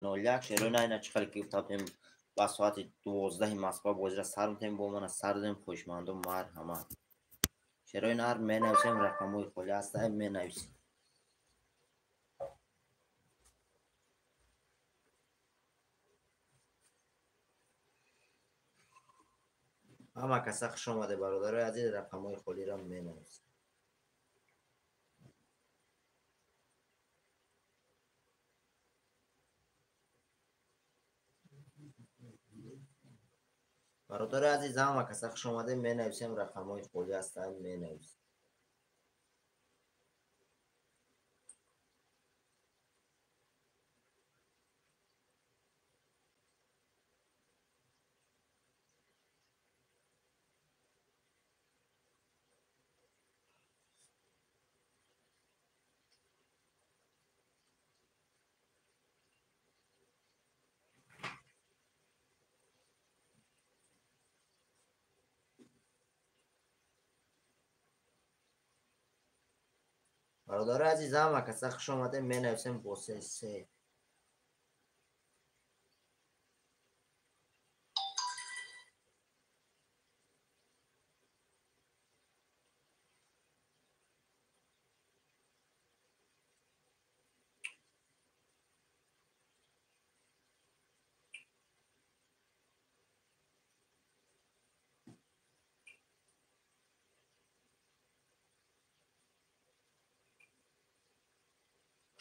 01 شروع نه اینا چقدر که گفتیم با ساعت 12 مسکو بازی را سر میتیم با من سر دیم خوشمند و مرحمت شروع نه می نویسیم رقموی خالی هست می نویسیم اما کسی خوش آمده برادر عزیز رقموی خالی را می نویسیم برادر عزیز اما کسی خوش آمده می نویسیم رقموی خالی هست می نویسیم برادر عزیز اما کسی خوش آمده می نویسیم بوسه سه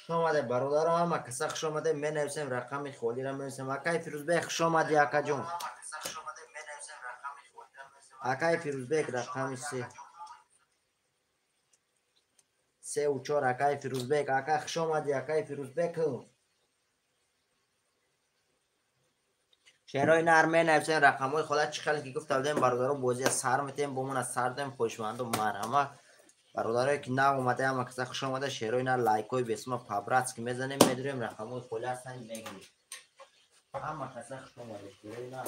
خوش آمده برادر اما کسی خوش آمده می نویسیم رقم خالی را می نویسیم اکای فیروزبه خوش آمدی اکا جون اکای فیروزبه رقم سه و چهار اکای فیروزبه اکا خوش آمدی اکای فیروزبه شعرهای نرمه نوشتن رقم های خدا چی خیلی که گفت بودیم برادران بازی از سر میتیم بمون از سر دیم خوشمند و مرحمت برادرایی که نه اومده اما کسی خوش آمده شعرهای نه لایک های به اسم پابراتس که میزنیم میدونیم رقم های خدا هستن میگیریم اما کسی خوش آمده شعرهای نه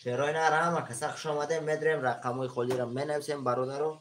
شعرهای نه اما کسی خوش آمده میدونیم رقم های خالی را مینویسیم برادرو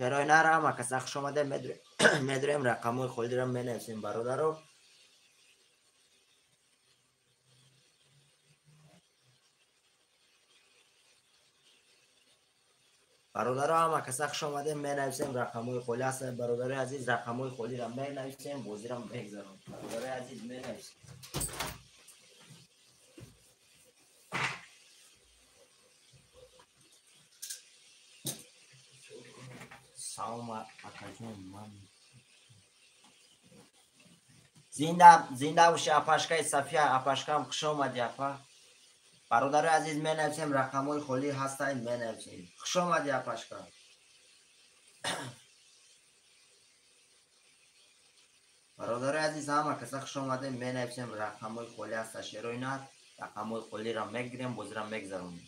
شعرهای نه اما کسی خوش آمده میدونیم رقم های خالی را مینویسیم برادرو برادر هم کسی خوش آمده می نویسیم رقم های خالی هست برادر عزیز رقم های خالی را می نویسیم بازی را بگذارم برادر عزیز می نویسیم سلام اکاجون من زنده باشی اپاشکای صفیه اپاشکام خوش آمدی اپا برادر عزیز می نویسیم رقم های خالی هستن می نویسیم خوش آمدی اپاشکا برادر عزیز هم کسی خوش آمده می نویسیم رقم های خالی هست شروع نه رقم های خالی را میگیریم بازی را میگذارم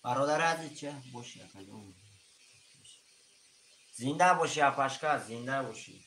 برادر عزیز چه؟ باشی زنده باشی اپشکا زنده باشی.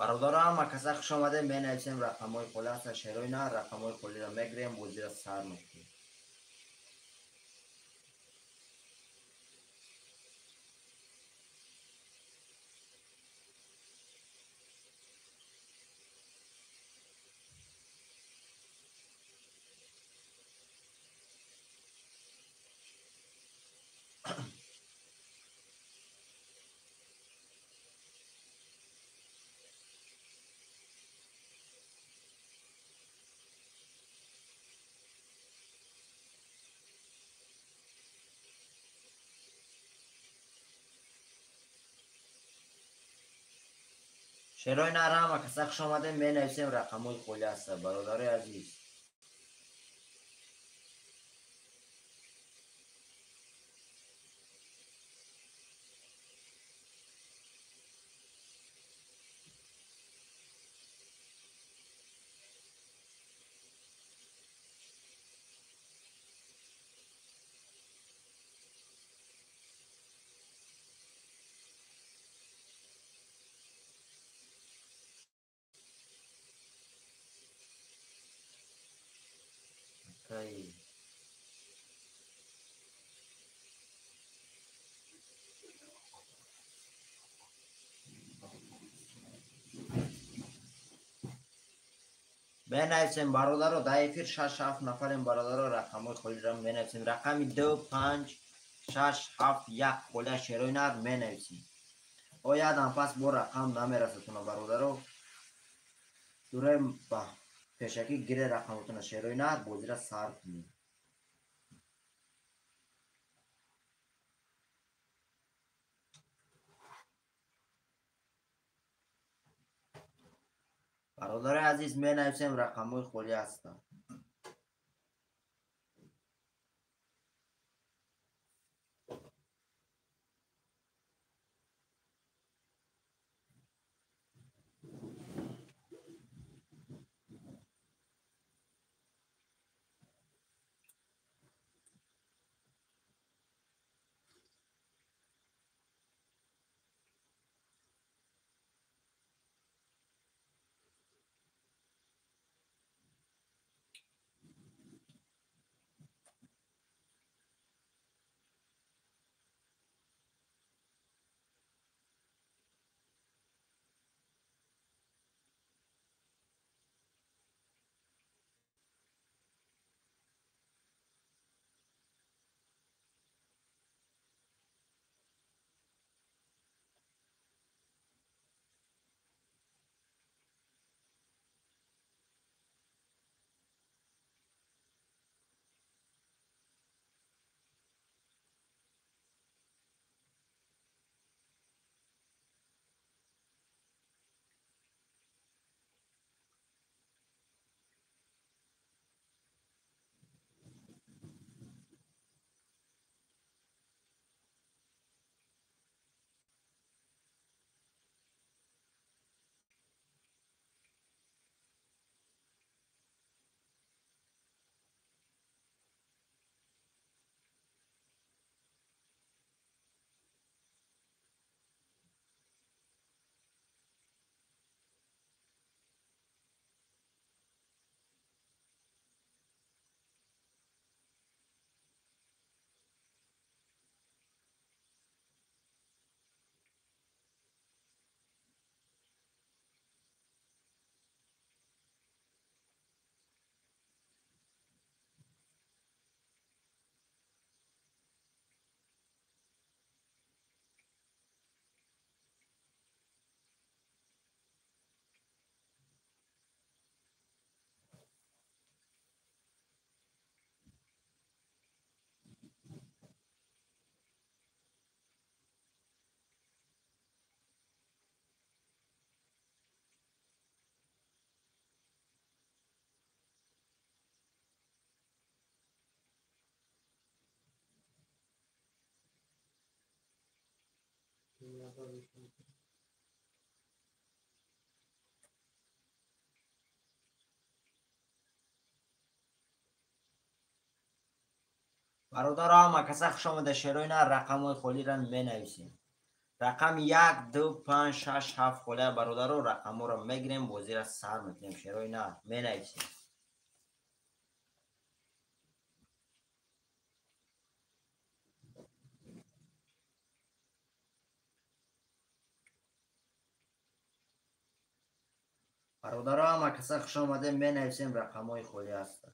برادران ما کسا خوش آمده می نویسیم رقم های خلی هست شهرهای نه رقم های خلی را میگریم بازی را سر میکنیم. شهرهای نه را ما کسا خوش آمده می نویسیم رقم های خلی هست برادر عزیز. بنویسیم برادر رو در افیر 6-7 نفریم برادر رو رقم های خلی را می نویسیم رقمی 2-5-6-7-1 خلی شهرهای نر می نویسیم. او یادم پس با رقم نمیرستونه برادر رو دوره با پیشکی گیره رقمتون شهرهای نر بازی را سر کنیم. برادر عزیز می نویسیم رقم های خلی هستم. برادرها ما کسا خوش آمده شروع نه رقم های خالی را می نویسیم. رقم 1 2 5 6 7 خاله برادر و رقم ها را میگیریم بازی را سر میکنیم. شروع نه می نویسیم. برادرها ما کسا خوش آمده می نویسیم رقم های خالی هست.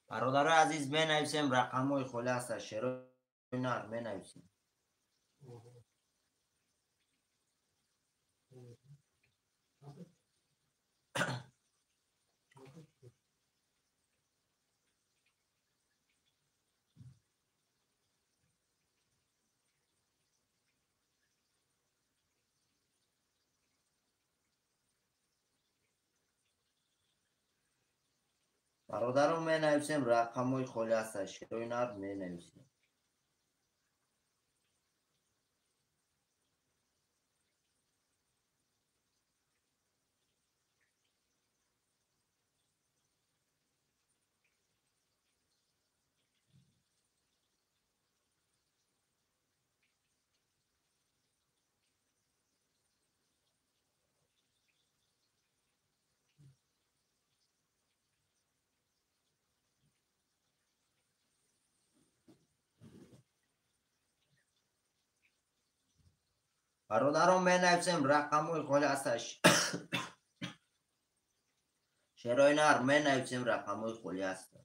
برادر عزیز می نویسیم رقم های خالی هست. شروع نه می نویسیم. برادر می نویسیم رقم های خالی هست. شروع نه می نویسیم. برادران می نویسیم رقم های خالی هستش. شروع نر می نویسیم رقم های خالی هست.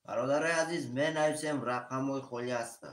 برادر عزیز می نویسیم رقم های خالی هست.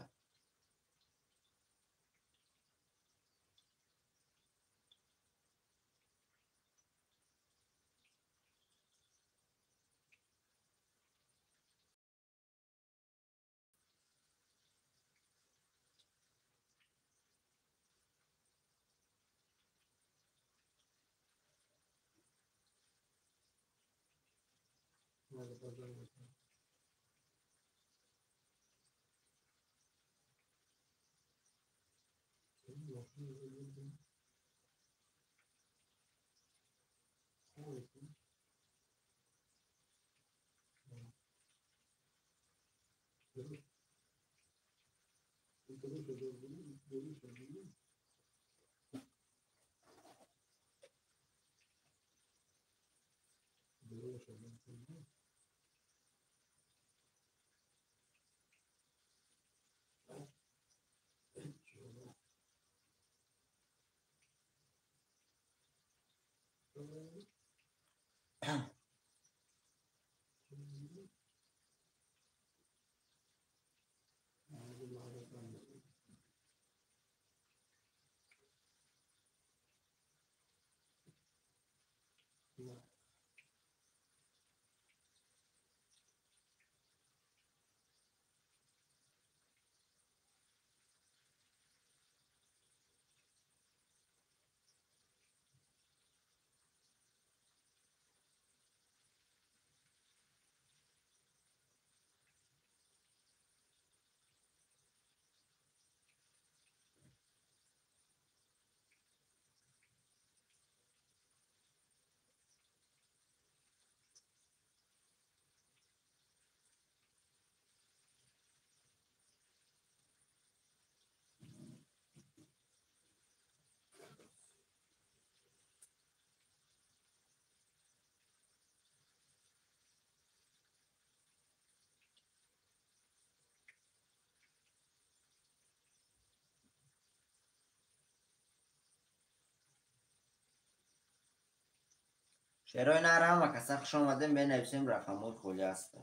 شعرهای نرم و کسا خوش آمدیم بنویسیم رقم‌های خالی هست.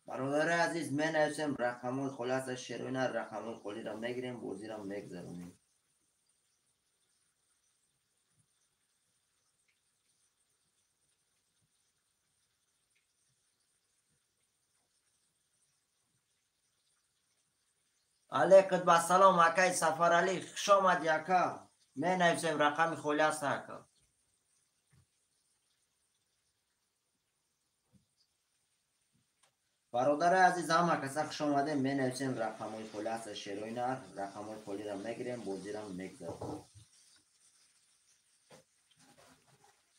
برادر عزیز من نویسیم رقم‌های خالی هست. شعرهای نه رقم‌های خالی را میگیریم بازی را میگذرونیم. علیکم السلام اکای سفر علی خوش آمد یکا. من نویسیم رقم خالی هست اکا. برادر عزیز همه کسا خوش آمده. من نویسیم رقم‌های خالی هست. شعرهای نه رقم‌های خالی را میگیریم بازی را میگذرونیم.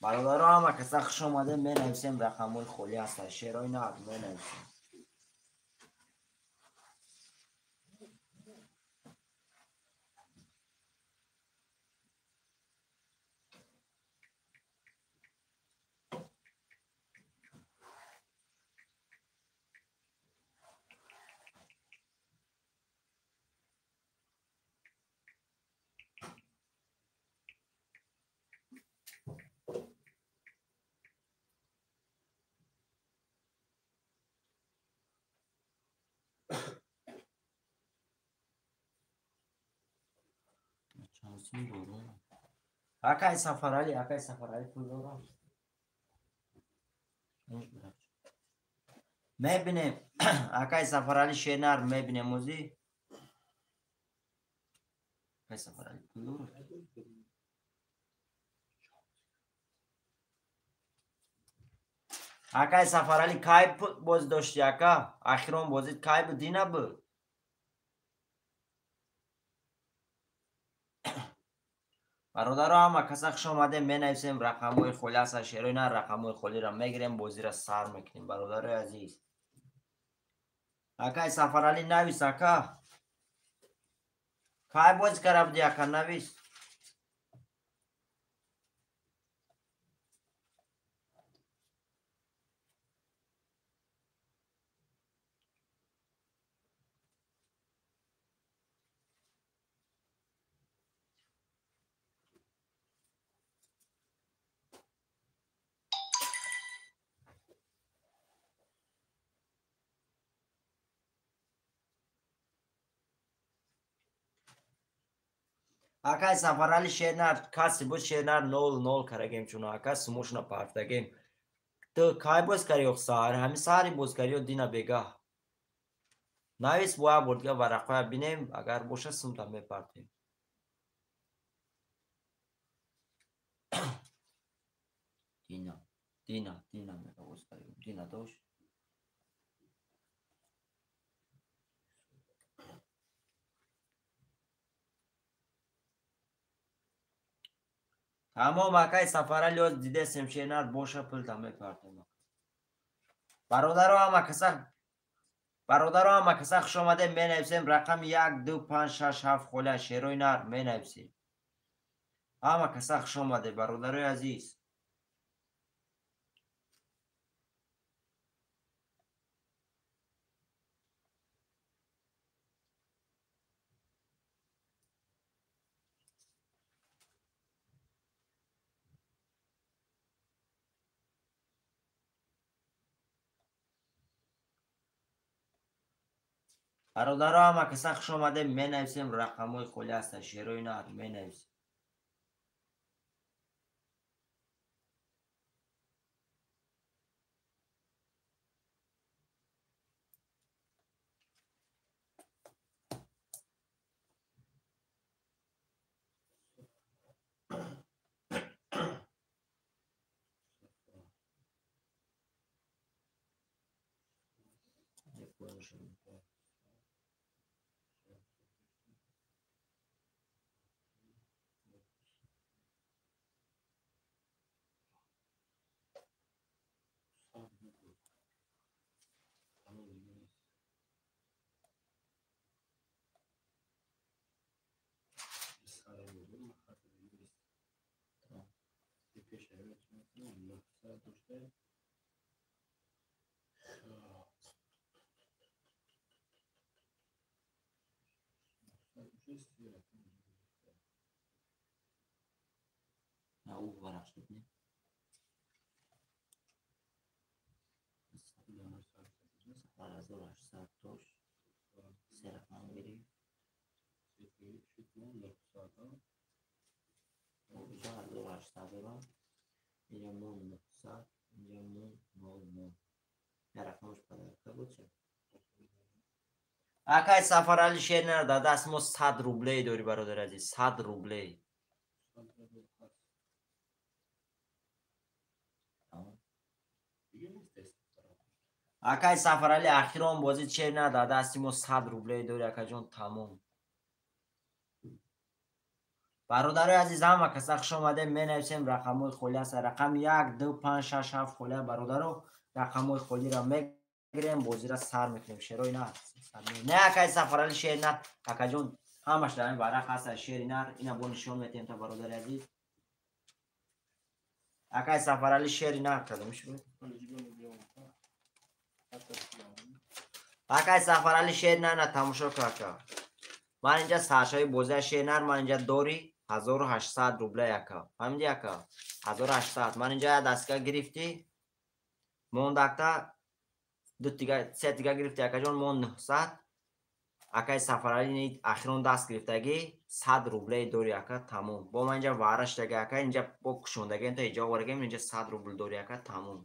برادر همه کسا خوش آمده. من نویسیم رقم‌های خالی هست. شعرهای نه من نویسیم. اکای سفر علی پول دارم. میبینیم اکای سفر علی شنر میبینیم موزی. اکای سفر علی پول دارم. اکای سفر علی کای باز داشتی اکا. اخیران بازید کای بودی نبود. برادر همه کسا خوش آمده. می نویسیم رقم‌های خالی هست. شعرهای نه رقم‌های خالی را میگیریم بازی را سر میکنیم. برادر عزیز اکای سفر علی نویس اکا. کای باز کرده بودی اکا نویس. Акай сафарали шернар каси буд шернар 0-0 карагем чуно ака сумушна партагем. Ту кай боз кариёк саар ҳами саари боз кариё дина бегах. Навис боя бурдга варақоя бинем агар боша сумта мепартем. Дина боз кариё дина дош. Тамом акай сафарали ёз дидесем шернар боша пулта мепартем. бародаро ҳама каса хуш омадем менависем рақами 1 2 5 6 7 хола шерои нар менависем. ҳама каса хуш омаде бародарои азиз. бародаро ҳама каса хуш омадем менависем рақамҳои холи аста шерои нар менависем. акай сафарали шернар дар даст мо 100 рублей дорӣ бародари азиз 100 рублей. акай сафарали ахирон бозӣ шернар дар дасти мо 100 рублей дорӣ акаҷон тамом. бародарои азиз ҳама каса хуш омадем менависем рақамҳои холи аста рақами 1 2 5 6 7 хола бародаро рақамҳои холиро мегирем бозира сар мекунем шерои нар. Не акай сафарали шери нар акаҷон ҳамаш дар ин варақ аста шери нар ина бо нишон метем та бародари азиз. акай сафарали шери нар кардам шуд. акай сафарали шери нар на тамошо карда. ман инҷа саршави бозия шери нар ман инҷа дори 1800 рублей ака. фаҳмиди ака? 1800. ман инҷа дастга гирифти. мондакта се тига гирифти акаҷон мон 900. акай сафарали ахирон даст гирифтагӣ 100 рублей дори ака тамом. бо ман инҷа вараштаги ака инҷа бо кушондагем та иҷо оварагем инҷа 100 рубл дори ака тамом.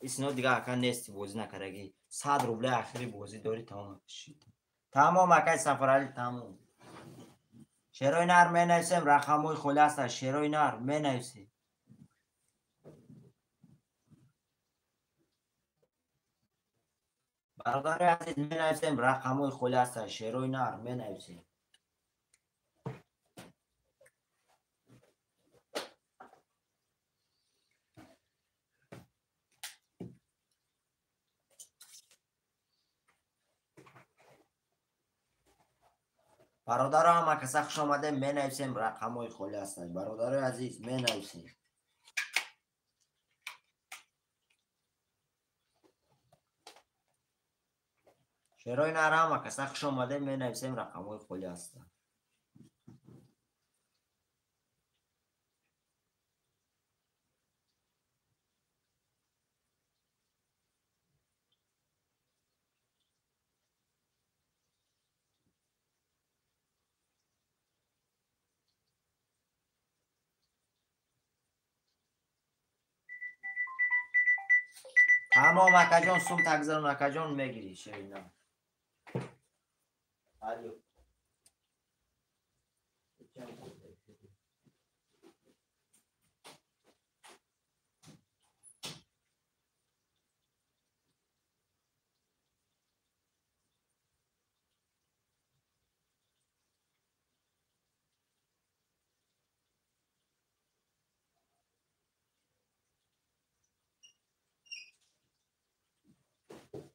исино дига ака нести бозӣ накарагӣ. 100 рублей ахири бозӣ дори тамом. тамом акай сафарали тамом. шерои нар менависем рақамҳои холи аста шерои нар менависем. бародари азиз менависем рақамҳои холи аста шерои нар менависем. бародаро ҳама каса хуш омадем менависем рақамҳои холи аста бародари азиз менависем. шерои нар ҳама каса хуш омадем менависем рақамҳои холи аста. تمام اکا جان سوم تگذارون اکا جان میگیری شیرینا الو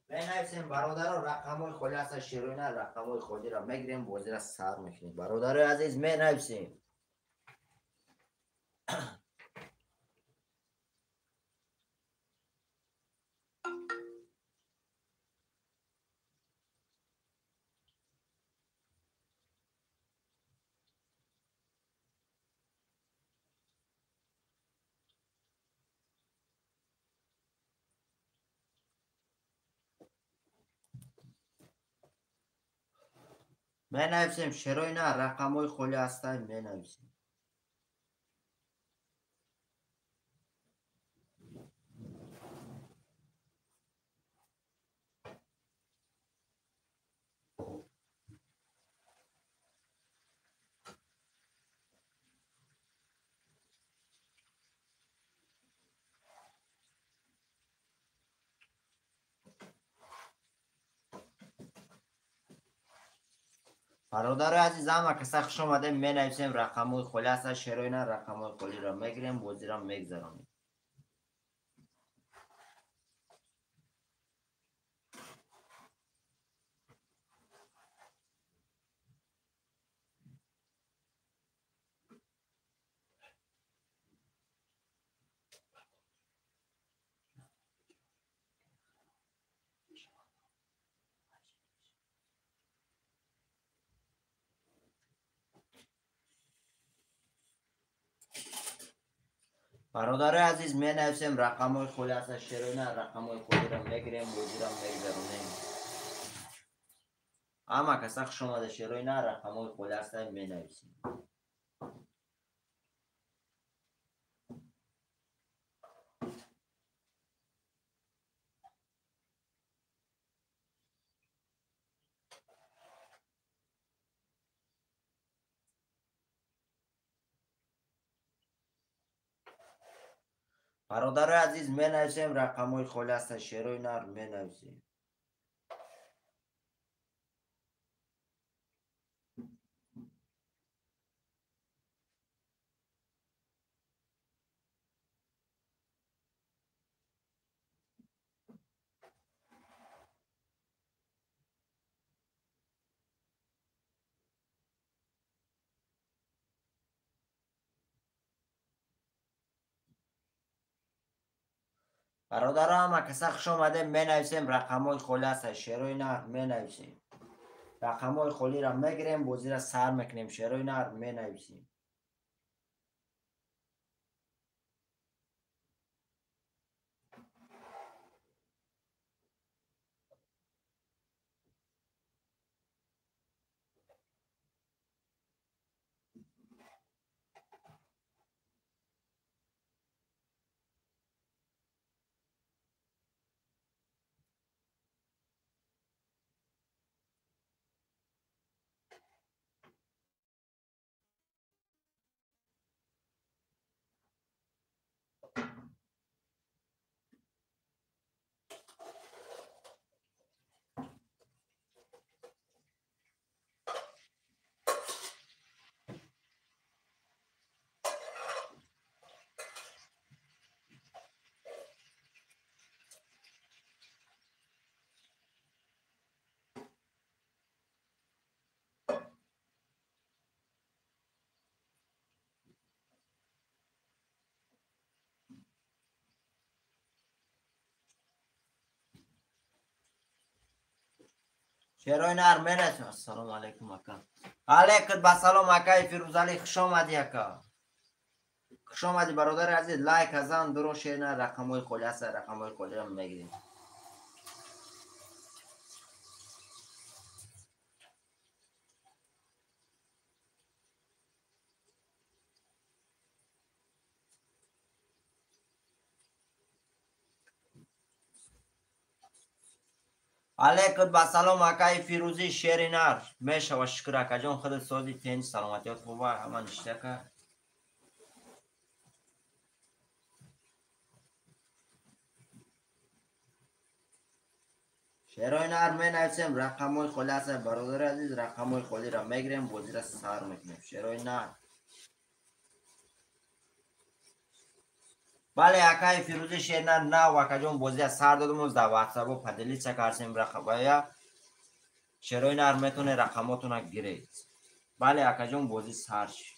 بنویسیم برادر رقم های خودی هست شیرین رقم های خودی را میگیریم بازی را سر میکنیم برادر عزیز بنویسیم بنویسیم شیرین رقم های خودی هستن بنویسیم برادر عزیز همه کسا خوش آمده می نویسیم رقم های خلی هست شیرین رقم های خلی را میگیریم بازی را میگذاریم برادر عزیز می نویسیم رقم های خلی هست شیرین رقم های خلی را میگیریم بازی را میگذاریم همه کسا خوش آمده شیرین رقم های خلی هست می نویسیم برادر عزیز می نویسیم رقم های خلی هست شیرین می نویسیم برادر همه کسا خوش آمده می نویسیم رقم های خلی هست شیرین می نویسیم رقم های خلی را میگیریم بازی را سر میکنیم شیرین می نویسیم شیرین می نویسیم السلام علیکم اکا علیکم بسلام اکای فیروزعلی خوش آمدی اکا خوش آمدی برادر عزیز لایک ازان درو شیرین رقم های خلی هست رقم های خلی را میگیریم علیکم با سلام اکای فیروزی شیرینار میشه و شکر اکا جان خود سازی تنج سلامتیات خوبه همه نشته که شیرینار می نویسیم رقمای خالی هست برادر عزیز رقمای خالی را میگیریم بازی را سر میکنیم شیرینار. بله اکای فیروزی شیرینار نه اکا جان بازی سر دادم در واتساپ و پدلی چکارسیم رقمای شیرینار میتونه رقماتون را گیرید. بله اکا جان بازی سر شد.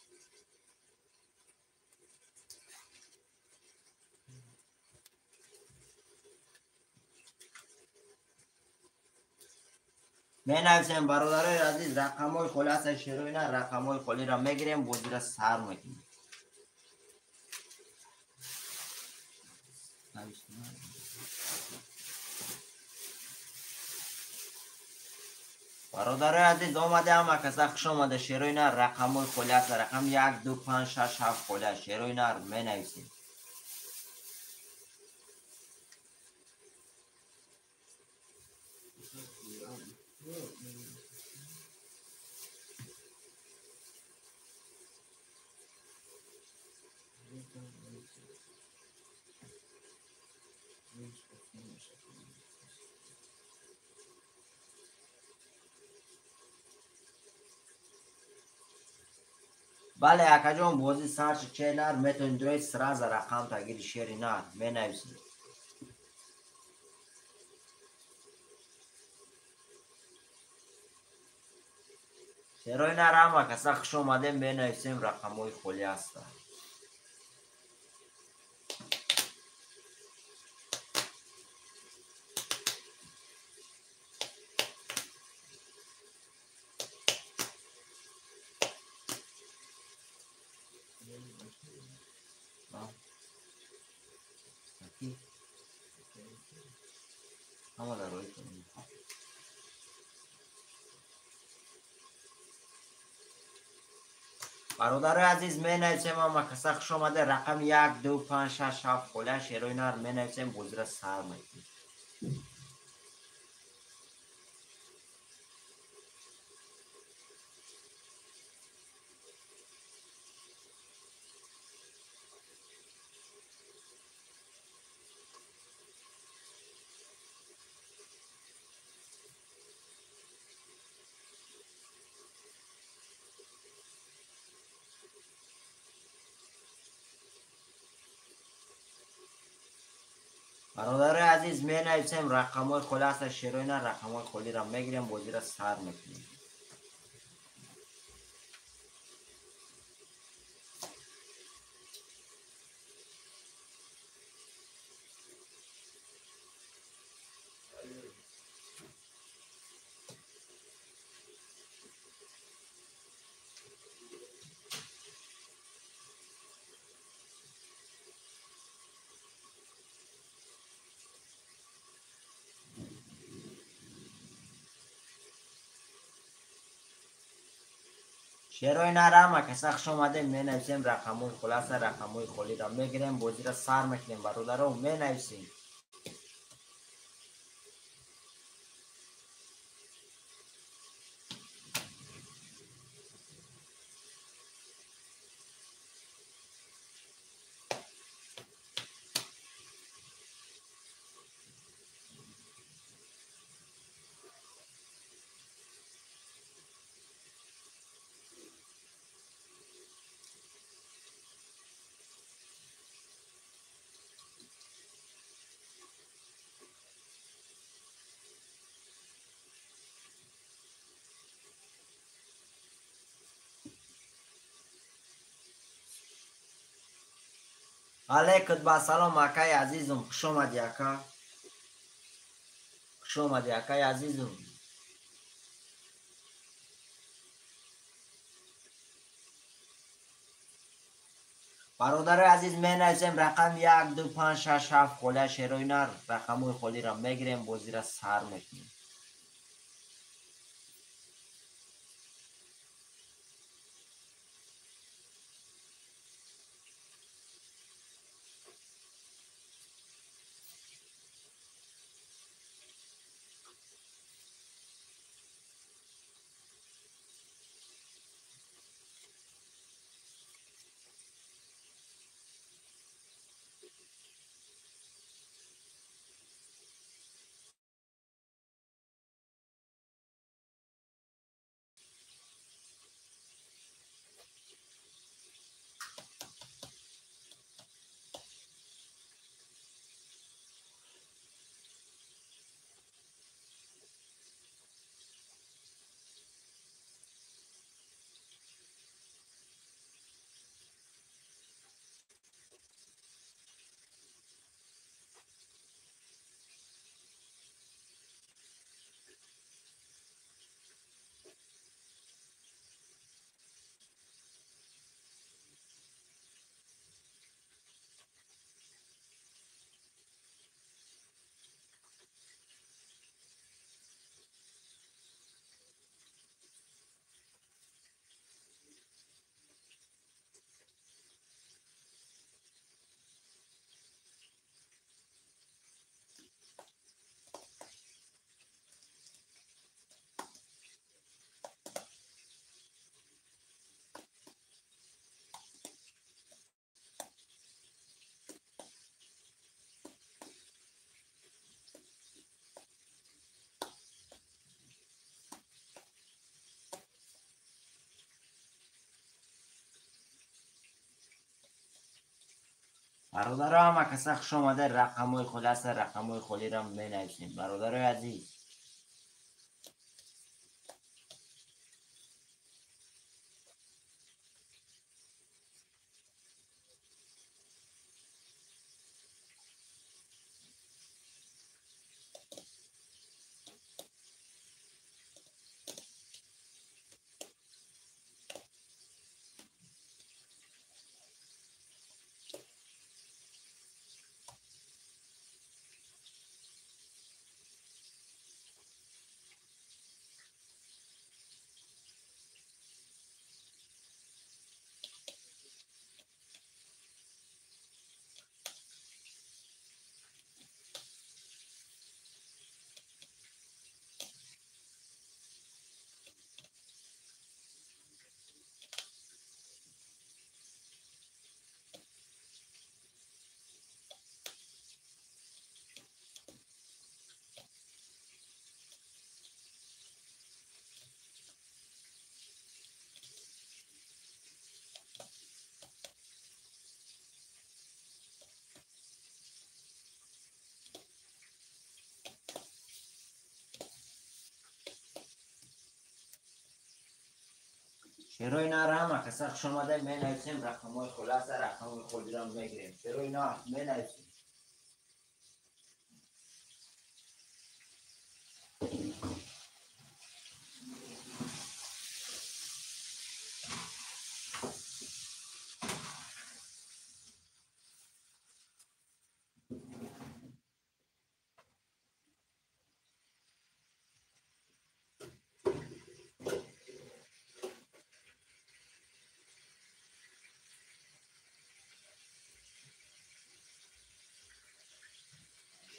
می نویسیم برادرای عزیز رقمای خالی هست شیرینار رقمای خالی را میگیریم بازی را سر میکنیم. برادر عزیز آمده هم کسا خوش آمده شیرینار رقمای خالی هست رقم 1 2 5 6 7 خالی هست شیرینار می نویسیم. بله اکا جان بازی سرچ چینر میتونید روی سراز رقم تگیر شیرینار می نویسیم. شیرینار هم کسا خوش آمده می نویسیم رقمای خالی هست. برادر عزیز می نویسیم اما کسا خوش آمده رقم 1 2 5 6 7 خالی هست شیرینار می نویسیم بازی را سر میکنیم. برادر عزیز می نویسیم رقمای خالی هست شیرینار رقمای خالی را میگیریم بازی را سر میکنیم. شیرینار هم کسا خوش آمده می نویسیم رقمای خالی هست رقمای خالی را میگیریم بازی را سر میکنیم. برادر می نویسیم. علیکم با سلام اکای عزیزم خوش آمدی اکا خوش آمدی اکای عزیزم. برادر عزیز می نویسیم رقم 1 2 5 6 7 خالی هست شیرینار رقمای خالی را میگیریم بازی را سر میکنیم. برادر همه کسا خوش آمده. رقم های خلی هست، رقم های خلی را می نویسیم برادر عزیز. شروع اینا را همه کسا خوش آمده. می نویسیم رقم های خلی هست، رقم های خلی را می گیریم. شروع اینا می نویسیم.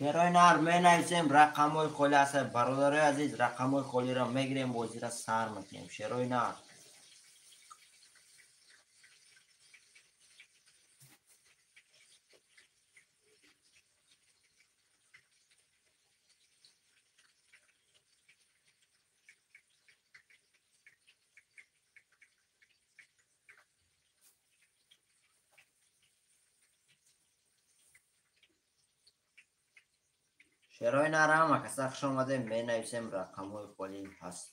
شروع اینا را می نویسیم رقم های خلی هست. برادر عزیز رقم های خلی را می گیریم، بازی را سر میکنیم. شروع اینا شروع اینا را همه کسا خوش آمده. می نویسیم رقم های خلی هست.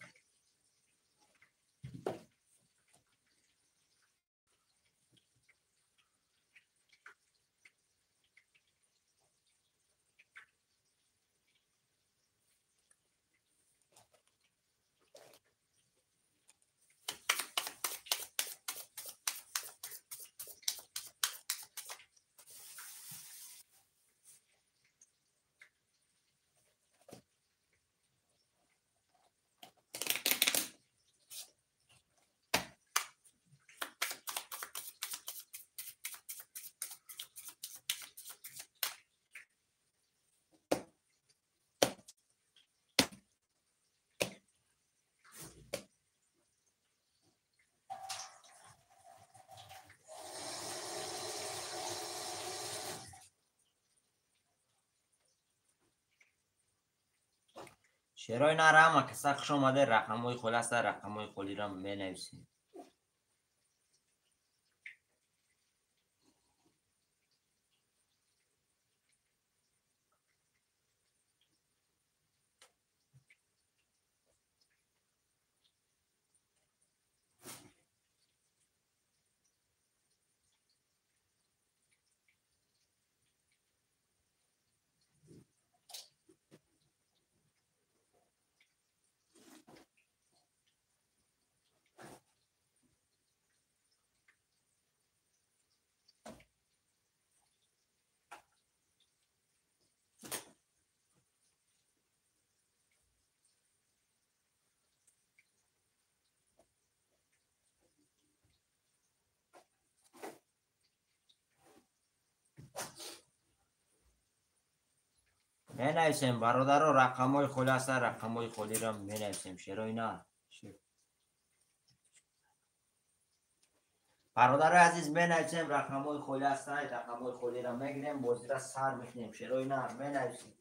شروع اینا را همه کسا خوش آمده. رقم های خلی هست، رقم های خلی را می نویسیم. می نویسیم برادر رو رقم های خلی هست، رقم های خلی را می نویسیم. شروع اینا برادر عزیز می نویسیم رقم های خلی هست، رقم های خلی را می گیریم، بازی را سر میکنیم. شروع اینا می نویسیم.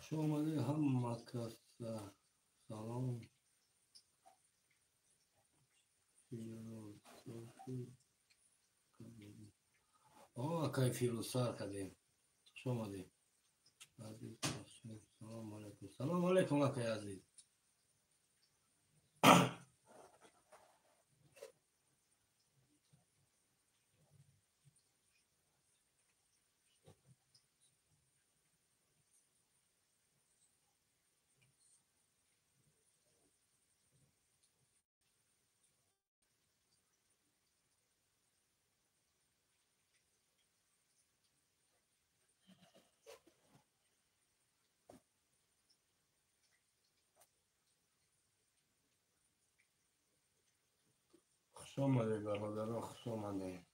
خوش آمده هم کس. سلام. آقا فیروزسار کردیم. خوش آمده. سلام علیکم. سلام علیکم اکای عزیز. خوش آمده برادران. خوش آمده.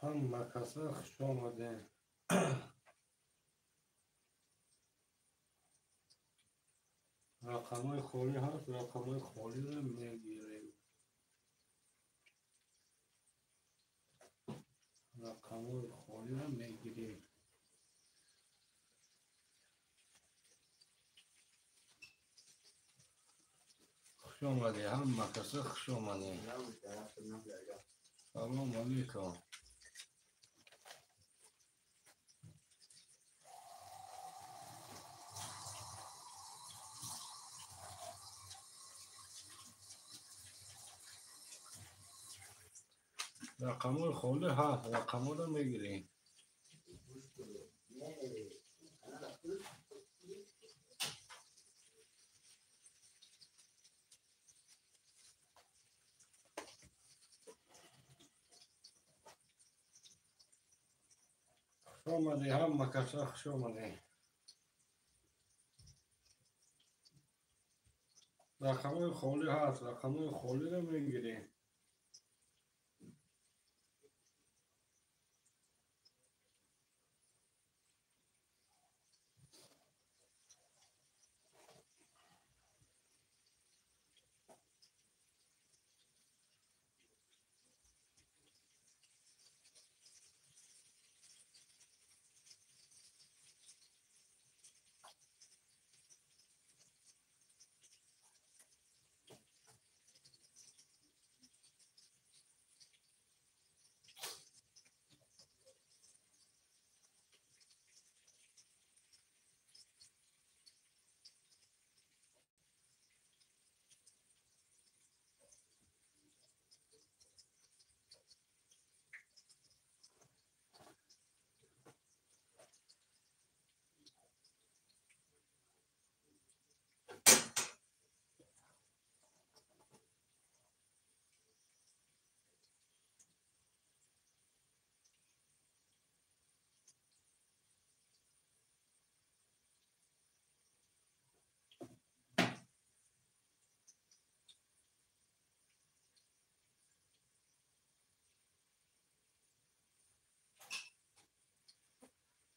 هم مکسه خوش آمده. رقمای خالی هست. رقمای خالی رو میگیریم. رقمای خالی رو میگیریم. خوش آمده. هم مکسه خوش آمده. سلام علیکم. رقمای خالی هست. رقمای رو میگیریم. خوش آمده. هم مکسه خوش آمده. رقمای خالی هست. رقمای خالی رو میگیریم.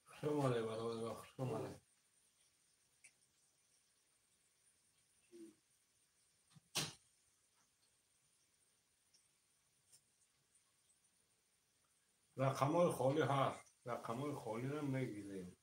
خوش آمده برادران. خوش آمده. رقمای خالی هست. رقمای خالی رو میگیریم.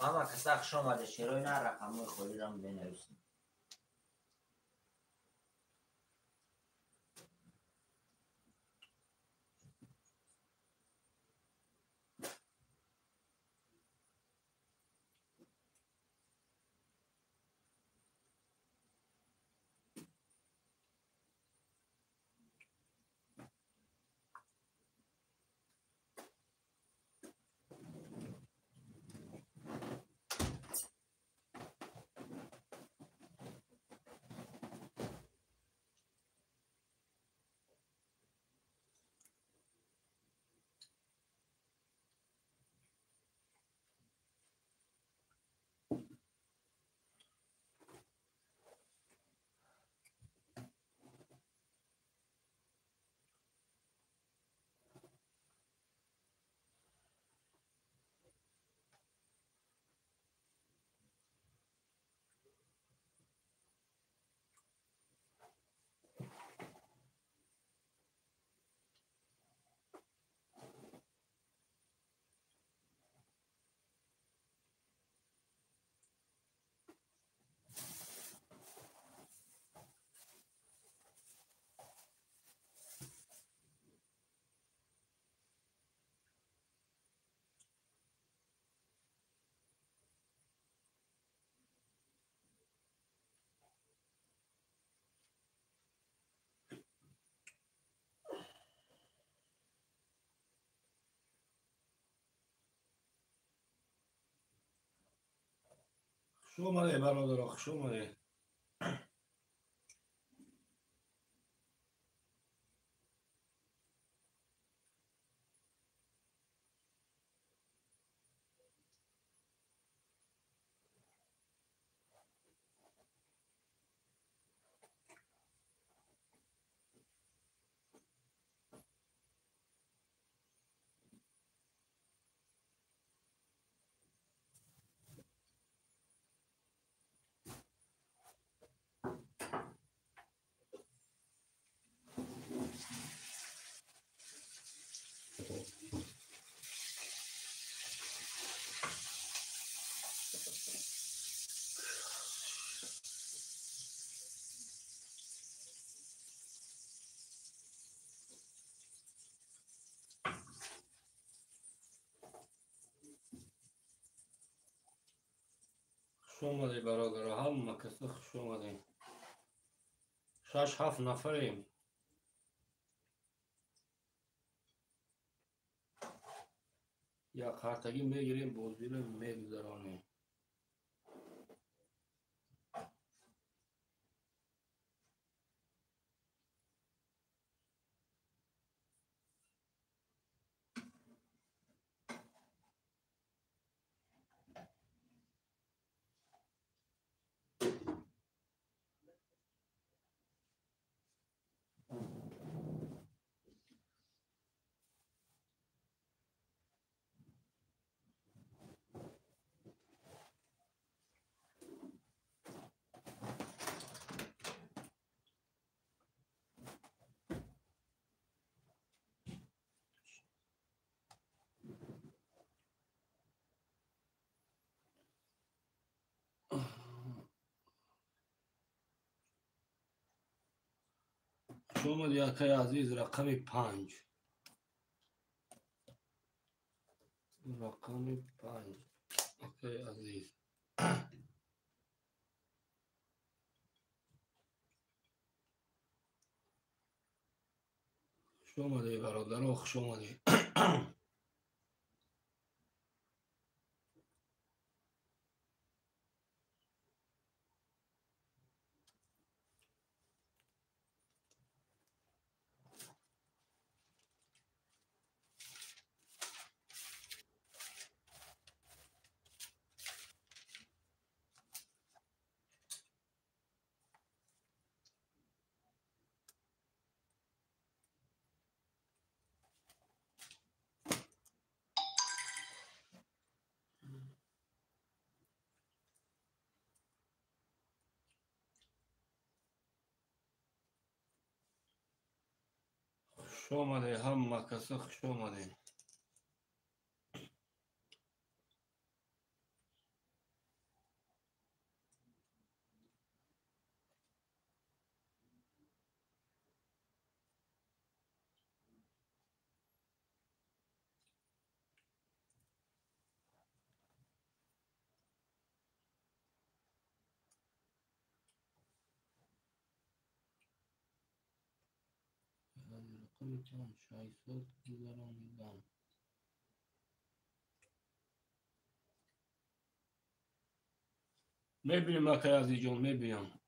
همه کسا خوش آمده. شیروی نه رقمای خودی هم بنویسیم. خوش اومده برادر، خوش اومده. خوش اومده برادر، همه کسا خوش اومده. 6-7 نفریم. یا خرتگی میگیریم بازی رو میگذرانیم. خوش اومده اکای عزیز. رقم 5. رقم 5 اکای عزیز. خوش اومده برادر، خوش اومده. خوش اومده همه کسا خوش اومده. خودتان شایسته گذراندم. میبینیم اکای عزیز جان، میبینم.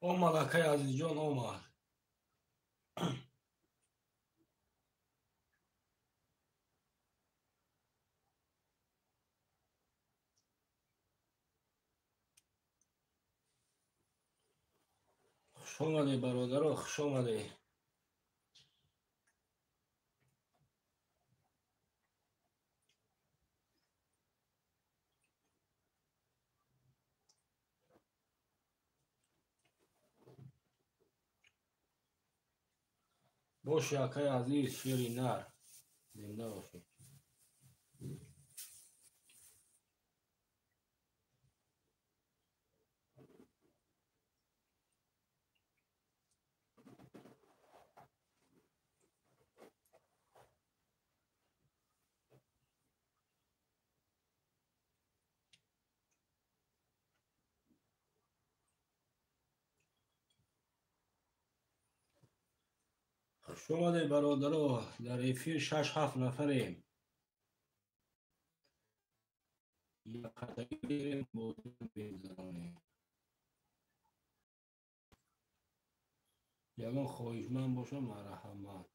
اومد اکای عزیز جان، اومد. خوش آمده برادر، خوش آمده. باشه اکای عزیز، شیری نر زنده باشی. خوش آمده برادر، در افیر 6-7 نفریم. یک خطایی بریم بازی بزنیم. یگان خواهشمند باشم، مرحمت.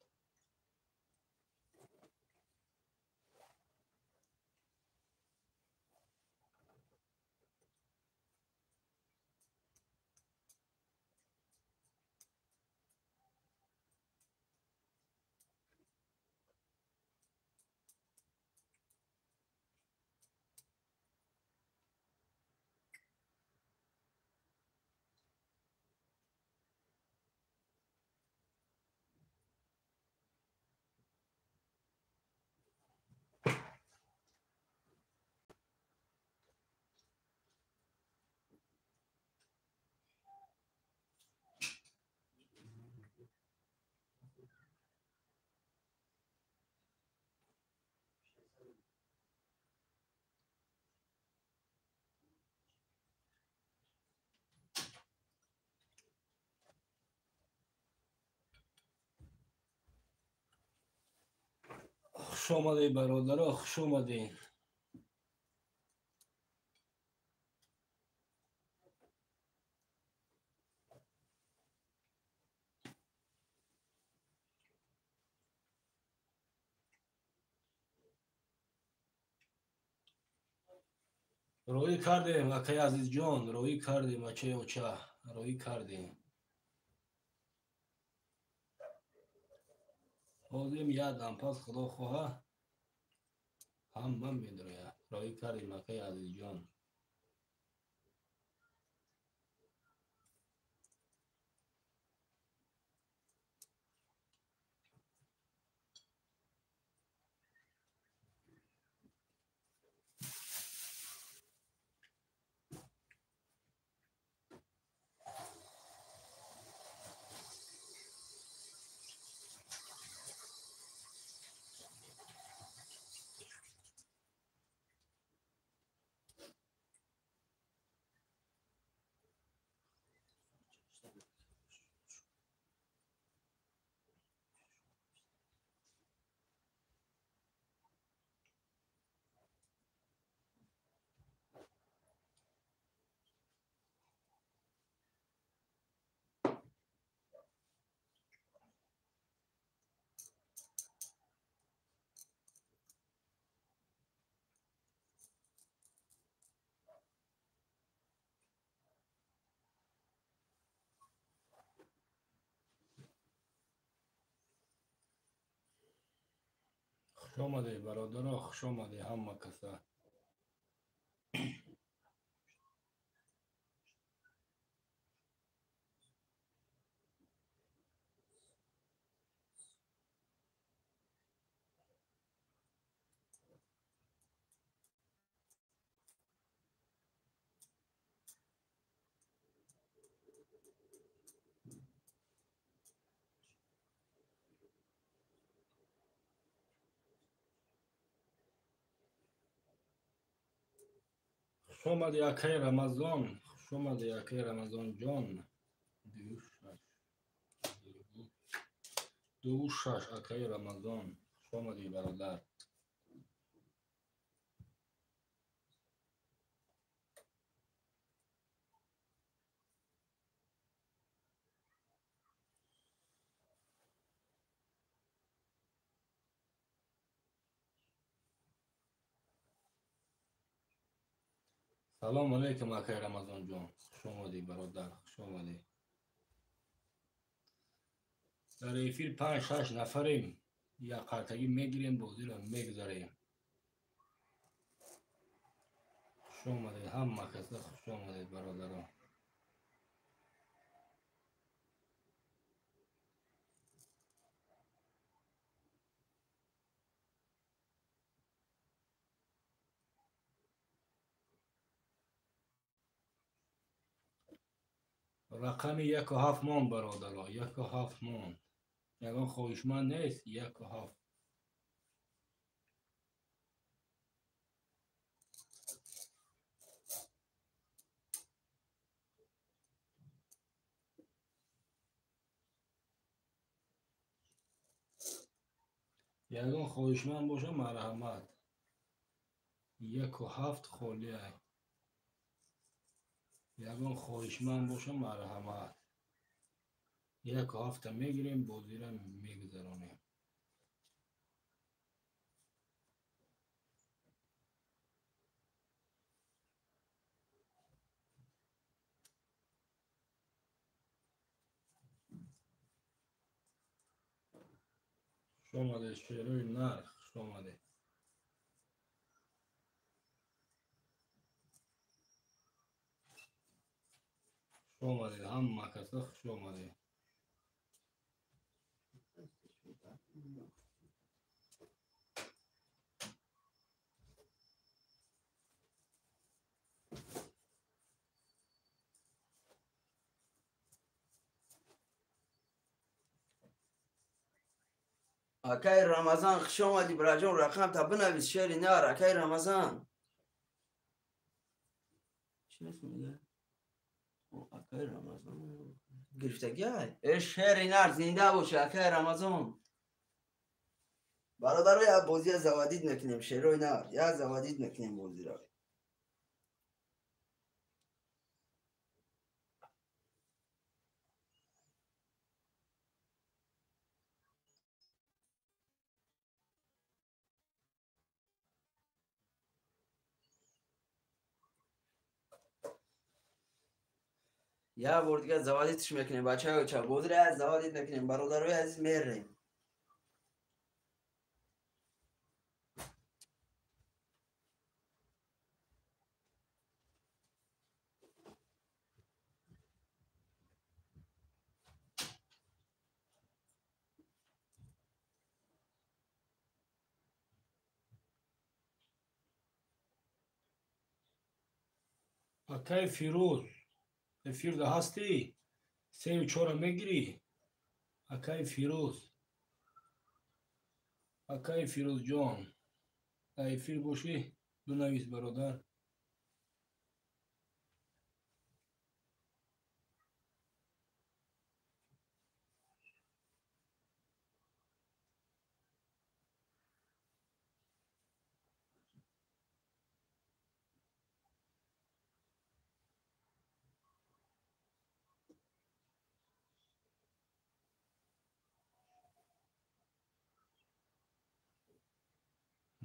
خوش آمده برادر، خوش آمده. روی کردیم اکای عزیز جان، روی کردیم اچه اوچه، روی کردیم. بازیم یادم پس خدا خواه هم من میدروید. روی کردیم اکای عزیز جان. خوش آمده برادر، خوش آمده همه کسا. آمدی اکای رمضان، خوش آمدی اکای رمضان جان. دو شش اکای رمضان، خوش آمدی برادر. سلام علیکم اکای رمضان جان، خوش آمدی برادر، خوش آمدی. در افیر 5-6 نفریم، یا قرطگی میگیریم بازی رو میگذاریم. خوش آمدید همه کسا، خوش آمدید برادران. رقم 1.7 مان برادران، 1.7 مان. یگان خواهشمند نیست، 1.7. یگان خواهشمند باشه مرحمت. 1.7 خالی ای. یگان خواهشمند باشه مرحمت. 1.7 میگیریم بازی رو میگذرانیم. خوش آمده شیروی نر، خوش آمده. خوش آمدید همه کسا، خوش آمدید. اکای رمضان خوش آمدی براجون. رقم تا بنویس شعر نار. اکای رمضان چی اسم میگه؟ اکای رمضان گرفتگی های شعر نار زنده باشه. اکای رمضان برادر یا بازی زوادید نکنیم. شعر نار یا زوادید نکنیم بازی را. یا بار دیگه زوادیدش میکنیم بچه ها. چه بازی را از زوادید نکنیم برادر یا عزیز میریم. اکای فیروز، افیر ده هستی؟ 3 و 4 میگیری؟ اکای فیروز، اکای فیروز جان. در افیر باشی بنویس برادر.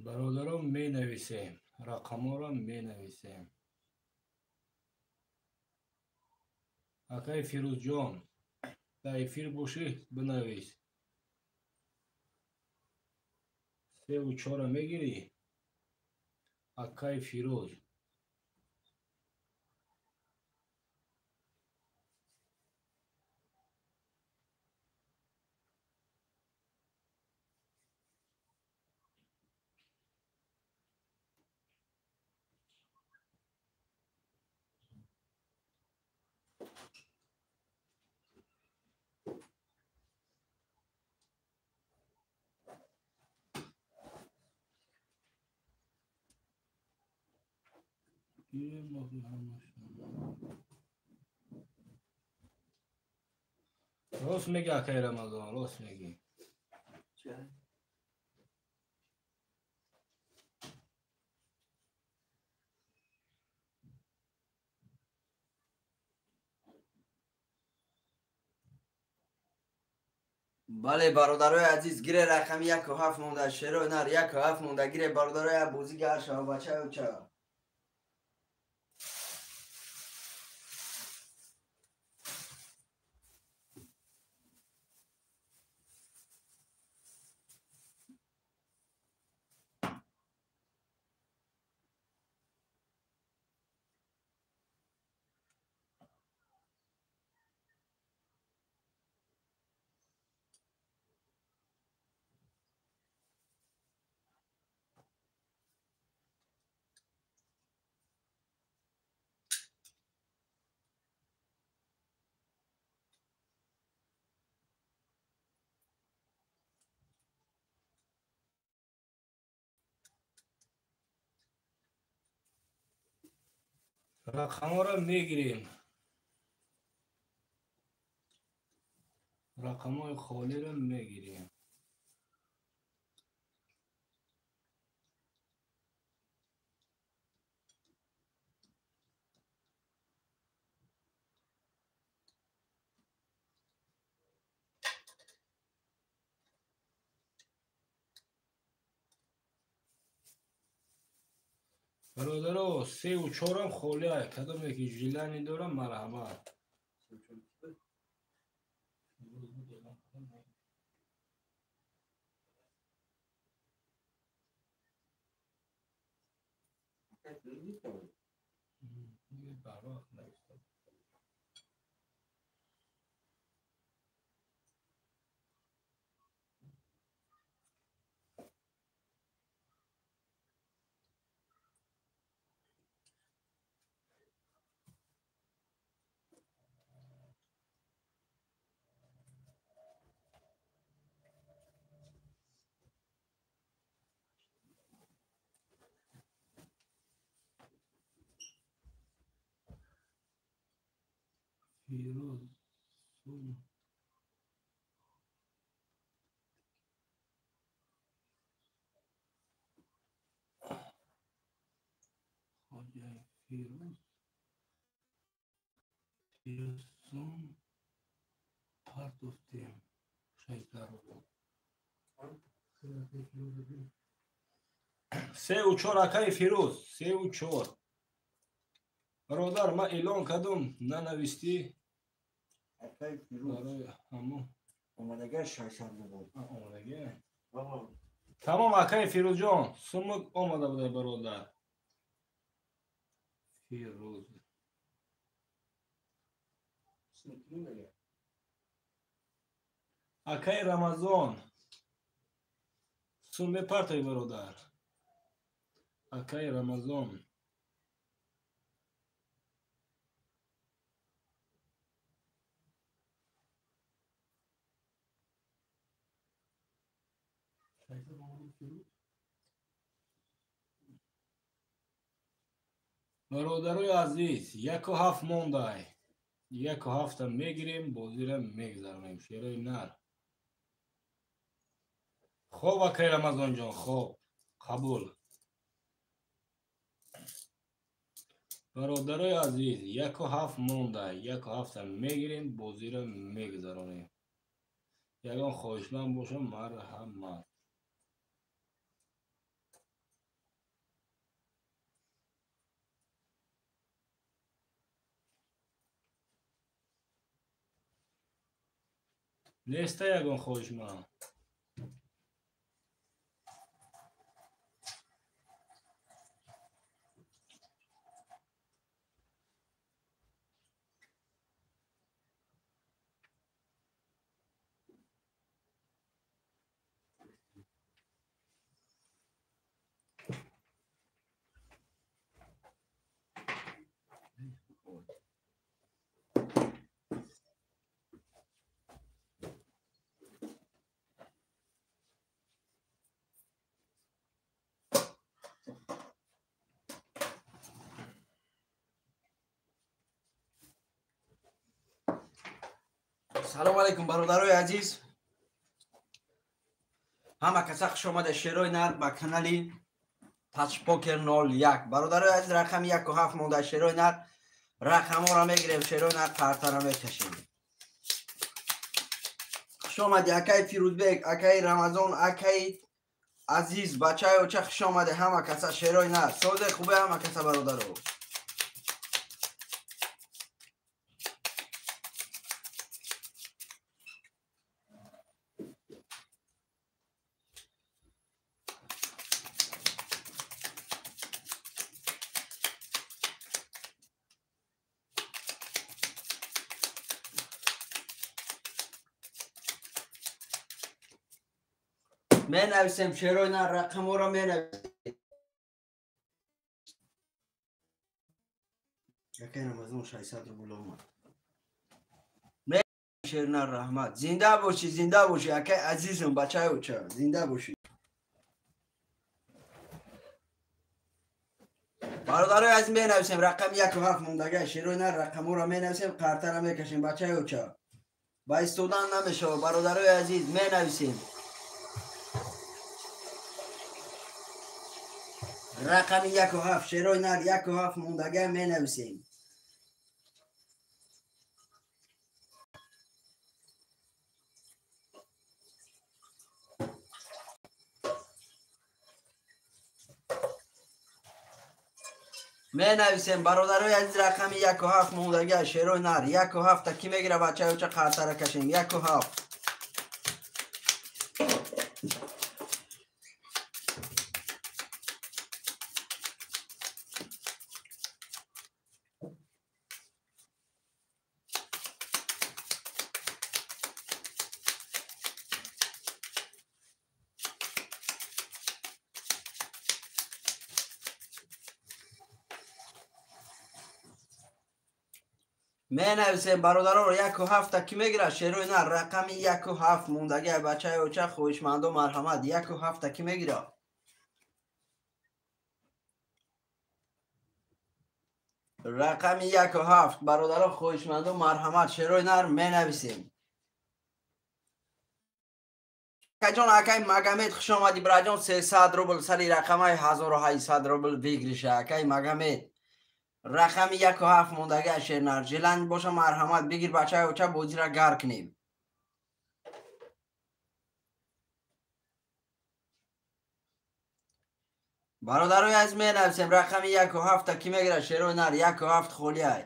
برادران می نویسیم، رقم ها را می نویسیم. اکای فیروز جان، در افیر باشی بنویس. 3 و 4 میگیری؟ اکای فیروز. راست میگه اکای رمضان، راست میگی. بله برادرای عزیز، گیره رقم 1 و 7 مونده. شیرو نر 1 و 7 مونده. گیره برادرای بوزی گر شما بچه و چه رقم ها را میگیریم. رقم های خالی را میگیریم. برادرو 3 و 4 هم خالی های. کدام یکی ژیلانی دارم مرحمت. فیروز خواجه فیروزون پرداختیم شیطر رو 3 و 4 اکای فیروز 3 و 4 برادر ما اعلان کردم ننویستی اکای فیروز برای همون اومدگه شایشنده بود. آمدگه تمام اکای فیروز جان سمک آمده بوده برادر فیروز اکای رمضان سم بپرتای برادر اکای رمضان برادرای عزیز 1 و 7 مونده 1 و 7 میگیریم بازی را میگذرونیم شیرای نر خوب اکای رمضان جان خوب قبول برادرای عزیز 1 و 7 مونده 1 و 7 میگیریم بازی را میگذرونیم یگان خواهشمند باشم مرحمت نیسته یگان خواهشمند سلام علیکم برادرای عزیز. همه کسا خوش آمده شیروی نر با کانالی تاچ پوکر 01. برادرای عزیز رقم 1 و 7 مونده شیروی نر رقم ها را میگیریم شیروی نر کارتا را میکشیم. خوش آمده اکای فیروزبک، اکای رمضان، اکای عزیز بچه های اوچه خوش آمده همه کسا شیروی نر سوز خوبه همه کسا برادرو. می نویسیم شیروی نر رقم ها را می نویسیم. یکی رمضان 600 رو بلا اومد. شیرنا رحمت زنده باشی اکای عزیزم بچه های اوچه زنده باشی. برادرای عزیز می نویسیم رقم 1 و 7 موندگه شیروی نر رقم ها را می نویسیم کارتا را می کشیم بچه های اوچه با استودان نمیشه. برادرای عزیز می نویسیم رقم 1 و 7 شیروی نر 1 و 7 موندگه می نویسیم. می نویسیم برادرای عزیز رقم 1 و 7 موندگه شیروی نر 1 و 7 تا کی میگیره بچه های اوچه کارتا را کشیم 1 و 7. می نویسیم برادران رو 1 و 7 تا کی میگیره شیروی نر رقم 1 و 7 موندگه بچه های اوچه خوشمند و مرحمت 1 و 7 تا کی میگیره رقم 1 و 7 برادران خوشمند و مرحمت شیروی نر می نویسیم. جان اکای مگامید خوش آمدی براجان 300 روبل سری رقم های 1800 روبل بگیریشه اکای مگامید رقم 1 و 7 موندگه شیرنر جلند باشه مرحمت بگیر بچه های اوچه بوزی را گر کنیم. برادرای از می نویسیم رقم 1 و 7 تا کی میگیره شیروی نر 1 و 7 خولی های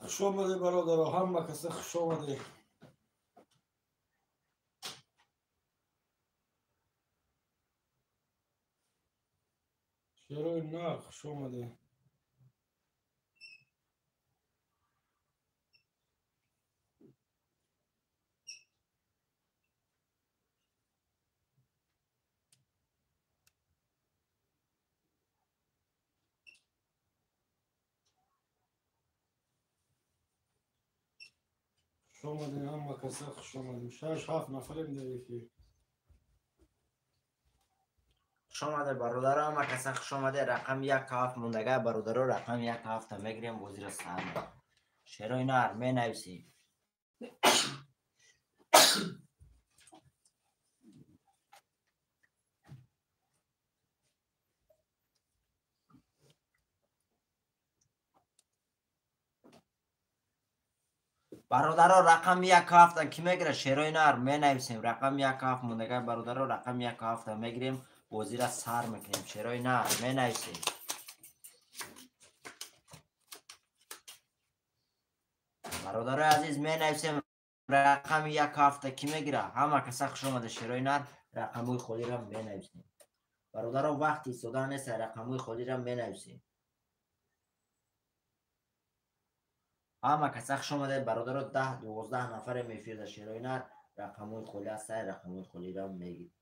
خوش آمده برادر همه کسی خوش آمده. شیروی نر خوش آمده. خوش آمده همه کسی خوش آمده. 6-7 نفریم در یکی. خوش آمده برادر همه کسا خوش آمده رقم 1 و 7 موندگه برادر رقم 1 و 7 تا میگیریم بازی را سر می‌کنیم. شیروی نر می نویسیم برادر رقم 1 و 7 تا کی میگیره شیروی نر می نویسیم رقم 1 و 7 موندگه برادر رقم 1 و 7 تا میگیریم بازی را سر میکنیم. شیروی نر می نویسیم برادر عزیز می نویسیم رقم 1 هفته کی میگیره؟ همه کسا خوش آمده شیرای نر رقموی خودی را می نویسیم. برادر وقتی سودا نیست رقموی خودی را می نویسیم. همه کسا خوش آمده برادر 10 12 نفر میفرده شیرای نر رقموی خودی است رقموی خودی را میگید.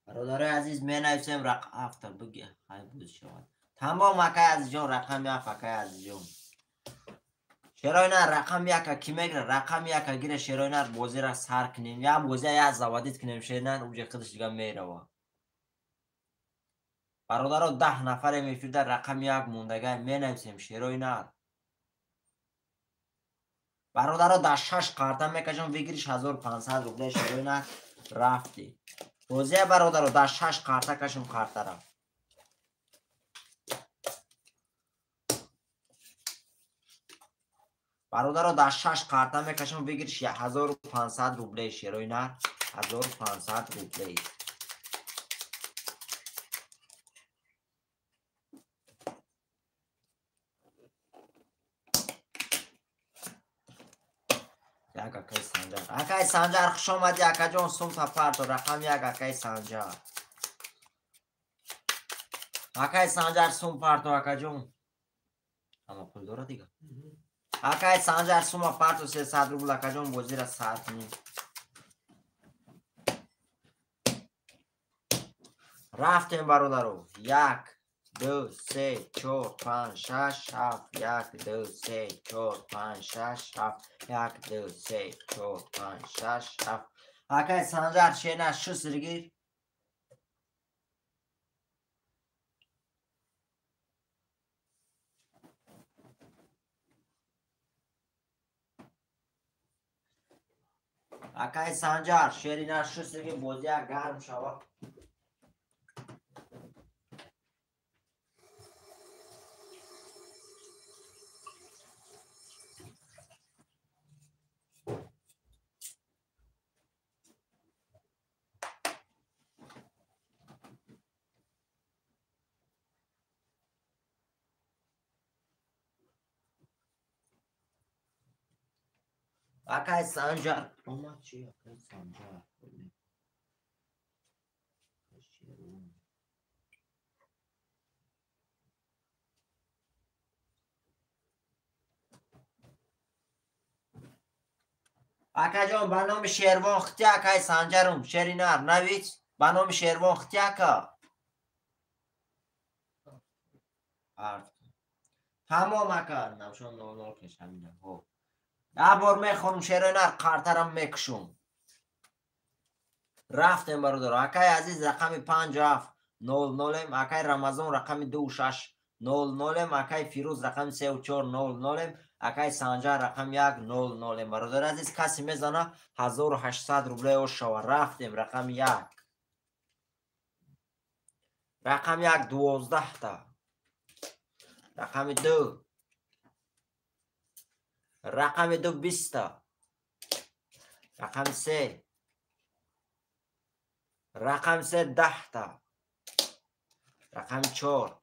برادر عزیز می نویسیم رقم هفته بگه های بود شود. تمام اکای عزیز جان رقم 1 اکای عزیز جان. شیرای نر رقم 1 کی میگیره؟ رقم 1 گیره شیرای نر بازی را سر کنیم یا بازی یا زوادید کنیم شیرای نر اوجه خودش دیگه میره. برادر 10 نفر میفرده رقم 1 موندگه می نویسیم شیرای نر. برادر در 6 کارتا میکشم بگیریش 1500 روبله شیرای نر رفتی. بازی برادر در 6 کارتا کشم کارتا را. برادر در 6 کارتا میکشم بگیریش 1500 روبله شیرای نر 1500 روبله. یک اکای سنجر اکای سنجر خوش آمدی اکا جان سوم تا پرتو رقم 1 اکای سنجر اکای سنجر سوم پرتو اکا جان اما پول داره دیگه اکای سنجر سوم پرتو 300 روبل اکا جان بازی را سر کنیم. رفتیم برادرو 1 2 3 4 5 6 7 1 2 3 4 5 6 7 1 2 3 4 5 6 7 اکای سنجر شینه شو سرگیر اکای سنجر شیرینه شو سرگیر بازی گرم شود. اکای سنجر اومد چی اکای سنجر اکا جان به نام شیروان خطی اکای سنجرم شیری نر نویچ به نام شیروان خطی اکا تمام اکا نوشان نو کش همینه ها یه بار میخونم شیری نر کارترم میکشم. رفتیم برادر اکای عزیز رقم 57 00 اکای رمضان رقم 26 00 اکای فیروز رقم 34 00 اکای سنجر رقم 1 00 برادر عزیز کسی میزنه 1800 روبله او شو. رفتیم رقم 1 رقم 1 12 تا رقم 2 رقم 2 20 تا رقم 3 رقم 3 10 تا رقم 4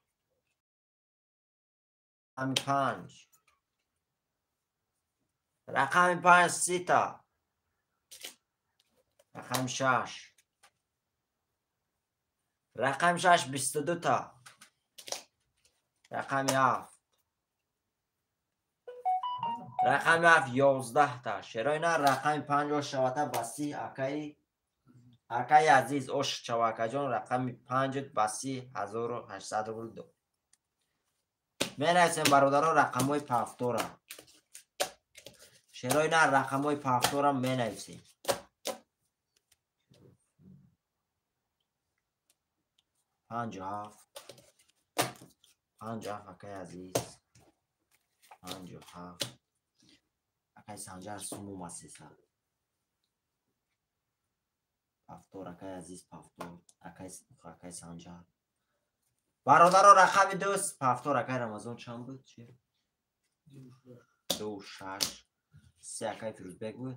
رقم 5 رقم 5 30 تا رقم 6 رقم 6 22 تا رقم 7 رقم 7 11 تا شیرای نه رقم 50 شواته بسی اکای عزیز اوش چواکا جان رقم 5 بسی 1800 روبل دو. می نویسیم برادرها رقم های پفتوره شیرای نه رقم های پفتوره می نویسیم 57 اکای عزیز 57 اکای سنجر سومو مسیسه پفتور اکای عزیز پفتور اکای سنجر برادر رقم 2 پفتور اکای رمضان چند بود چی؟ 2 6 سه اکای فیروز بگو.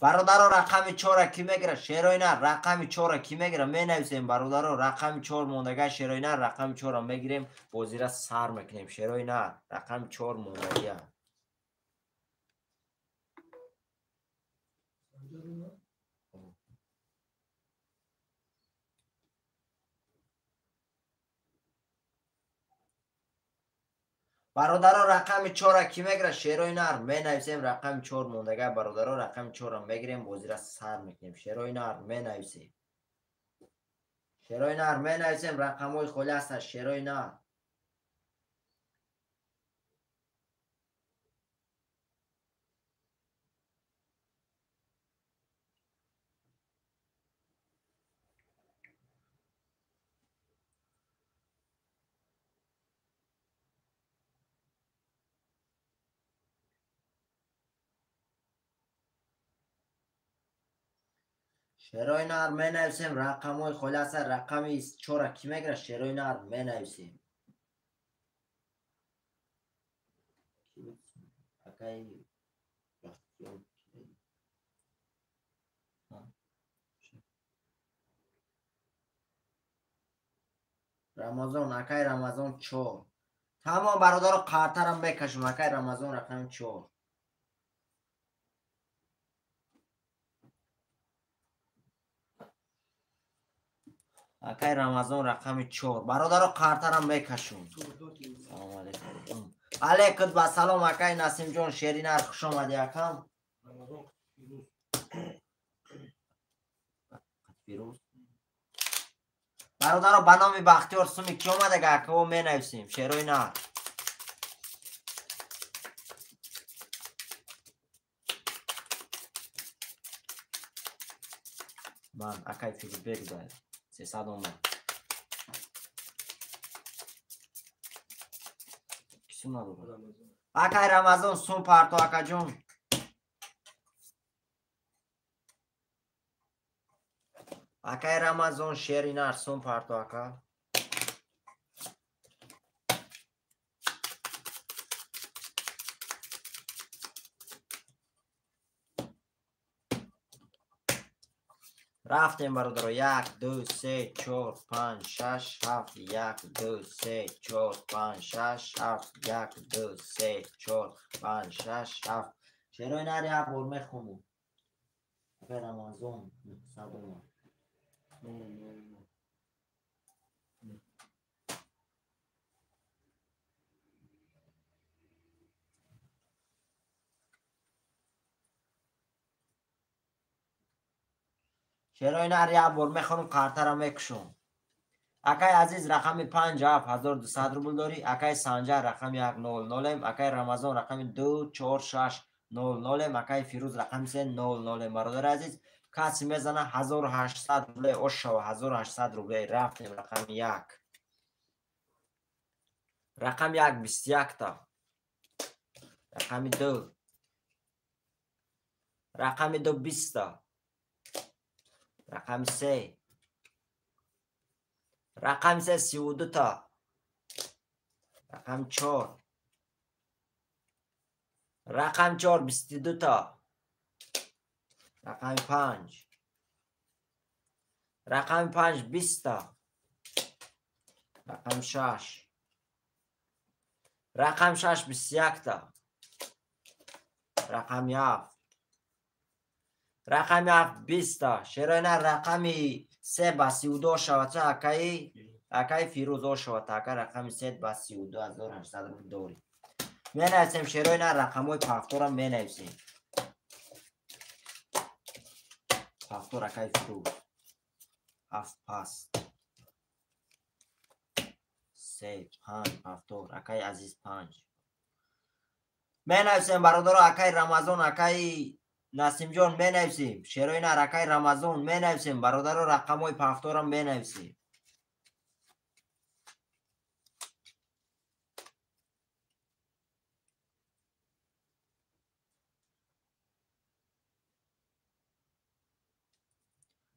برادرها رقم 4 کی میگیره؟ شیروینر رقم 4 کی میگیره؟ می نویسیم برادرها رقم 4 موندگی شیروینر رقم 4 میگیریم بازی را سر میکنیم. شیروینر رقم 4 موندگی. برادرها رقم 4 کی میگیره؟ شیروینر می نویسیم رقم 4 موندگی برادرها رقم 4 میگیریم بازی را سر میکنیم. شیروینر می نویسیم. شیروینر می نویسیم رقم های خالی است. شیروینر شیروینر می نویسیم رقم های خالی است. رقم 4 کی میگیره؟ شیروینر می نویسیم. اکای رمضان اکای رمضان 4 تمام برادر قطرم بکشم. اکای رمضان رقم 4 اکای رمضان رقم 4 برادر قطرم بکشم. سلام علیکم. علیکم و سلام اکای نسیم جان شیرینر خوش آمدی اکم. فیروز برادر به نام بختیار سومی کی آمده که اکو می نویسیم. شیروینر من اکای فیروز بگو داید 300 اومد کسی نداره. اکای رمضان سوم پرتو اکا جون. اکای رمضان شیرینر سوم پرتو اکا. رفتیم برادر 1 2 3 4 5 6 7 1 2 3 4 5 6 7 1 2 3 4 5 6 7 شیروینر یک بار میخونیم. اکای رمضان صدوم شیروینر یک بار میخونم قرطه میکشم. اکای عزیز رقم 5 7200 روبل داری. اکای سنجر رقم 100 اکای رمضان رقم 24600 اکای فیروز رقم 300. برادر عزیز کسی میزنه 1800 روبل اوشو 1800 روبل. رفتیم رقم 1 رقم 1 21 تا رقم 2 رقم 2 20 تا رقم 3 رقم 3 32 تا رقم 4 رقم 4 22 تا رقم 5 رقم 5 20 تا رقم 6 رقم 6 21 تا رقم 7 رقم 7 20 تا شیروینر رقمی 3 با 32 شوته اکای فیروز شوته اکای رقم 3 با 32 1800 رو داری. می نویسیم شیروینر رقم های پفتور هم می نویسیم. پفتور اکای فیروز 7 پس 3 5 پفتور اکای عزیز 5 می نویسیم برادر اکای رمضان اکای نسیم جان می نویسیم. شیروینر اکای رمضان می نویسیم. برادر رقم های پفتور هم می نویسیم.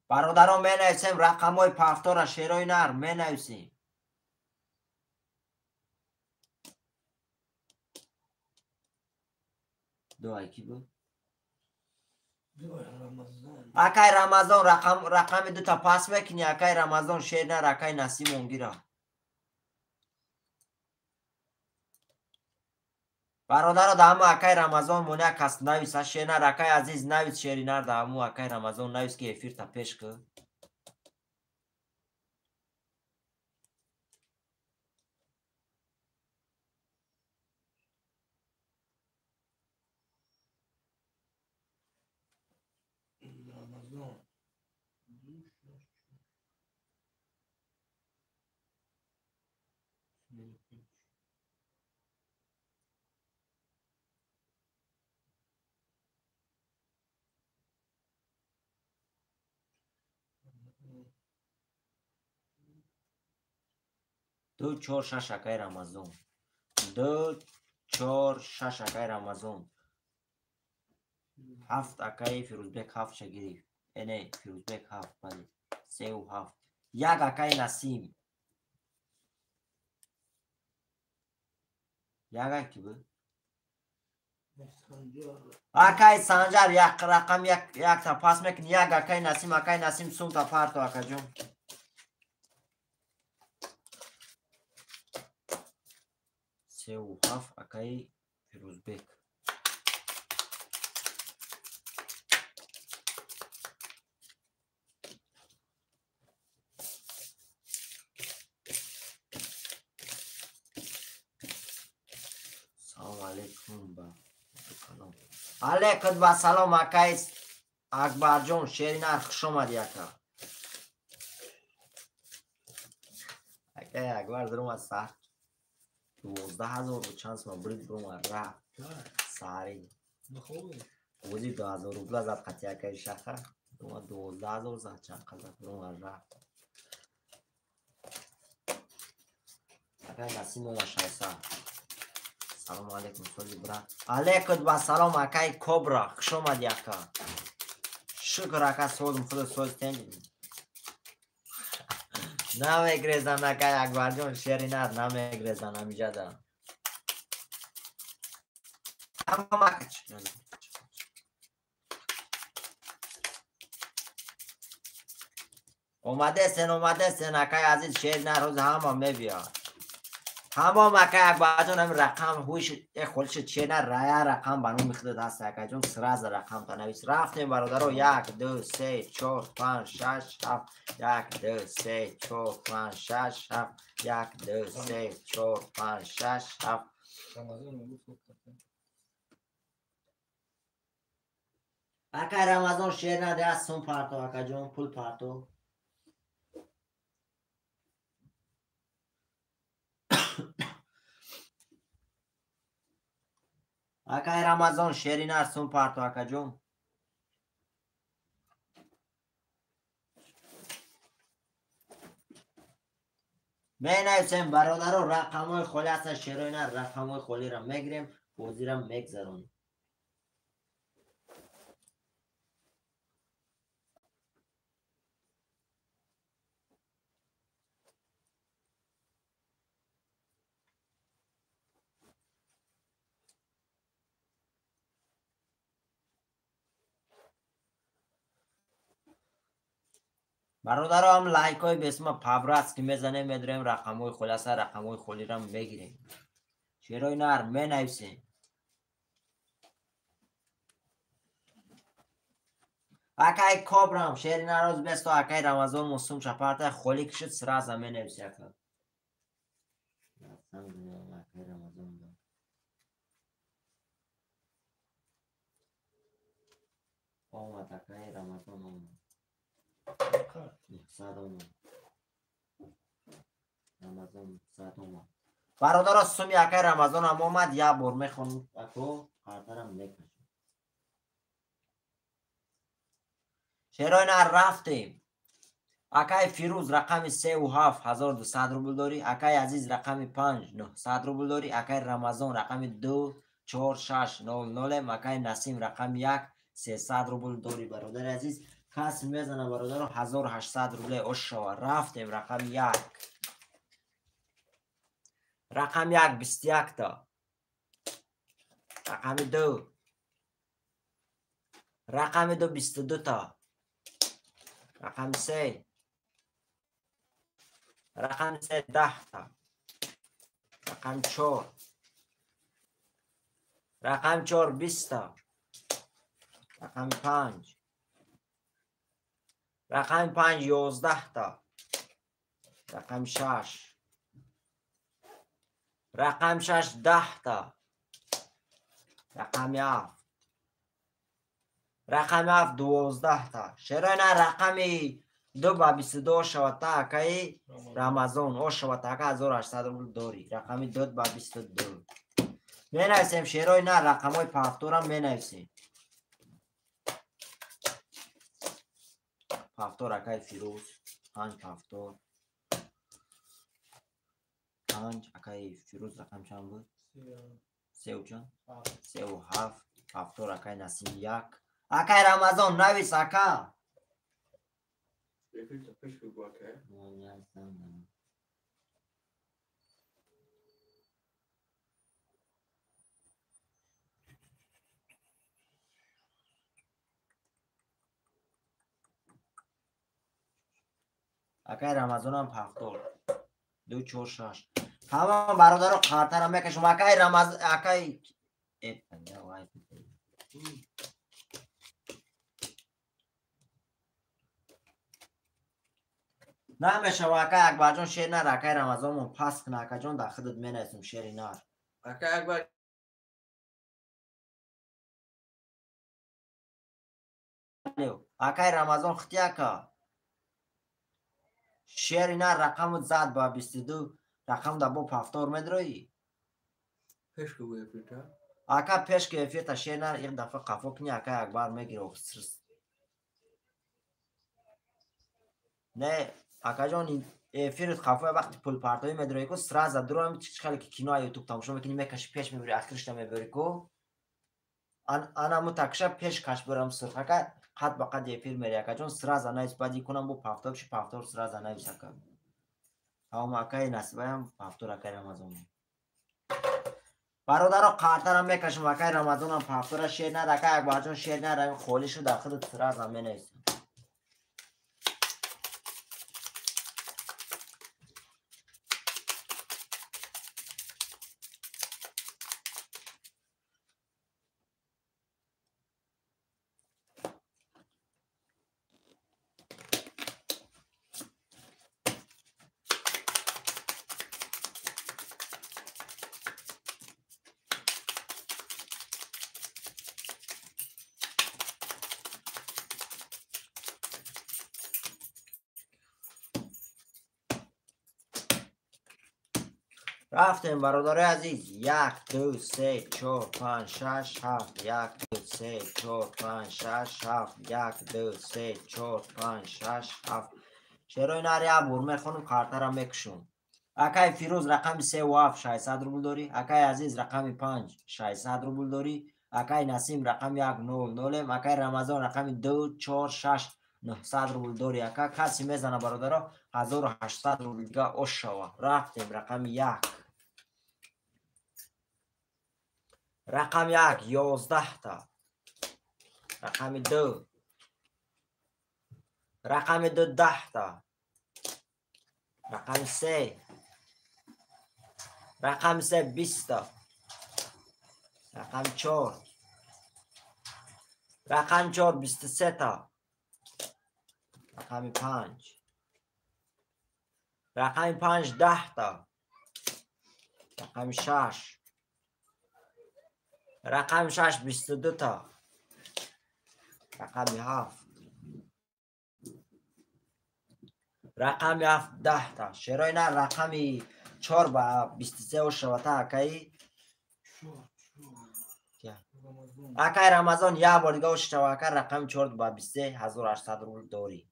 برادران می نویسیم رقم های پفتور شیروینر می نویسیم. دو یکی بود رمضان اکای رمضان رقم دو تا پاس میکنی اکای رمضان شیرینار اکای نسیم اونگیرا برادر دامو اکای رمضان مونه کس نویس شیرینار اکای عزیز نویس شیرینار دامو اکای رمضان نویس که افیر تا پیش که رمضان دو چهار شش اکای رمضان دو چهار شش اکای رمضان هفت اکای فیروزبک هفت شگیری اینه فیروزبک هفت بله سه و هفت یک اکای نسیم یک اکی بود اکای سنجر یک رقم یک تا پاس میکنی یک اکای نسیم سوم تا پارتو اکا جون سه و هفت اکای فیروزبک سلام علیکم با علیکم با سلام اکای اکبر جون شیرینار خوش آمدی اکا اکای اکبر درم از سر 12,000 بود چانس ما برید برم رفت ساری بودی 2,000 روبلا زد قطعی اکای شخه 12,000 زد چند قدر برم رفت اکای نسیم و شایسته سلام علیکم سولی برا علیکم با سلام اکای کبرا خوش آمدی اکا شکر اکا سولم خود سول تنجی نمیگریزن اکای اکبر جون شیرینار نمیگریزن همیجا دا اما مکچ اومده سن اکای عزیز شیرینار روز همه میبیاد همه مکه اکبر جون هم رقم هوش خودش چیه نه رای رقم بانو میخده دست اکبر جون سراز رقم تا نویس رفتیم برادرو 1 2 3 4 5 6 7 1 2 3 4 5 6 7 1 2 3 4 5 6 7 اکای رمضان شیر نده از سون پارتو اکبر جون پول پارتو اکای رمضان شیرینار سون پارتو اکا جون بینایسیم برادرو رقمای خولی هست شیرینار رقمای خولی را میگیریم بازی را میگذرونیم برادر هم لایک های به اسم پاوراتس که میزنه میداریم رقم های خولی هست رقم های خولی را میگیریم شیرینار می نویسیم اکای کابرام شیرینار روز بست و اکای رمضان مصوم شپارت خولی کشید سرا زمین نویسی اکا اکای رمضان آمد اکای رمضان آمد رمضان ساعت اومد برادر سومی اکای رمضان هم اومد یا بر میخونم اکو خاطرم میکشم شیرینار رفتیم اکای فیروز رقم 3 و 7 1200 روبل داری اکای عزیز رقم 5 900 روبل داری اکای رمضان رقم 2 4 6 00 اکای نسیم رقم 1 300 روبل داری برادر عزیز کس میزنه برادر 1800 روبل اوشا رفتیم رقم 1 رقم 1 21 تا رقم 2 رقم 2 22 تا. رقم 3 رقم 3 10 تا. رقم 4 رقم 4 20 تا. رقم 5 رقم 5 11 تا. رقم 6 رقم 6 10 تا. رقم 7 رقم 7 12 تا. چرا نه رقمی 2 با 22 شود تا اکای رمضان او شود تا اکا 1800 روبل داری. رقمی 2 با 22 می نویسیم شیرای نه رقم های پافتور هم می نویسیم. پافتور اکای فیروز 5 پافتور 5 اکای فیروز رقم چند بود؟ 3 و چند؟ 3 و 7 پافتور اکای نسیم 1 اکای رمضان نویس اکا. اکای رمضان هم پافتور 2 4 6 تمام برادر خاطر هم میکشم. اکای رمضان اکای نمیشه اکای اکبر جان شیر نر اکای رمضان من پس کنه اکا جان در خودت می نویسم شیر نر. اکای اکبر اکای رمضان خطی اکا شیر نر رقم زد با 22 رقم در با پافتور میدروی پیش که بوی پیتا اکا پیش که فیتا شیر نر یک دفعه قفو کنی اکای اکبر میگیره. نه اکا جان فیرت خفای وقتی پول پارتوی میدروی کو سراز درو هم چخالی که کینو یوتیوب تماشا میکنی میکشی پیش میبری آخرش میبری کو انا متکشب پیش کش برم سرخه قد با قد یه فیلم میری اکا جان سراز نایس بادی کنم بو پافتور شی پافتور سراز نایس اکا هم اکای نسبه هم پافتور اکای رمضان برادر قاطر هم میکشم اکای رمضان هم پافتور شیر نه اکای اکبر جان شیر نه خولی شو داخل سراز هم مینیسم. رفتیم برادر عزیز 1 2 3 4 5 6 7 1 2 3 4 5 6 7 1 2 3 4 5 6 7 چرا اینا رو عبور میخونم کارتر هم میکشم. اکای فیروز رقم 3 و 7 600 روبل داری. اکای عزیز رقم 5 600 روبل داری. اکای نسیم رقم 1 0 0 اکای رمضان رقم 2 4 6 900 روبل داری. اکا کسی میزنه برادر 1800 روبل دیگه اوش شوا. رفتیم رقم 1 رقم 1 11 تا. رقم 2 رقم 2 10 تا. رقم 3 رقم 3 20 تا. رقم 4 رقم 4 23 تا. رقم 5 رقم 5 10 تا. رقم 6 رقم 6 22 تا. رقم 7 رقم 7 10 تا. چرا نه رقم 4 با 23 و شوتا اکای اکای رمضان یا بار دیگه وش شوا اکای رقم 4 با 23 1800 روبل داری.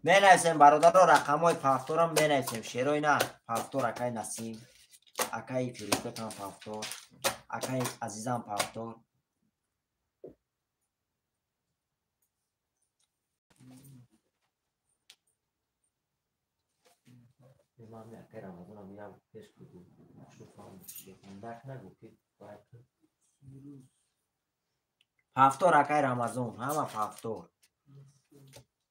می نویسیم برادر را رقم های پافتور هم می نویسیم. شیرای نه پافتور اکای نسیم اکای فیروزبک هم پافتور اکای عزیزم پافتور من اکای رمضان هم یا پیش بگو شو فهم بشه نک نگو که باید پافتور اکای رمضان همه پافتور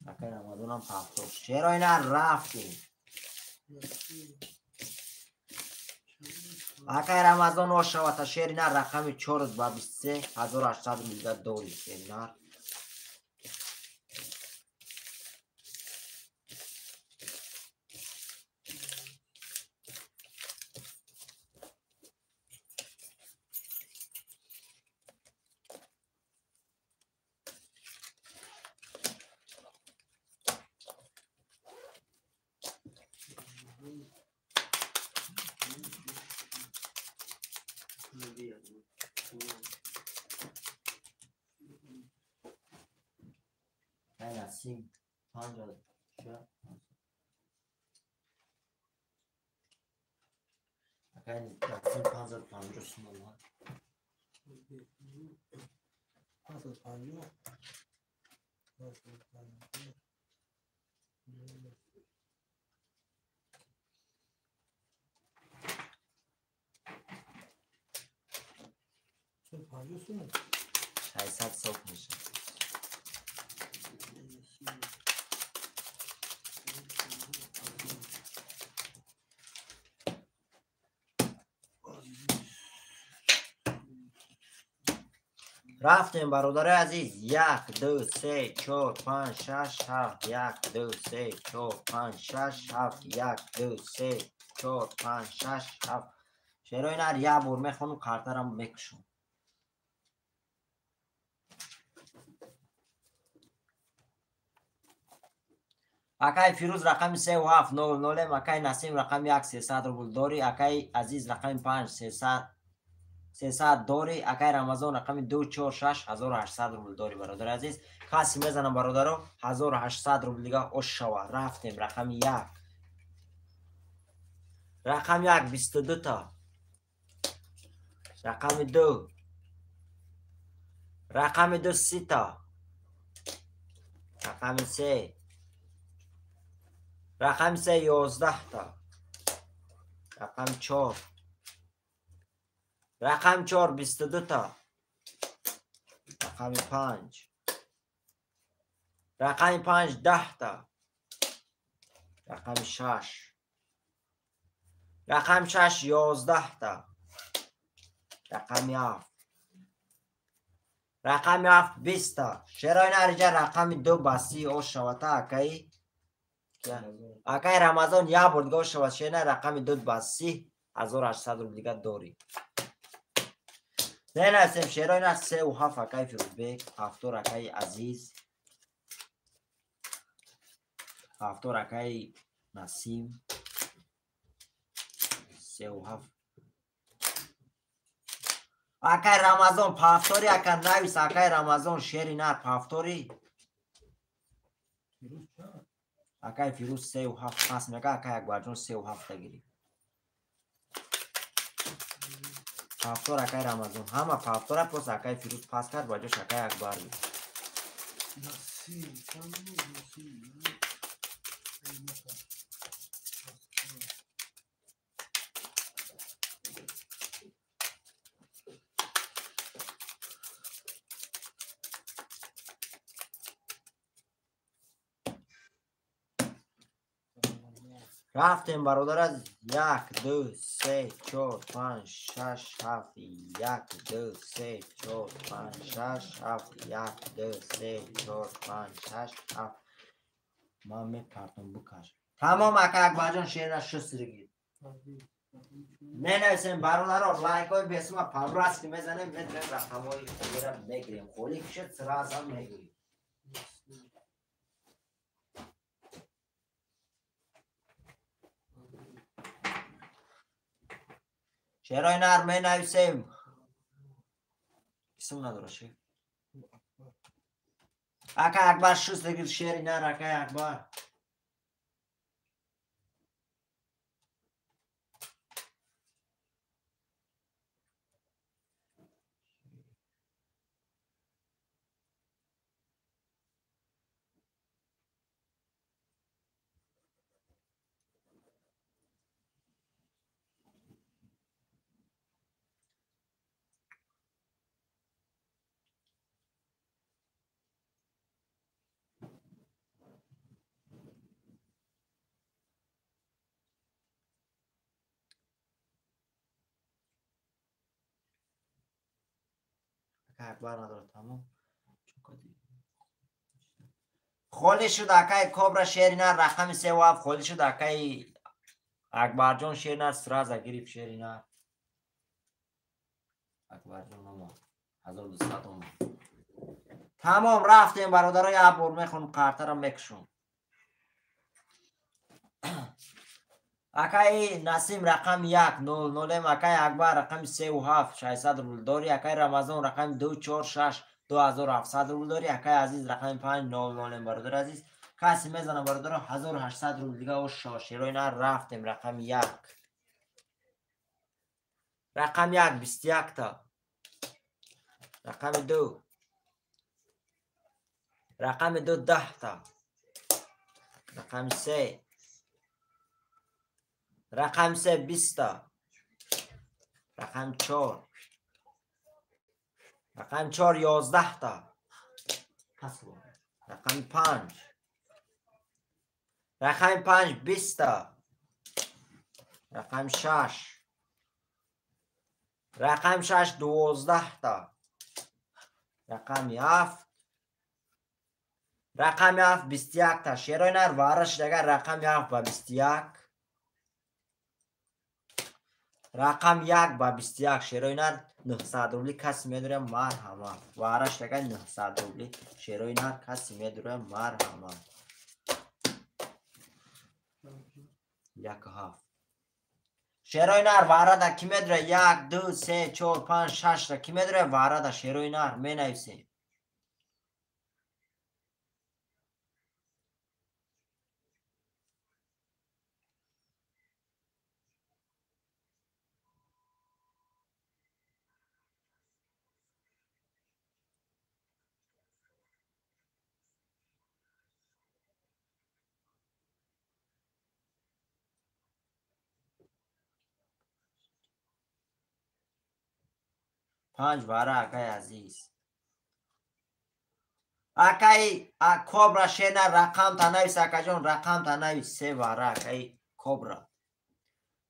اکای رمضان هم پافتور شیرای نر رفتیم اکای رمضان و شوات شیر نر رقم 4 با 23,800 میلیارد دلار شیر نر نه نسیم 50 اکای نسیم 550 سومن 550 600 صبح میشه رفتیم برادر عزیز 1 2 3 4 5 6 7 1 2 3 4 5 6 7 1 2 3 4 5 6 7 شیرای نر یه بور میخونم کارترم میکشم اکای فیروز رقم 3700 اکای نسیم رقم 1300 روبل داری اکای عزیز رقم 5300 داری اکای رمضان رقم 246,800 روبل داری برادر عزیز کسی میزنم برادرو 1800 روبل دیگه اش شوا رفتیم رقم 1 رقم 1 22 تا رقم 2 رقم 2 30 تا رقم 3 رقم 3 11 تا رقم 4 رقم 4 22 تا رقم 5 رقم 5 10 تا رقم 6 رقم 6 11 تا رقم 7 رقم 7 20 تا شیرای نرجا رقم 2 باسی او شوتا اکای اکای رمضان یا بردگاه شوت شیرای رقم 2 باسی 1800 رو دیگه داری نه نسیم شیرای نه 3 و 7 اکای فیروزبک هفتور اکای عزیز هفتور اکای نسیم 3 و 7 اکای رمضان پافتوری اکای نویس اکای رمضان شیری نه پافتوری اکای فیروز 3 و 7 پس میگه اکای اکبر جون 3 و 7 گیری پافتور اکای رمضان همه پافتور پس اکای فیروز پاس کرد باجوش اکای اکبر بود رفتیم برادر از 1 2 3 4 5 6 7 1 2 3 4 5 6 7 1 2 3 4 5 6 7 من میپرتم بکش تمام اکا اکبر جان شیر از شست رگید می نویسیم برادر لایک های بسیم پاوراست که میزنیم میتونیم رقم های خوبی را بگیریم خولی کشید سراز هم میگیریم شیرای نر می نویسیم اسم نداره شیر اکا اکبر شست رگید شیری نر اکا اکبر اکای اکبر نداره تمام. خالی شد اکای کبرا شیرینه رقم 3 و 7 خالی شد اکای اکبر جان شیرینه سراز گریف شیرینه اکبر جان ما 1200 اومد. تمام رفتیم برادرای عبور میخونم قرطه را میکشون. اکای نسیم رقم 1 0 0 اکای اکبر رقم 3 و 7 600 روبل داری. اکای رمضان رقم 2 4 6 2700 روبل داری. اکای عزیز رقم 5 0 0 برادر عزیز کسی میزنه برادر 1800 روبل دیگه و شاشیروی نه رفتیم. رقم 1 رقم 1 21 تا. رقم 2 رقم 2 10 تا. رقم 3 رقم 3 20 تا. رقم 4 رقم 4 11 تا. رقم 5 رقم 5 20 تا. رقم 6 رقم 6 12 تا. رقم 7 رقم 7 21 تا. شیرای نر وارش دیگر رقم 7 با 21 رقم 1 با 21 شیرای نر 900 روبلی کسی میدوره مرحمت. وارش دیگر 900 روبلی شیرای نر کسی میدوره مرحمت. 1 7 شیرای نر وارد کی میدوره 1 2 3 4 5 6 تا کی میدوره وارد شیرای نر می نویسیم. پنج واره اکای عزیز اکای کبرا شیرنا رقم تا نویس اکا جان رقم تا نویس 3 واره اکای کبرا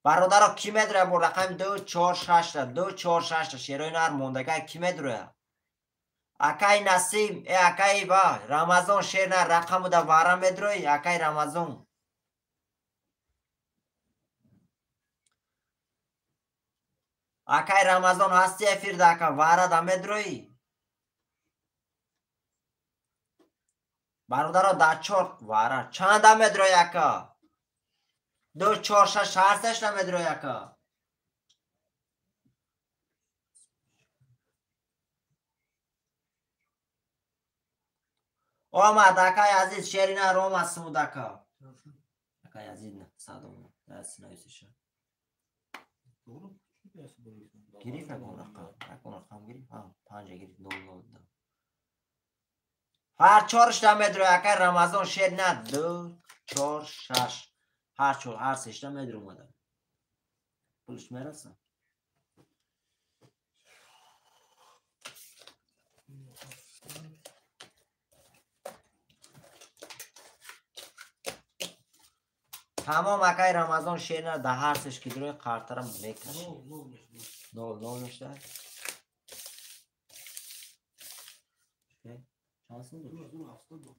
برادر کی میدره با رقم 2 4 6 تا 2 4 6 تا شیرای نر موندگه کی میدره اکای نسیم ای اکای با رمضان شیرنا رقم دا واره میدره اکای رمضان اکای رمضان هستی افیر دا اکا واره دا میدره برادر دا 4 واره چند میدره اکا 2 4 6 هستش نمیدره اکا آمد اکای عزیز شیرینه روم اسمود اکا اکای عزیز نه صدام دست نویسش گریف اکن رقم گریف 5 گریف 0 0 هر 4 تا میدره اکای رمضان شیرینه 2 4 6 هر 4 هر 3 تا میدره اومده پولش میرسه تمام اکای رمضان شیرینه ده هر سش که دروی قرطرم میکشی 0 0 نشته شانسون دو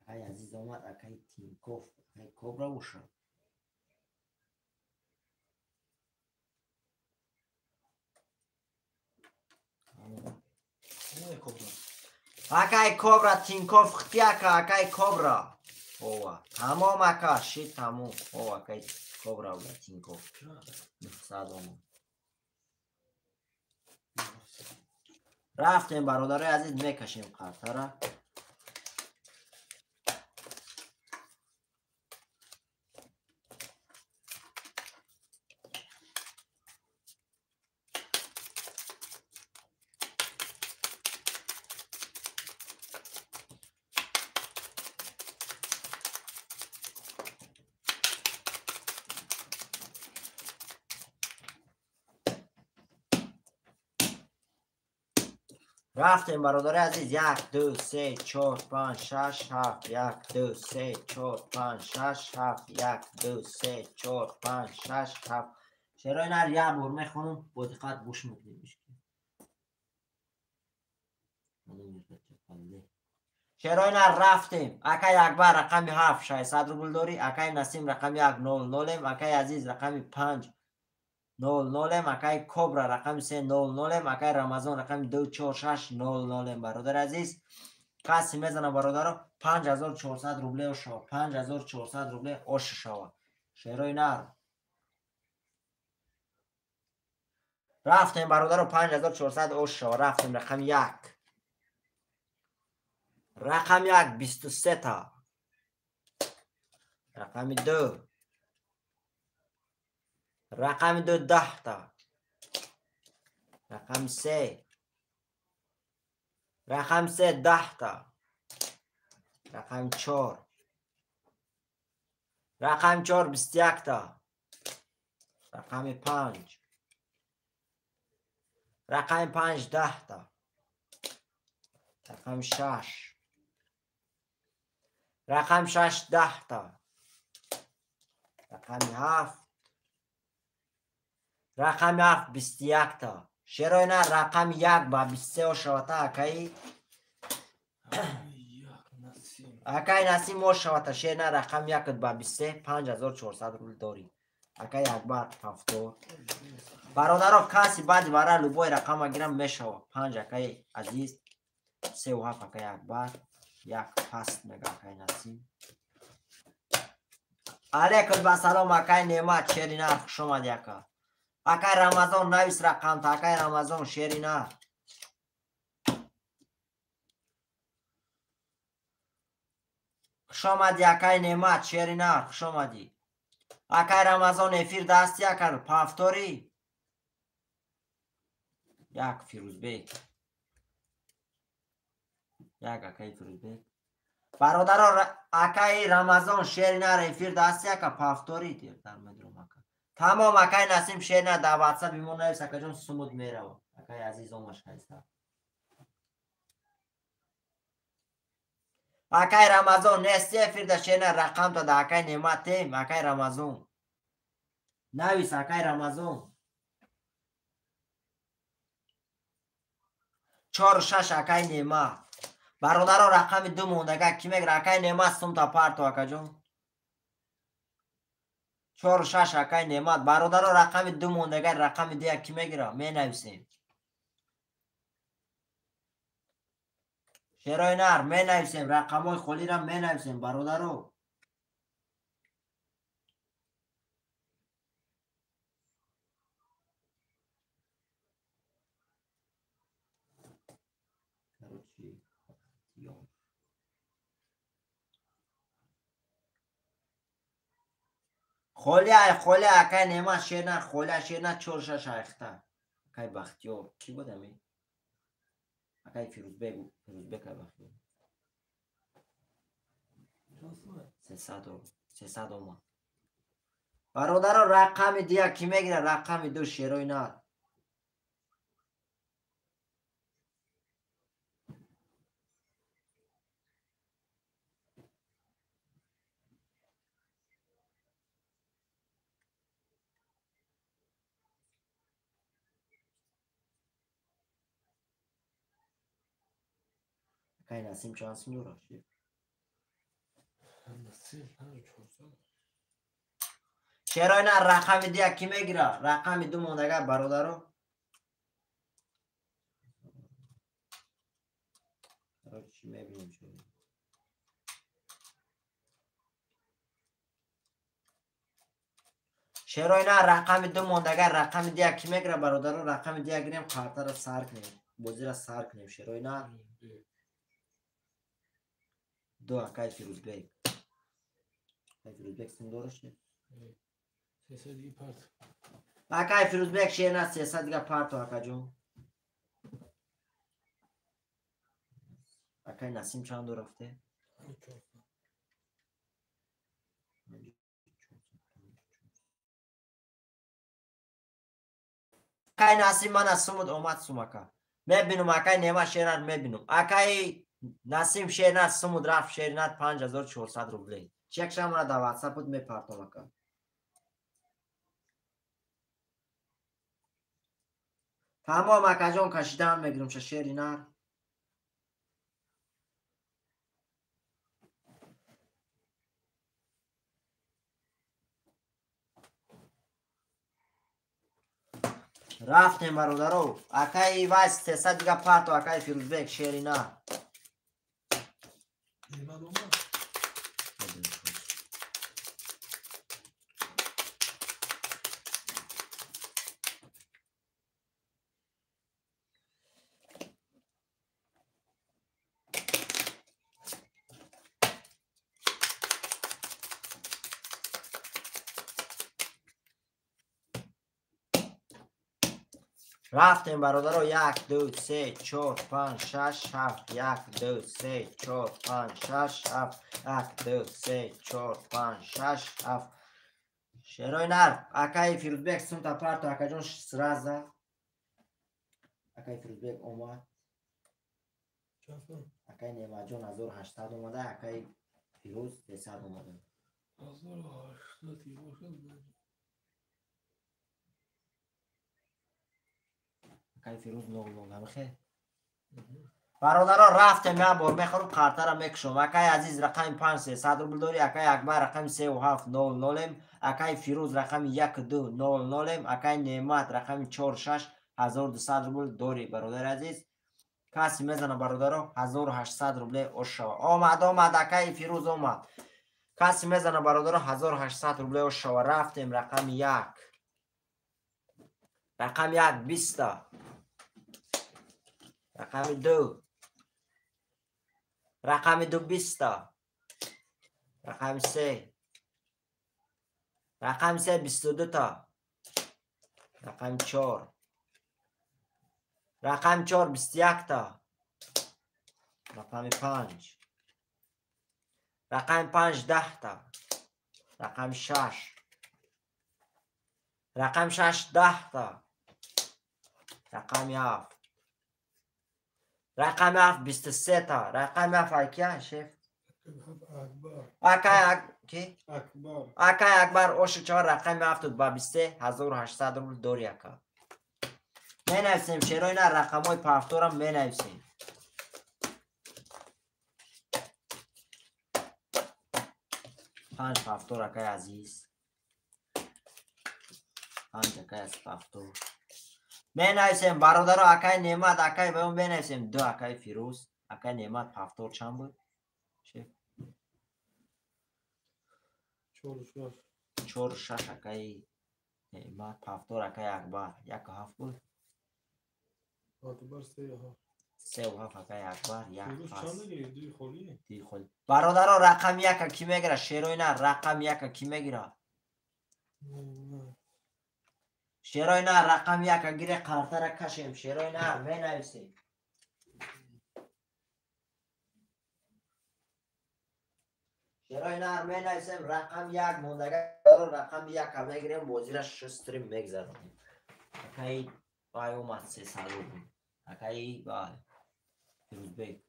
اکای عزیز آمد اکای تینکوف اکای کبرا وشه اکای کبرا تینکوف خطی اکای کبرا اوه تمام اکا شید تمام اوه اکای کبرا ولا تینکوف 900 اومد رفتیم برادرای عزیز میکشیم قرطه را رفتیم برادر عزیز. 1 2 3 4 5 6 7. 1 2 3 4 5 6 7. 1 2 3 4 5 6 7. شعرهای نر یه بار میخونم با دقت گوش میکنیم. شعرهای نر رفتیم. اکای اکبر رقم 7 600 روبل داری. اکای نسیم رقم 1 0 0. اکای عزیز رقم 5 0 0. اکای کبرا رقم 3 0 0. اکای رمضان رقم 2 4 6 0 0. برادر عزیز کسی میزنه برادر 5400 روبل شو. 5400 روبل اوش شو. شعرهای نر رفتیم برادر 5400 اوش شو. رفتیم رقم 1 رقم 1 23 تا. رقم 2 رقم 2 10 تا. رقم 3 رقم 3 10 تا. رقم 4 رقم 4 21 تا. رقم 5 رقم 5 10 تا. رقم 6 رقم 6 10 تا. رقم 7 رقم 7 21 تا. شعرهای نر رقم 1 با 23 شوتا. اکای نسیم و شوتا. شعر نر رقم 1 با 23 5400 روبل داری. اکای اکبر هفتور. برادرها کسی بعد برای لوبای رقم گیرم میشوه. 5 اکای عزیز 3 و 7 اکای اکبر. 1 پست میگه اکای نسیم. علیکم با سلام اکای نعمت. شعر نر خوش آمدی اکا. اکای رمضان نویس رقم تا. اکای رمضان شعر نر. خوش آمدی اکای نعمت. شعر نر خوش آمدی. اکای رمضان افیر دستی اکر پافتوری. 1 فیروزبک. 1 اکای فیروزبک. برادر اکای رمضان شعر نر افیر دستی اکر پافتوری دیر در مدروم اکر. تمام اکای نسیم شعر نر در واتساپ بیمون نویس اکا جون سمود میره. اکای عزیز اومش خیسته. اکای رمضان نستی افیر در شعر نر رقم تا در اکای نعمت تیم. اکای رمضان نویس اکای رمضان 4 6 اکای نعمت. برادر رقم 2 موندگه کی میگه اکای نعمت سم تا پارتو اکا جون 4 6 اکای نعمت. برادر رقم 2 موندگه رقم 2 کی میگیره می نویسیم. شعرهای نر می نویسیم. رقمای خالی را می نویسیم برادر. خالی اکای نعمت شعر نر خالی شعر نر 4 6 اخته. اکای بختیار کی بوده می؟ اکای فیروزبک بختیار 300 اومد. برادر رقم 2 کی میگیره رقم 2 شعرهای نر. اکای نسیم چانس میدوره. شعرهای نر رقم 2 کی میگیره رقم 2 موندگه برادر. چی میبینیم شده شعرهای نر رقم 2 موندگه رقم 2 کی میگیره برادر. رقم 2 گیریم قطعه را سر کنیم. بازی را سر کنیم. شعرهای نر 2 اکای فیروزبک. اکای فیروزبک سیم دارشته. اکای فیروزبک شعر نر 300 دیگه پارتو اکا جون. اکای نسیم چند دو رفته؟ اکای نسیم من از سمود اومد سومکا. میبینم اکای نیمه شیرنر میبینم اکای نسیم شیرنر سمود رفت شیرنر 5400 روبلی چک شما در واتساپ بود میپرتم اکا تمام اکا جان کشیدن میگیرم شیرنر رفتیم برادرو اکای وایس 300 دیگه پرت و اکای فیروزبک شیرنر نیمه اومد. رفتیم برادرو 1 2 3 4 5 6 7 1 2 3 4 5 6 7 1 2 3 4 5 6 7 شیرای نر اکای فیروزبک سم تا پرت و اکا جان سرازه اکای فیروزبک اومد چند؟ اکای نیمه جان 1800 اومده اکای فیروز 300 اومده 1800 باشد. اکای فیروز 00 نمیخه برادرها رفتم یه بار میخورم کارتا را میکشم اکای عزیز رقم 5300 روبل داری اکای اکبر رقم 3700 اکای فیروز رقم 1200 اکای نعمت رقم 46000 روبل داری برادر عزیز کسی میزنه برادرها 1800 روبل اوشا آمد اکای فیروز آمد کسی میزنه برادرها 1800 روبل اوشا رفتیم رقم 1 رقم 1 20 رقم 2 رقم 2 20 رقم 3 رقم 3 22 تا رقم 4 رقم 4 21 تا رقم 5 رقم 5 10 تا رقم 6 رقم 6 10 تا رقم 7 رقم 7 23 تا رقم 7 اکیا شف اکبر. کی اکبر. اکای اکبر اوش 4 رقم 7 با 23800 روبل دوری اکا می نویسیم شیرای نه رقم های پافتورم می نویسیم پنج پافتور اکای عزیز پنج اکای از پافتور می نویسیم برادر اکای نعمت اکای به اون بنویسیم 2 اکای فیروز اکای نعمت پافتور چند بود؟ چور شش اکای نعمت پافتور اکای اکبر 1 و 7 بود اکبر 3 و 7 اکای اکبر 1 فیروز پاس چند میگیری؟ دوی خوری؟ دی خود برادر رقم 1 کی میگیره شیروی نه رقم 1 کی میگیره شیروی نه رقم 1 گیره کارتا را کشیم شیروی نه می نویسیم شیروی نه می نویسیم رقم 1 موندگه رقم 1 میگیریم موزی را شستریم میگذاریم اکای بای اومد 300 بود اکای بای فیروز بی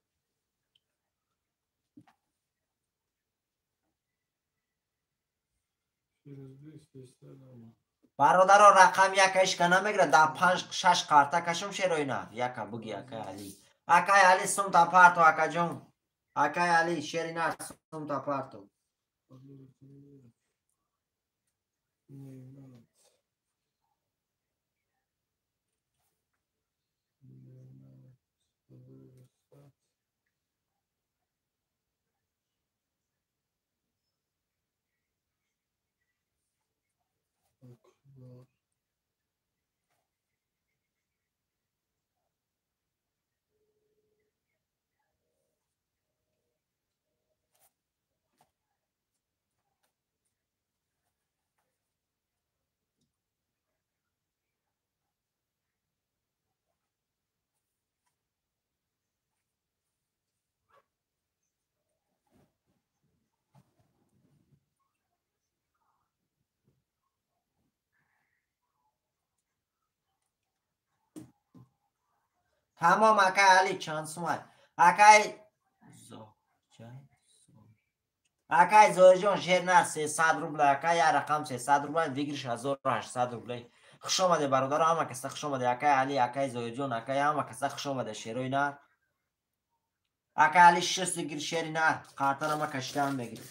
برادر رقم 1 اشکا نمیگیره در 5 6 کارتا کشم شیروی نه 1 بگی اکای علی اکای علی سم تا پارتو اکا جون اکای علی شیری نه سم تا پارتو تمام اکای علی چند سومه اکای اکای زوی جان شیر نه 300 روبل اکای یا رقم 300 روبل دیگرش 1800 روبل خوش آمده برادر همه کسا خوش آمده اکای علی اکای زوی جان اکای همه کسا خوش آمده شیروی نه اکای علی 6 دیگر شیری نه قارتان همه کشته هم بگیره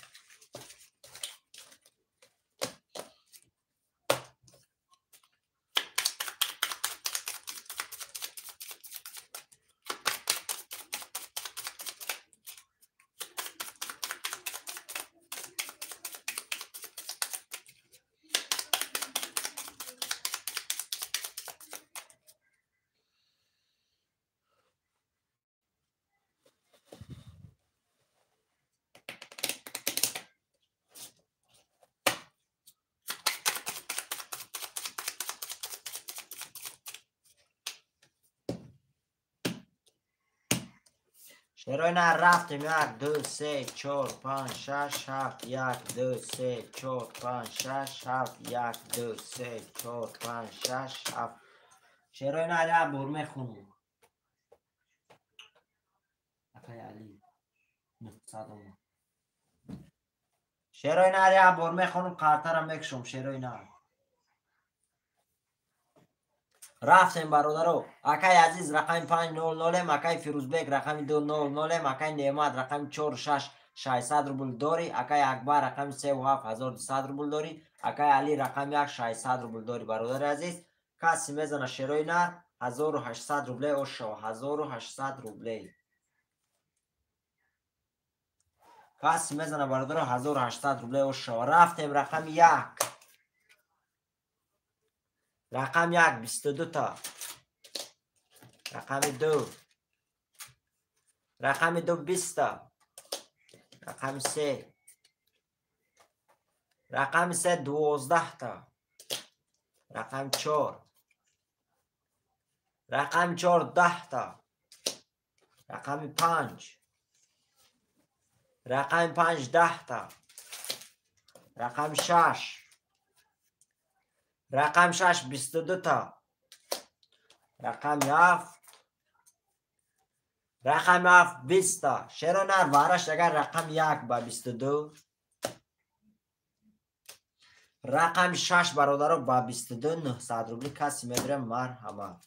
شیروی نه رفتیم 1 2 3 4 5 6 7 1 2 3 4 5 6 7 1 2 3 4 5 6 7 شیروی نه یا برمه خونو اکای علی 900 شیروی نه یا برمه خونو قارتارم بکشم شیروی نه رفتیم برادرو اکای عزیز رقم 500 اکای فیروزبک رقم 200 اکای نعمت رقم 46 600 روبل داری اکای اکبر رقم 37200 روبل داری اکای علی رقم 1 600 روبل داری برادر عزیز کسی میزنه شیروی نر 1800 روبله او شو 1800 روبله کسی میزنه برادرو 1800 روبله او شو رفتیم رقم 1 رقم 1 22 تا رقم 2 رقم 2 20 تا رقم 3 رقم 3 12 تا رقم 4 رقم 4 10 تا رقم 5 رقم 5 10 تا رقم 6 رقم 6 22 تا رقم 7 رقم 7 20 تا شیرو نر وارش اگر رقم 1 با 22 رقم 6 برادر با 22 900 روبل کسی میبره مرحبا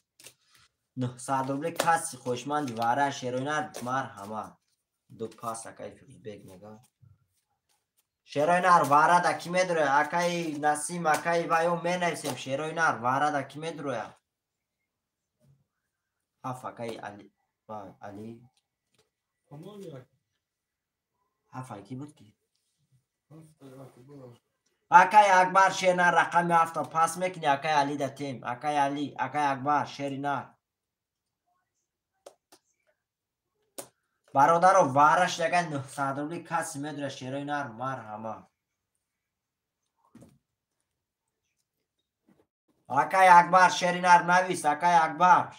900 روبل کسی خوشمندی واره شیرو نر مرحبا دو پاس اکای فیروز بیگ میگم شیروی نر واره دا کی میدره اکای نسیم اکای وایو می نویسیم شیروی نر واره دا کی میدره هف اکای علی علی تمام یک هف اکی بود کی هفته اکبر اکای اکبر شیر نر رقم 7 پاس میکنی اکای علی دا تیم اکای علی اکای اکبر شیر نر برادر و وارش دیگه 900 روبل کسی میدره شیروی نر مرحبا اکای اکبر شیر نر نویس اکای اکبر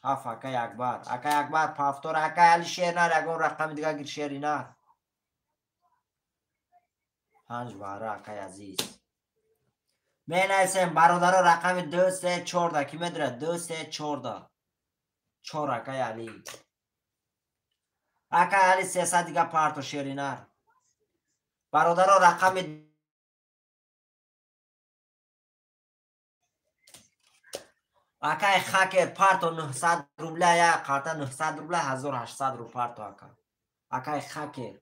هف اکای اکبر پافتور اکای علی شیر نر یکون رقم دیگه گیر شیر نر 5 واره اکای عزیز می نویسیم برادر رقم 2 3 14 کی میدره 2 3 14 4 اکای علی اکای علی 300 دیگه پارتو شیر نر برادر رقم اکای خاکر پارتو 900 روبله یا قارتا 900 روبله 1800 رو پارتو اکای خاکر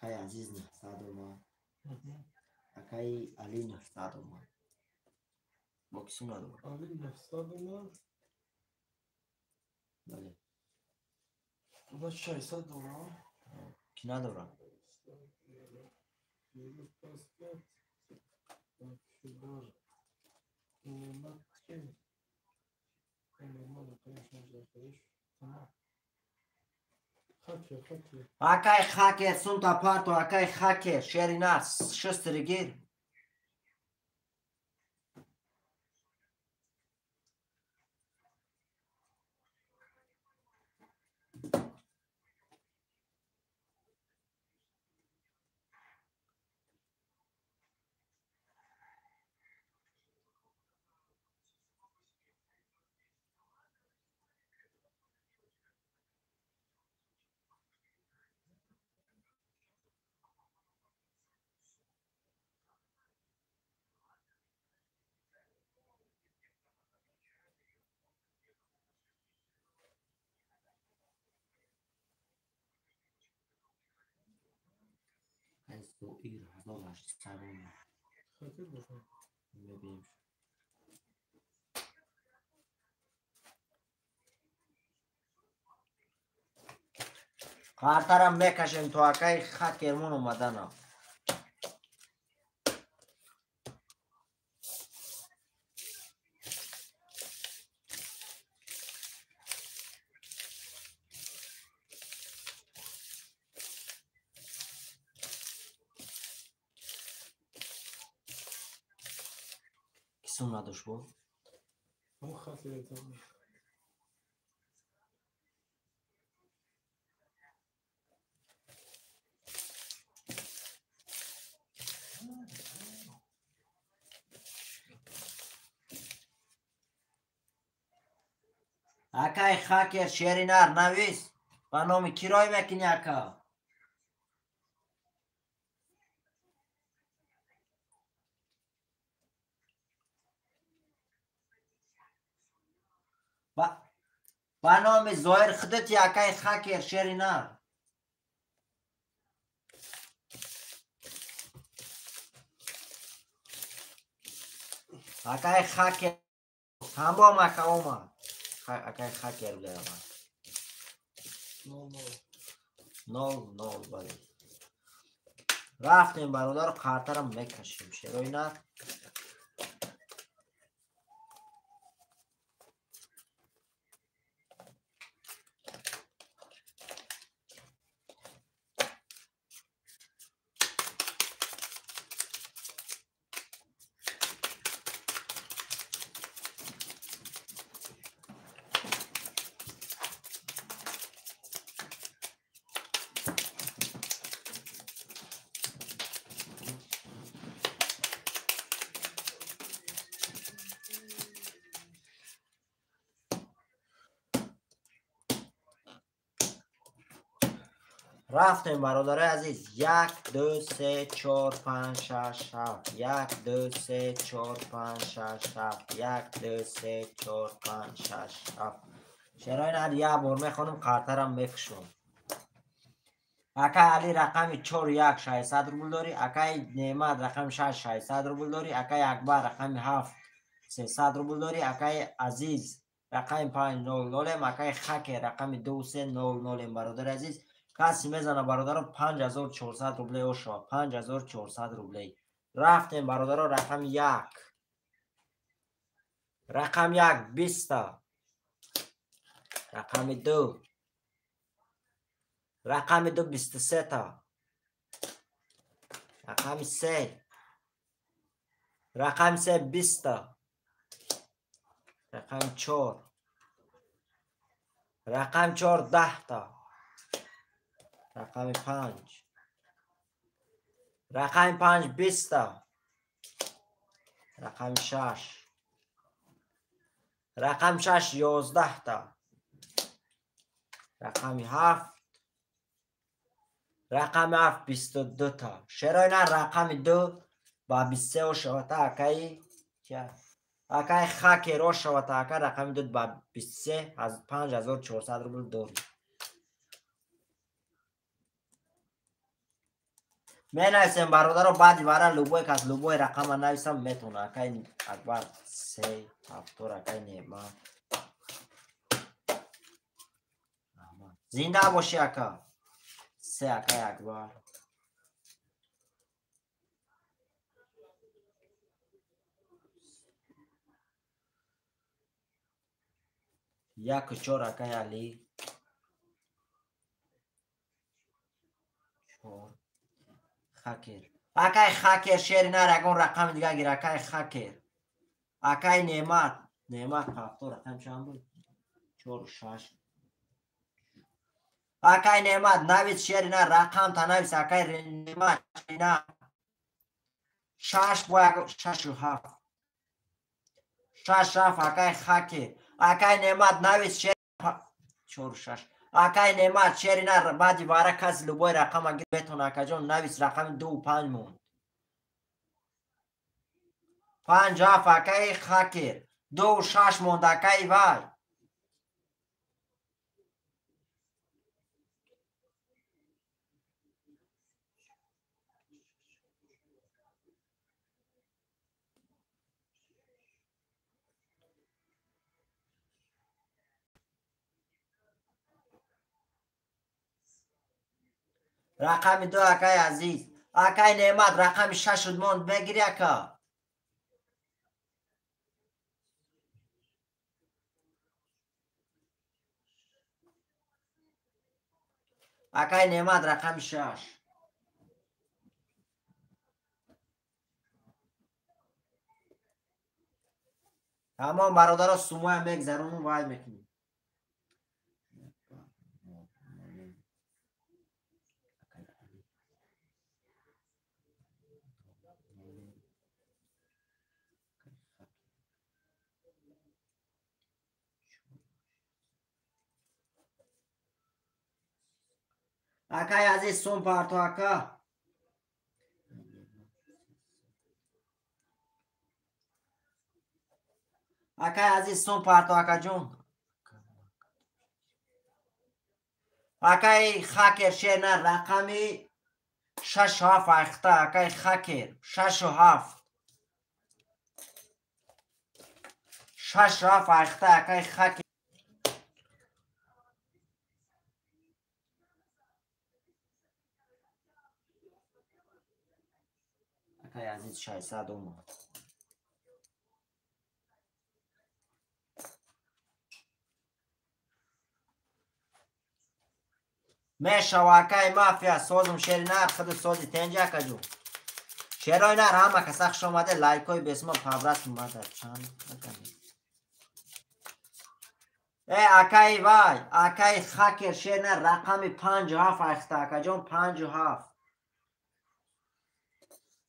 اکای عزیز 900 اومد اکای علی 900 اومد بکسی نداره علی 900 اومد بله و 600 دلار کی نداره یه پاس کرد شدار نعمت که نعمت کنشش داخلش تمام Хакер. Акай хакер, сунта панту, акай хакер, шеринар, шестерегир. ир ҳазолаш сарона. Хакер бошад. Мебинем. Картарам мекашем то акай хакермон омадана. Кисум надош бо? Ҳам хакеретам. Акай хакер шеринар навис. Ба номи кирой мекини ака. Ба номи Зоир Хидити акай хакер шеринар. Акай хакер. Тамбом ака омад. Акай хакер будема. 0-0 бале. Рафтем бародар картарам мекашим шероинак. рафтем бародари азиз 1 2 3 4 5 6 7 1 2 3 4 5 6 7 1 2 3 4 5 6 7 шероинар я бор мехонам картарам мекушам. акай али рақами 4 1 600 рубл дори, акай Неъмат рақами 6 600 рубл дори, акай Акбар рақами 7 300 рубл дори, акай Азиз рақами 5 00, акай Хакер рақами 2 3 00 бародари азиз. کسی میزنه برادران 5400 روبله او شد 5400 روبله. رفتیم برادران رقم 1 رقم 1 20 رقم 2 رقم 2 23 تا رقم 3 رقم 3 20 تا رقم 4 رقم 4 10 تا رقم 5 رقم 5 20 تا رقم 6 رقم 6 11 تا رقم 7 رقم 7 22 تا شراینا رقم 2 با 23 شوتا اکای اکای خاکی رو شوتا اکای رقم 2 با 23 از 5400 روبل داری من نویسم برادر رو بعدی برای لوبوی که از لوبوی رقم نویسم میتونه اکای اکبر 3 هفتور اکای نیمان زنده باشی اکا 3 اکای اکبر یک 4 اکای علی 4 خکر اکای خکر شیر نرگون رقم دیگه گیر اکای خکر اکای نعمت هفتو رقم چند بود 4 6 اکای نعمت نوید شیر نه رقم تا نویس اکای نعمت نه 6 باید 6 و 7 6 7 اکای خکر اکای نعمت نویس شیر 4 6 اکای نعمت شیر نه بعدی باره کسی لبای رقم اگه بتون اکا جان نویس رقم 2 و 5 مون 5 7 اکای خکر 2 و 6 موند اکای وای رقم 2 اکای عزیز اکای نعمت رقم 6 شد موند بگیری اکا اکای نعمت رقم 6 تمام برادرها سومه هم میگذرونون وای میکنیم اکای عزیز سوم پارتو اکا اکای عزیز سوم پارتو اکا جون اکای خکر شیر نه رقمی 6 7 اخته اکای خکر 6 و 7 6 7 اخته اکای خکر اکای عزیز 600 اومد میشه واکای مافیا سوزم شیر نر خود سوزی تنجا کجو شیرای نر همه که سخش اومده لایکوی بسم پابرس اومده چند ای اکای وای اکای خکر شیر نر رقمی 5 7 اخته اکا جون 5 7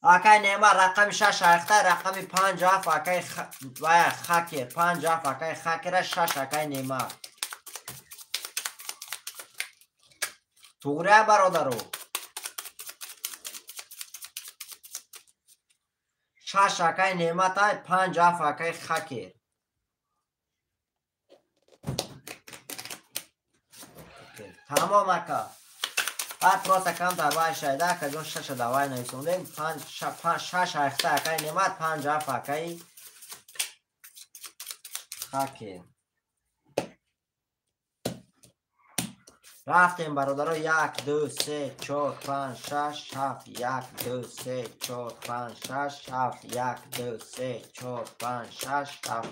اکای نیمه رقم 6 اخته رقمی 5 7 اکای وای خکر 5 7 اکای خکر 6 اکای نیمه توگره برادرو 6 اکای نیمه تای 5 7 اکای خکر تمام اکا بعد پروسه کم در وای شایده که جون 6 دوای نیسوندیم 6 اخته اکای نیمه 5 7 اکای خکر رفتیم برادرها 1 2 3 4 5 6 7 1 2 3 4 5 6 7 1 2 3 4 5 6 7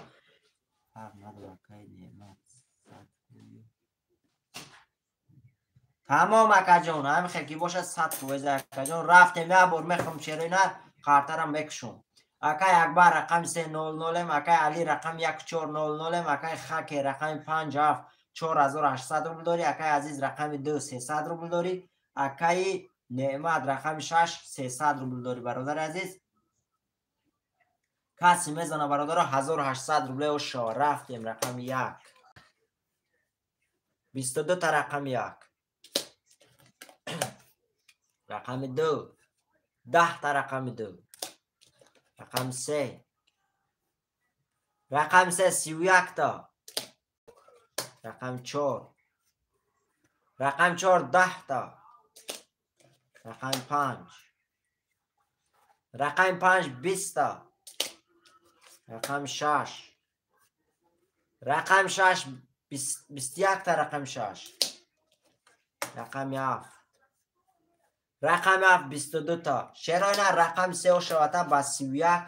تمام اکا جون همین خیلی باشه 100 کویزه اکا جون رفتیم یه بار میخوام چیروی نه خاطرم بکشم اکای اکبر رقم 300 اکای علی رقم 1400 اکای خاکی رقم 5 7 4800 روبل داری اکای عزیز رقم 2 300 روبل داری اکای نعمت رقم 6 300 روبل داری برادر عزیز کسی میزنه برادر 1800 روبل و شا رفتیم رقم 1 22 تا رقم 1 رقم 2 10 تا رقم 2 رقم 3 رقم 3 31 تا رقم 4 رقم 4 10 تا رقم 5 رقم 5 20 تا رقم 6 رقم 6 21 تا رقم 6 رقم 7 رقم 7 22 تا شیرانه رقم 3 و شواتا با 31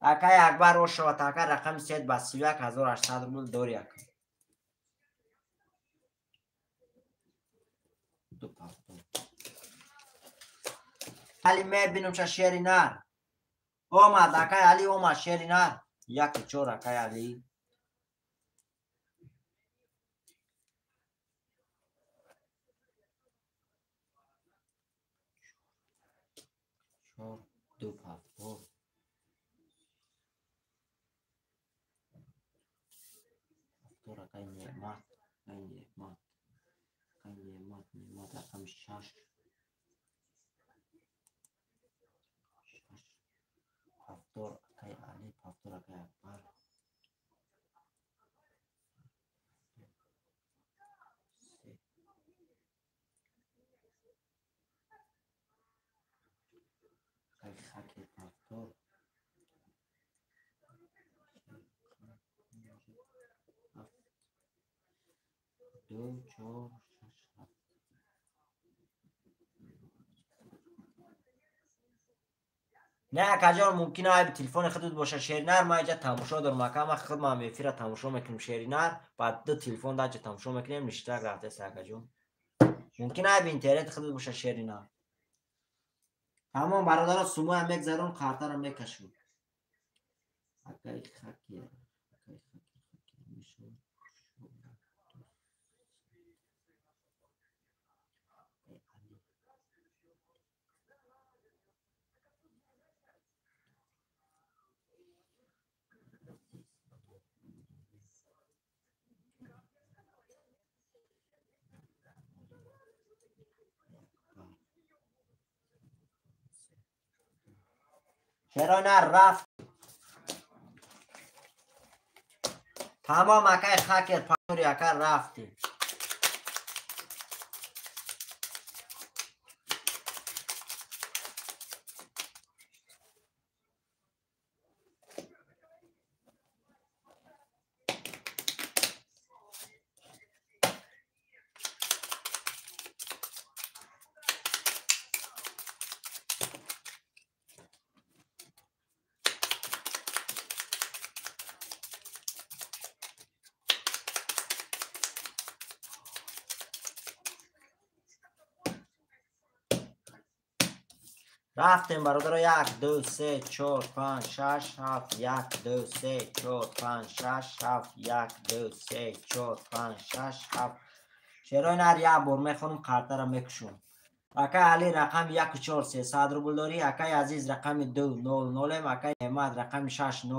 اکای اکبر و شواتا اکا رقم 3 با 31 1800 روبل داری اکا دو هفتم علی میبینم چه شیری نر اومد اکای علی اومد شیری نر یک چور اکای علی چور دو هفتم هفتم اکای نعمت نعمت رقم شش هفتم اکای علی هفتم اکای اکبر خاکی هفتم دو چهار شش هفت نه کجا ممکنه ای به تلفن خودت باشه شیر نر ما اینجا تماشا دارم مکام خود ما میفیره تماشا میکنیم شیر نر بعد دو تلفن دا چه تماشا میکنیم نشته گرفته ساکجون ممکنه ای به اینترنت خودت باشه شیر نر تمام برادرها سمو هم میگذارون خاطر هم میکشون اکای خاکی میشه چرا نه رفت تمام اکای خاکر پانوری اکای رفتی رفتیم برادر یک دو سه چهار پنج شش هفت یک دو سه چهار پنج شش هفت یک دو سه چهار پنج شش هفت شیرای نر یک بار میخونم کارتا را میکشون اکای علی رقم 14300 روبل داری اکای عزیز رقم 200 اکای احمد رقم 600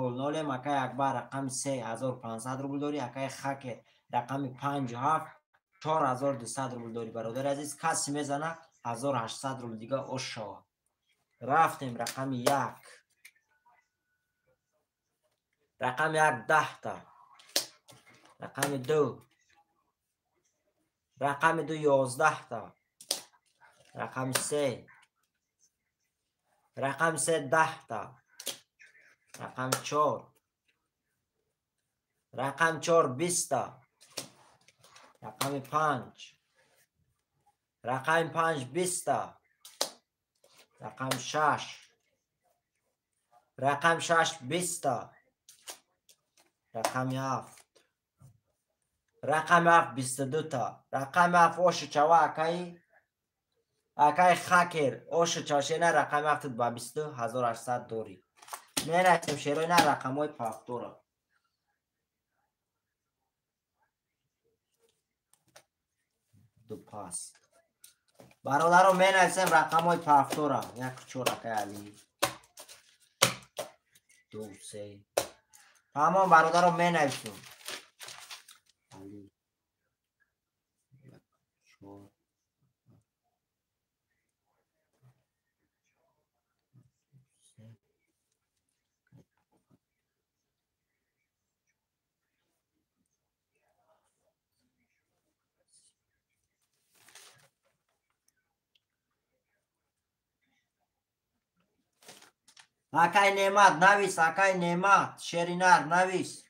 اکای اکبر رقم 3500 روبل داری اکای خک رقم 57 4200 روبل داری برادر عزیز کسی میزنه 1800 روبل دیگه اوش شود رفتیم رقم 1 رقم 1 10 تا رقم 2 رقم 2 11 تا رقم 3 رقم 3 10 تا رقم 4 رقم 4 20 تا رقم 5 رقم 5 20 تا رقم 6 رقم 6 20 تا رقم 7 رقم 7 22 تا رقم 7 اوش چوا اکای خاکر اوش چاشه نه رقم 7 با 22800 دوری نه نسیم شیروی نه رقم های پافتورا دو پاس برادر رو می نسیم رقم های پافتورا یک چور اکای علی دو سه تمام برادر رو می نسیم علی یک چور اکای نعمت نویس اکای نعمت شیرینر نویس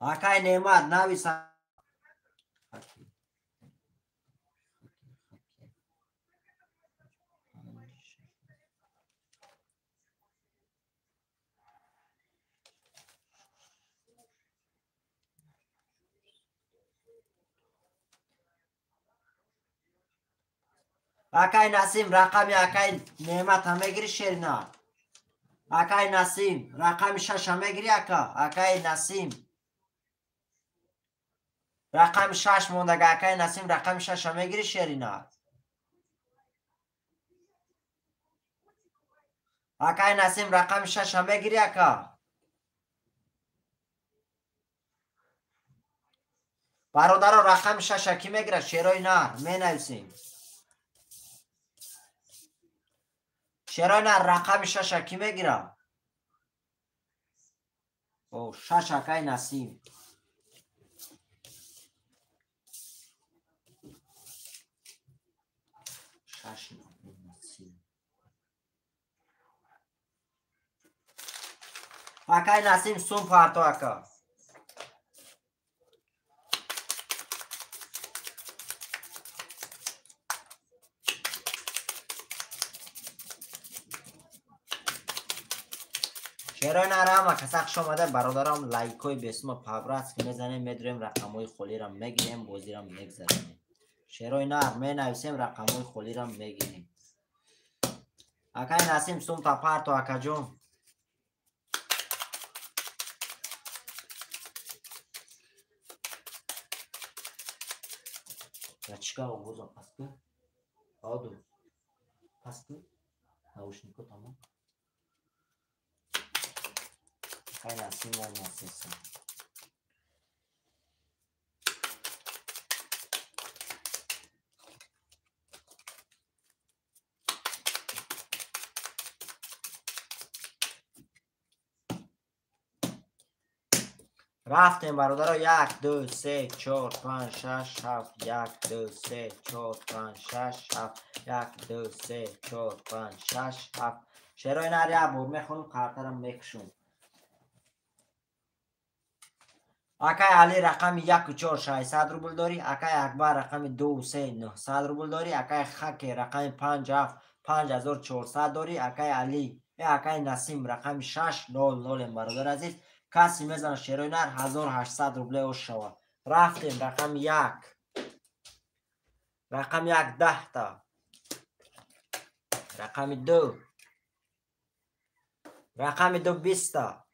اکای نعمت نویسم. اکای نسیم رقمی اکای نعمت هم میگیری شیرنا. اکای نسیم رقم 6 هم میگیری اکا. اکای نسیم رقم 6 موندگه. اکای نسیم رقم 6 هم میگیری شیرنا. اکای نسیم رقم 6 هم میگیری اکا. برادرها رقم 6 کی میگیره؟ شیرای نر می نویسیم. شیرای نر رقم 6 کی میگیره؟ او 6 اکای نسیم. اکای نسیم سوم پارتو اکا. شیرای نرم کساق شماده برادرم لایکوی به اسم پابرات که میزنیم میدریم رقموی خولی را میگیریم بازی را میگذاریم. شیرای نر می نویسیم رقموی خولی را میگیریم. اکای نسیم سوم تا پارتو اکا جون. یا چیکار بوزم پس که؟ آدو پس که؟ نوشنیکو تمام. اکای نسیم و نسیسم. رفتیم برادرها. 1 2 3 4 5 6 7 1 2 3 4 5 6 7 1 2 3 4 5 6 7. شیرای نر یک بار میخونم کارترم میکشم. اکای علی رقم 1 و 4 600 روبل داری. اکای اکبر رقم 2 و 3 900 روبل داری. اکای خک رقم 5 7 5400 داری. اکای علی اکای نسیم رقم 6 0 0 برادر عزیز. کسی میزنه شیرای نر 1800 روبله او شود. رفتیم رقم 1 رقم 1 10 تا. رقم 2 رقم 2 20 تا.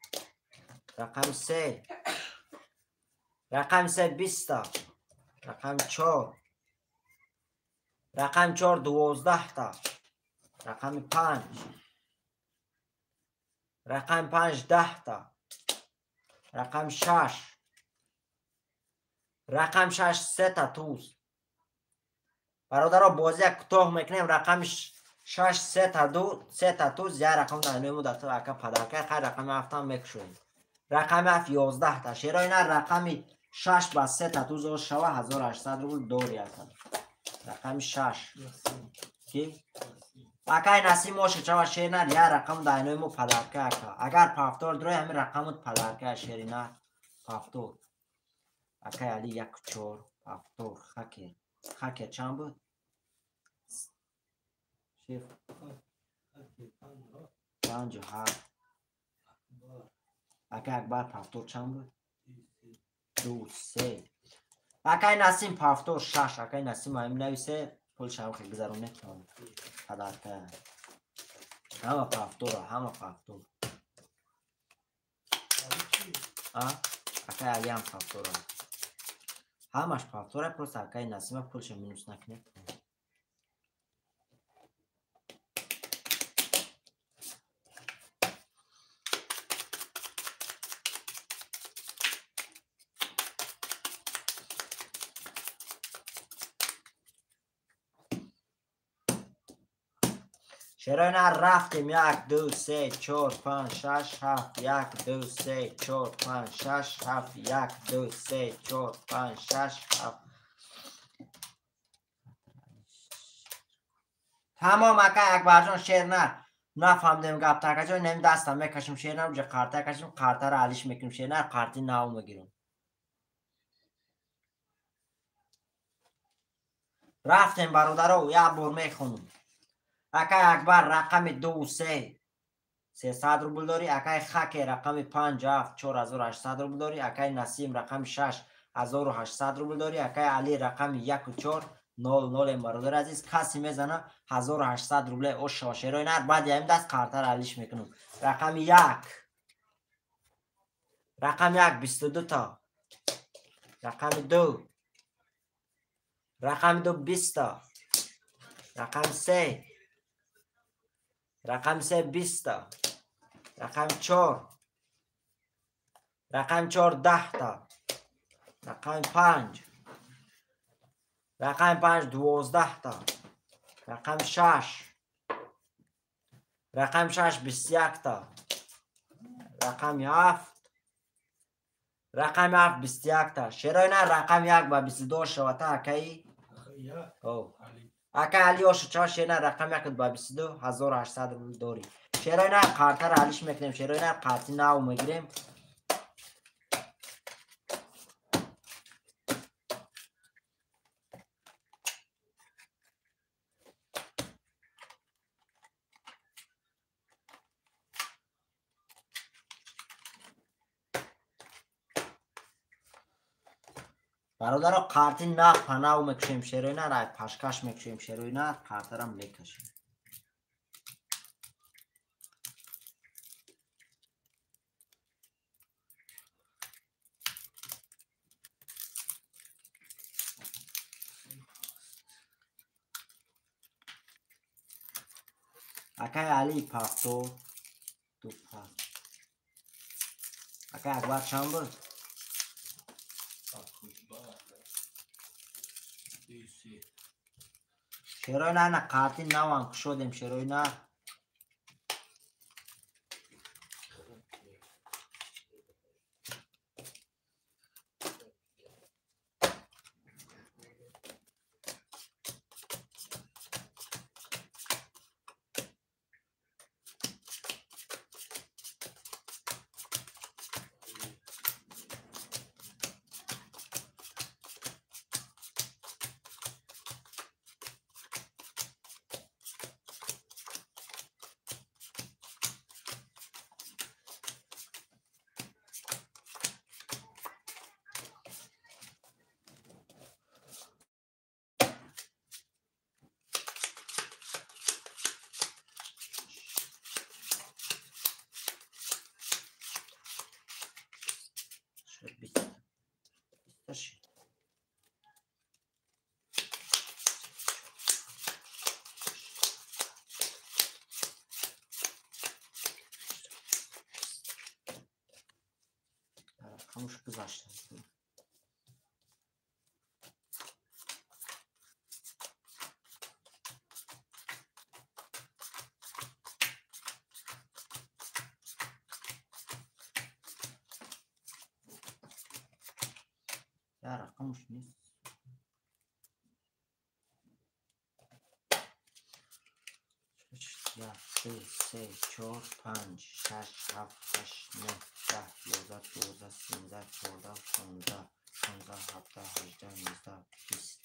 رقم 3 رقم 3 20 تا. رقم 4 رقم 4 12 تا. رقم 5 رقم 5 10 تا. رقم 6 رقم 6 3 تا توز. برادرها بازی کوتاه میکنیم. رقم 6 3 تا توز. یا رقم دانوی مدت اکا پدرکه خیر رقم 7 هم میکشویم. رقم 7 11 تا. شیرای نر رقم 6 با 3 تا توز و شوا 1800 روبل دوری اکا. رقم 6 کی؟ اکای نسیم موشه چوا شیر نر یا رقم دانوی مو پدرکه اکا. اگر پافتور دروی همین رقم پدرکه شیری نر پافتور. اکای علی 1 و 4 پافتور خکه چند بود؟ شیف 5 و 7. اکای اکبر پافتور چند بود؟ 2 3. اکای نسیم پافتور 6. اکای نسیم همین نویسه پول شوخی گذرونه کنم پدرکه. همه پافتور همه پافتور. اکای علی هم پافتور همش پافتوره. پروس اکای نسیم پولش مینوس نکنه. شیرای نر رفتیم 1 2 3 4 5 6 7 1 2 3 4 5 6 7 1 2 3 4 5 6 7. تمام اکای اکبر جان شیر نر نفهمدیم گپ تکه جان نمی دستم میکشیم شیر نر اونجا قرطه کشیم قرطه را علیش میکنیم شیر نر قرطی ناو میگیریم. رفتیم برادرو یک بار میخونم. اکای اکبر رقم 2 و 3 300 روبل داری. اکای خک رقم 5 7 4800 روبل داری. اکای نسیم رقم 6 1800 روبل داری. اکای علی رقم 1 و 4 00 برادر عزیز کسی میزنه 1800 روبل او شاشروی نر. بعد این دست کارتر علیش میکنم. رقم 1 رقم 1 22 تا. رقم 2 رقم 2 20 تا. رقم 3 رقم 3 20 تا. رقم 4 رقم 4 10 تا. رقم 5 رقم 5 12 تا. رقم 6 رقم 6 21 تا. رقم 7 رقم 7 21 تا. شروع نه رقم 1 با 22 شوتا اکی او اکی علی آشو چا شینا رقم 1 با 22 1800 روبل داری. شروع نه کارتر علیش میکنیم. شروع نه قاطی ناو میگیریم. برادر قارتی نه پناو میکشیم. شروع نه رای پشکش میکشیم. شروع نه قارترم میکشیم. اکای علی پافتو تو پاس اکای اکبر چند بود؟ شروع نه قارتی نوان کشودیم. شروع نه خاموش گذاشته. یا رقمش نیست. یا 3 4 5 6 7 8 9 10 11 12 13 14 15 16 17 18 19 20.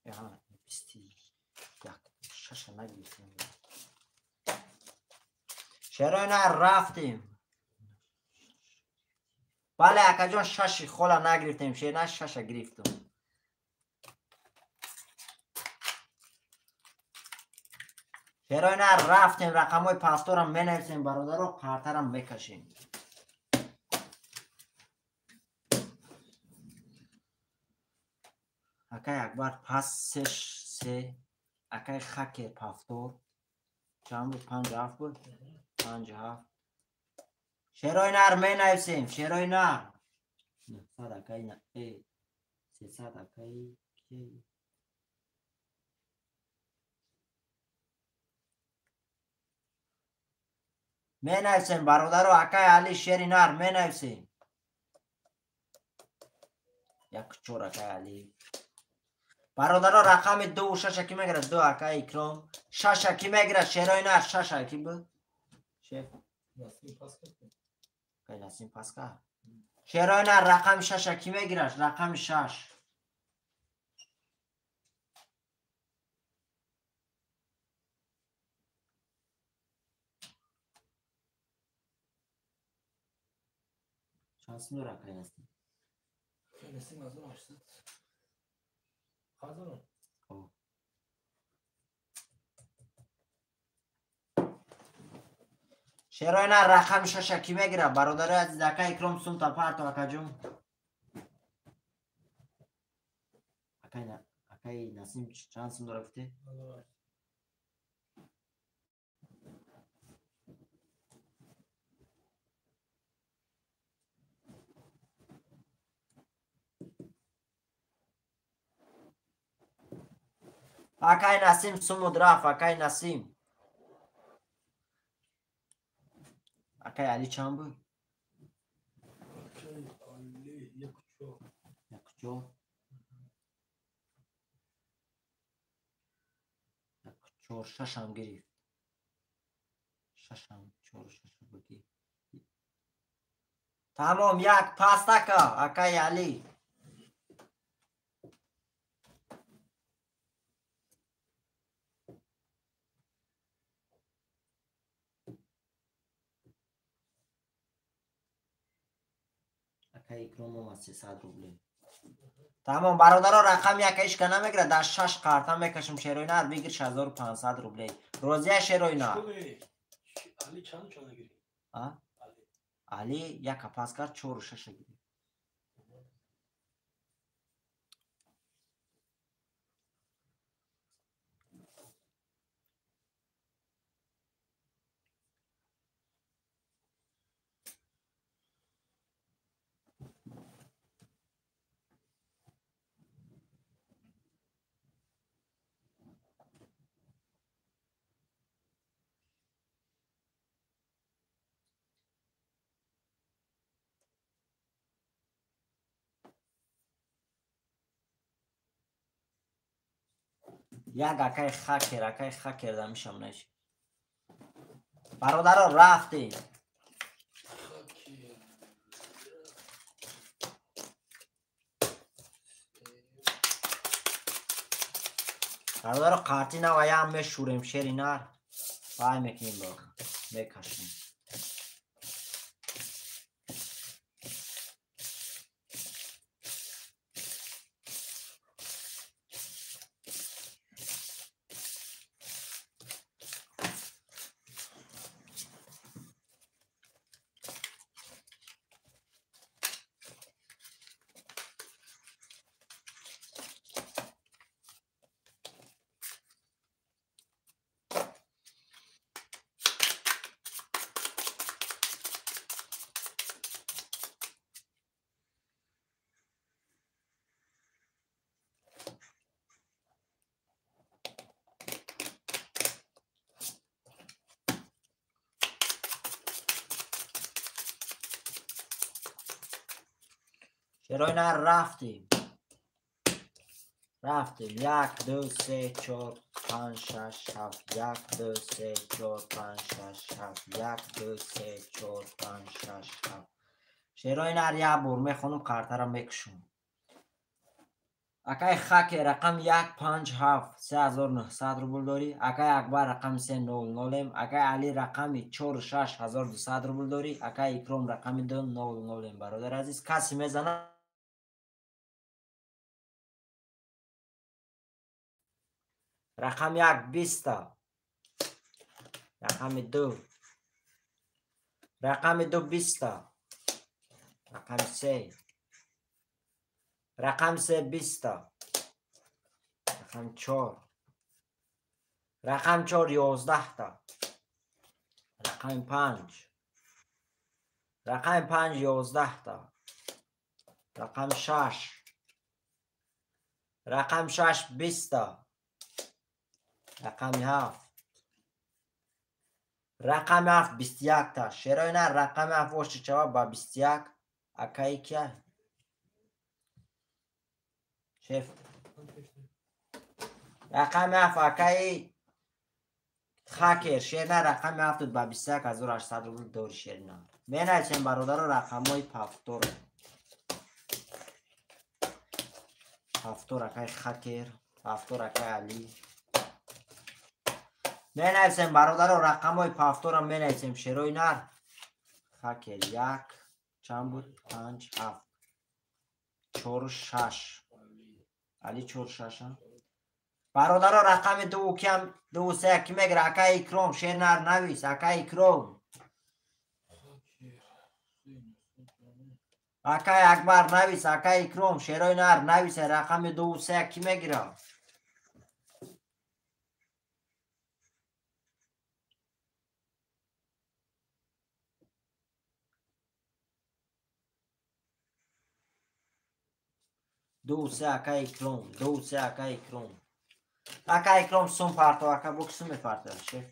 یا 21 شش نگیریم. چرا نه رفتیم؟ بله اکا جان شش خولا نگرفتیم. نه شش گرفتم. چرا نه رفتیم رقم های پاستورم بنویسیم برادر رو کارترم بکشیم. اکای اکبر پسش 3 اکای خک پاستور چند بود؟ 5 7 بود؟ 5 7 شروع نر می نویسیم. شروع نر 900 اکای نه 300 اکای کی می نویسیم برادر رو اکای علی شری نر می نویسیم. یک چور اکای علی برادرها رقم 2 و 6 کی میگیره؟ 2 اکای اکرام. 6 کی میگیره؟ شیرای نه 6 کی بود؟ شیف نسیم پاس کرد. که نسیم پس که شیرای نه رقم 6 کی میگیره؟ رقم 6 شانس میره که نسیم نسیم از اون 800. خازنم. شیرای نه رقم 6 کی میگیره؟ برادر عزیز اکای اکرام سوم تا پرت اکا جون اکای نسیم چند سوم رفته؟ اکای نسیم سوم درف اکای نسیم اکای علی چند بود؟ علی یک چو. یک چو یک چور شش هم گرفت شش هم چور شش بگی تمام یک پاستکا اکای علی اکای اکرام هم از 300 روبلی تمام برادرها رقم یکیش که نمیگیره در 6 قرطه میکشم شیروی نار بگیر 6500 روبلی روزیه شیروی نار علی چند چانه گیری؟ علی یک پاس کرد 4 و 6 گیری یک اکای خک کرده میشم نشی برادرها رفتیم برادرها قارتی نه و یا هم میشوریم شیری نار وای میکنیم با میکشیم شیروی نار رفتیم 1 2 3 4 5 6 7 1 2 3 4 5 6 7 1 2 3 4 5 6 7 شیروی نار یک بور میخونم کارتا را میکشم اکای خاک رقم 157 3900 روبل داری اکای اکبر رقم 300 اکای علی رقم 46200 روبل داری اکای اکرام رقم 200 برادر عزیز کسی میزنه رقم 1 20 رقم 2 رقم 2 20 رقم 3 رقم 3 20 رقم 4 رقم 4 11 تا رقم 5 رقم 5 11 تا رقم 6 رقم 6 20 تا رقم 7 رقم 7 21 تا شیروی نه رقم 7 وشت جواب با 21 اکایی که شیف رقم 7 اکای خاکر شیرینه رقم 7 با 21800 روبل دور شیرینه. مینایسیم برادر رقم های پافتور. پافتور اکای خاکر، پافتور اکای علی. مینایسیم برادر رقم های پافتور هم مینایسیم شیروی نر. خاکر 1 چند بود؟ 5 7 4 6 علی 4 6 هم برادر رقم 2 کم 2 3 کی میگره اکای اکرام شیر نر نویس اکای اکرام اکای اکبر نویس اکای اکرام شیروی نر نویس رقم 2 3 کی میگیره دو سه اکای اکرام دو سه اکای اکرام اکای اکرام سوم پارتو اکا بوکسوم پارتو شیف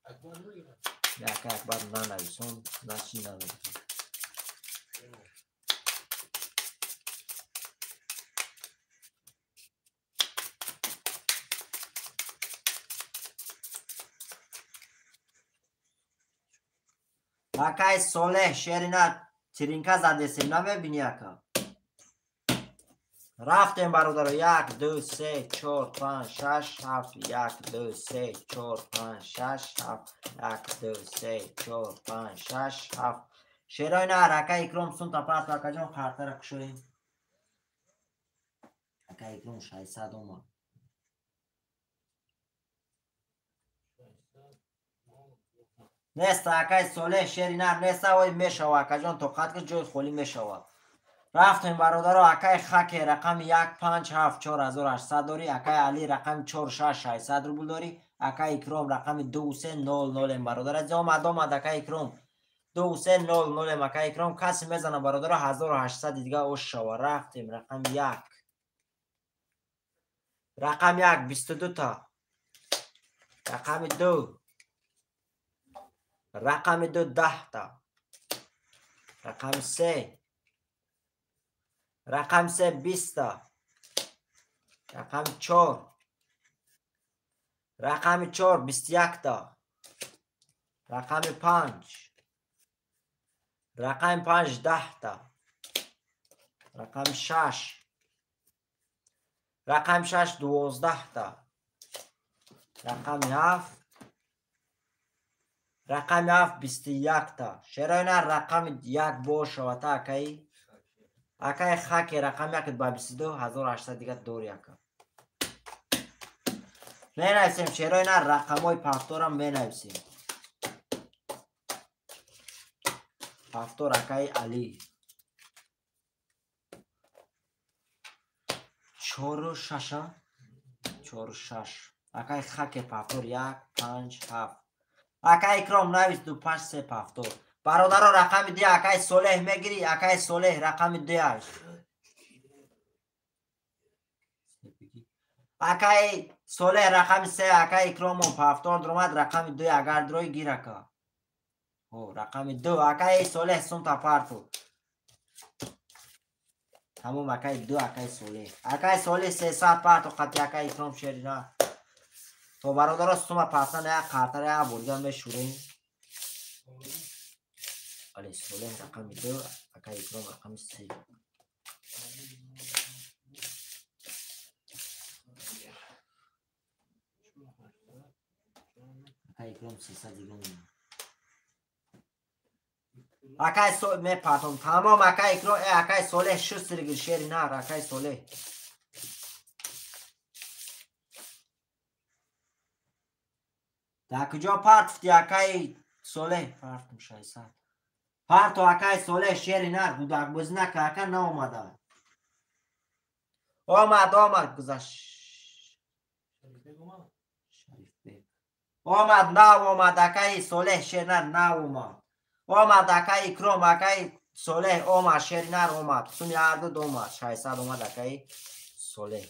اکبر نمیگیرم. اکای اکبر ننویسون نشی ننویسون اکای صالح شیرینه ترینکا زده سیم نمیبینی اکا رفتیم برادر 1 2 3 4 5 6 7 1 2 3 4 5 6 7 1 2 3 4 5 6 7 شیرای نه اکای اکرام سون تا پرت اکا جان خارتر اکشویم اکای اکرام 600 اومد نیست اکای صالح شیرینه نیست وای میشوه اکا جان توقعت که جای خولی میشوه رفتیم برادر اکای خاک رقم 1574 داری اکای علی رقم 46600 روبل داری اکای اکرام رقم 2300 برادر از آمد اکای اکرام 2300 اکای اکرام کسی میزنه برادر 1800 دیگه اوش شوا رفتیم رقم 1 رقم 1 22 تا رقم 2 رقم 2 10 تا رقم 3 رقم 3 20 تا رقم 4 رقم 4 21 تا رقم 5 رقم 5 10 تا رقم 6 رقم 6 12 تا رقم 7 رقم 7 21 تا شرای نه رقم 1 باشه و تا اکای خاک رقم 1 با 22800 دیگه دور یکا می نویسیم شرای نه رقم های پافتور هم می نویسیم پافتور اکای علی 4 6 4 6 اکای خاک پافتور 1 5 7 اکای اکرام نویس 2 5 3 پافتور برادر رقم 2 اکای صالح میگیری اکای صالح رقم 2 اکای صالح رقم 3 اکای اکرام پافتور درآمد رقم 2 اگر دروی گیر اکا رقم 2 اکای صالح سون تا پارتو همون اکای 2 اکای صالح 300 پارتو خطی اکای اکرام شیرینه تو برادر سوم پاسن یک خاطر یک برگر میشوریم علی صالح رقم 2 اکای اکرام رقم 3 اکای اکرام 300 دیگه اکای صالح می پاتم تمام اکای اکرام اکای صالح شست دیگه شیری نه اکای صالح در کجا پارت اکای صالح پارتم 600 پارتو اکای صالح شیری نه بودک بزنه که اکا نه اومده آمد گذاشت آمد نه اومد اکای صالح شیر نه اومد آمد اکای اکرام اکای صالح اومد شیر نه اومد سومی هر دو اومد 600 اومد اکای صالح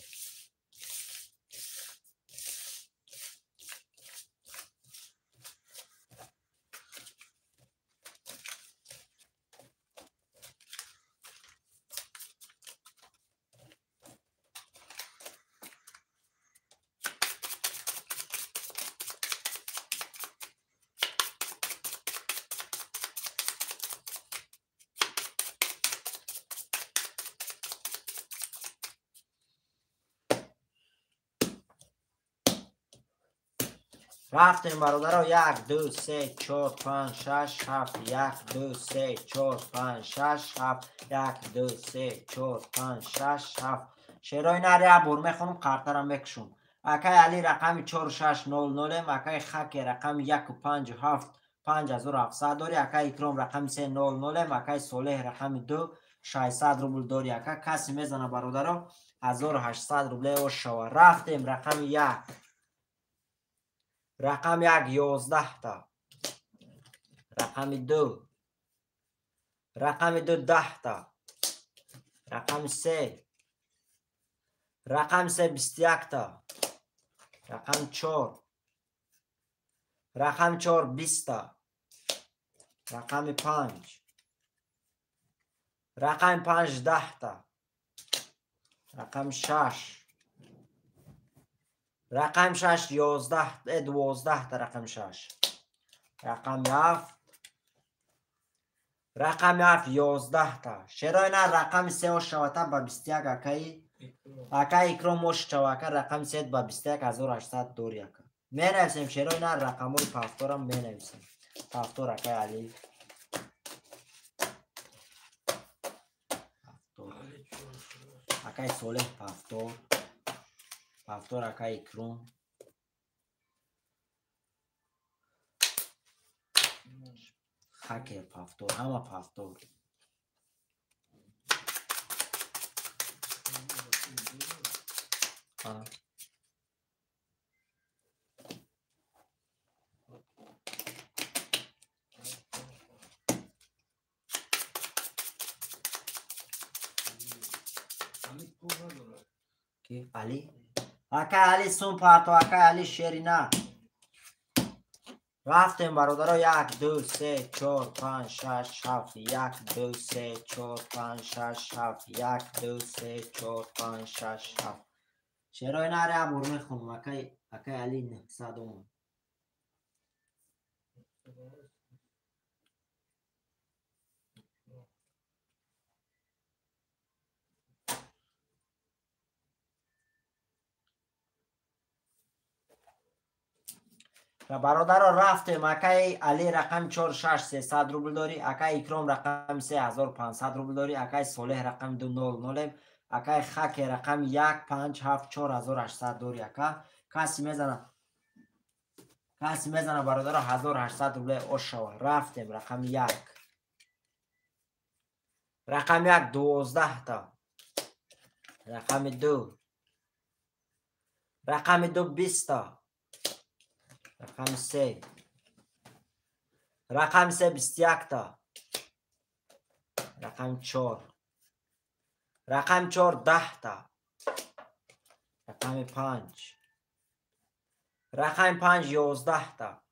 رفتیم برادرها. 1 2 3 4 5 6 7. 1 2 3 4 5 6 7. 1 2 3 4 5 6 7. شعرهای نر یک بار میخونم قرطرم میکشم. اکای علی رقم 4600 اکای خک رقم 157 5700 داری. اکای اکرام رقم 300 اکای صالح رقم 2 600 روبل داری. اکا کسی میزنه برادرها 1800 روبل اوش شوه. رفتیم رقم 1 رقم 1 11 تا. رقم 2 رقم 2 10 تا. رقم 3 رقم 3 21 تا. رقم 4 رقم 4 20 تا. رقم 5 رقم 5 10 تا. رقم 6 رقم 6 11 12 تا. رقم 6 رقم 7 رقم 7 11 تا. شرای نه رقم 3 شوتا با 21 اکای اکای اکرام مش شوکا رقم 3 با 21 1800 دوری اکا می نویسیم. شرای نه رقم های پافتورم می نویسیم. پافتور اکای علی اکای صالح پافتور پافتور اکای اکرام خاک پافتور همه پافتور. کی علی اکای علی سون پاتو اکای علی شرینا. رفتیم برادرها. 1 2 3 4 5 6 7. 1 2 3 4 5 6 7. 1 2 3 4 5 6 7. شعرهای نره عبور میخونم. اکای علی 900 اومد. برادر رفتیم. اکای علی رقم 4 6 300 روبل داری. اکای اکرام رقم 3500 روبل داری. اکای صالح رقم 200 اکای خک رقم 1 5 7 4800 داری. اکا کسی میزنه برادر 1800 روبل اوش شوه. رفتیم رقم 1 رقم 1 12 تا. رقم 2 رقم 2 20 تا. رقم 3 رقم 3 21 تا. رقم 4 رقم 4 10 تا. رقم 5 رقم 5 11 تا.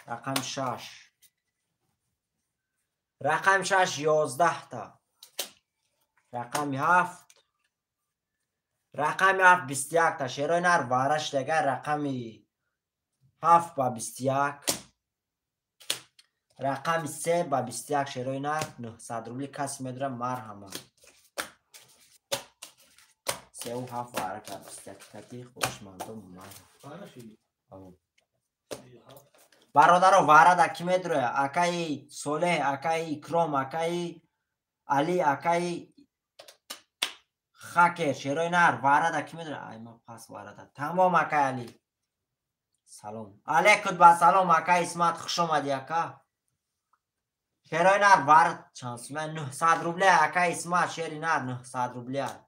رقم 6 رقم 6 11 تا. رقم 7 رقم 7 21 تا. شعرهای نر وارش دیگه رقم 7 با 21 رقم 3 با 21 شعرهای نر 900 روبل کسی میداره مرحمه 3 و 7 واره که 21 کتی خوشمندم مرحمه. برادر واره دا کی میداره؟ اکای صالح اکای اکرام اکای علی اکای خاک شعرهای نر واره دا کی میداره؟ ای ما پس واره دا تمام اکای علی سلام علیکم با سلام اکای اسمت خوش آمدی اکا. شعرهای نر وارد چانس من 900 روبله اکای اسمت شعری نر 900 روبله.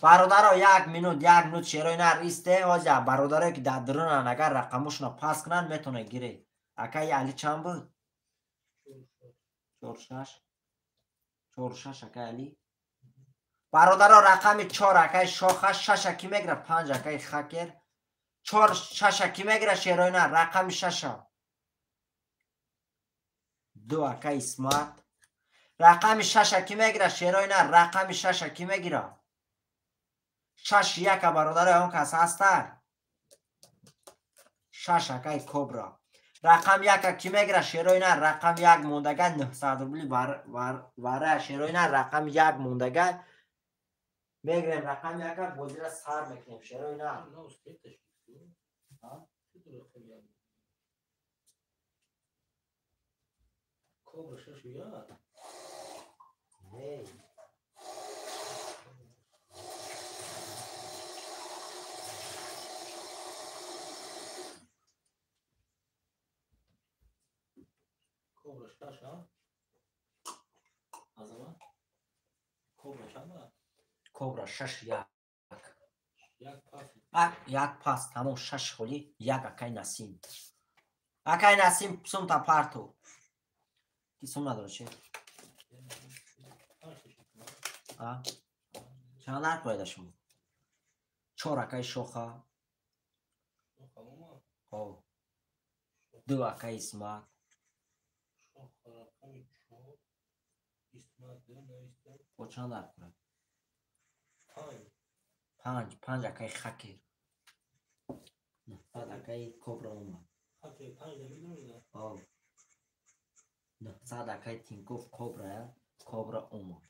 برادر 1 minut شعرهای نر ایسته آجا برادر که در درونن اگر رقمشون پاس کنن میتونه گیره. اکای علی چند بود؟ 4 6 اکای علی برادر رقم 4 اکای شاخه 6 اکی میگره 5 اکای خکر 4 6 اکی میگره شعرهای نر رقم 6 2 اکای اسمت رقم 6 اکی میگره شعرهای نر رقم 6 اکی میگیره 6 1 برادر اون کس هسته 6 اکای کبرا رقم 1 اکی میگره شعرهای نر رقم 1 موندگه 900 روبلی واره شعرهای نر رقم 1 موندگه میگیریم رقم یک بازی را سر میکنیم شروع نه نه استیتش ها چطور خیلی کبر شش یا هی کبر شش ها azama کبر چند کبرا 6 1 یک پاس یک پاس تمام 6 خولی یک اکای نسیم اکای نسیم سوم تا پارتو کی سوم نداره چه ها چند حرف باید شما 4 اکای شوخه او 2 اکای اسمت با چند حرف باید 5 اکای خکر 900 اکای کبرا اومد او 900 اکای تینکوف کبرا اومد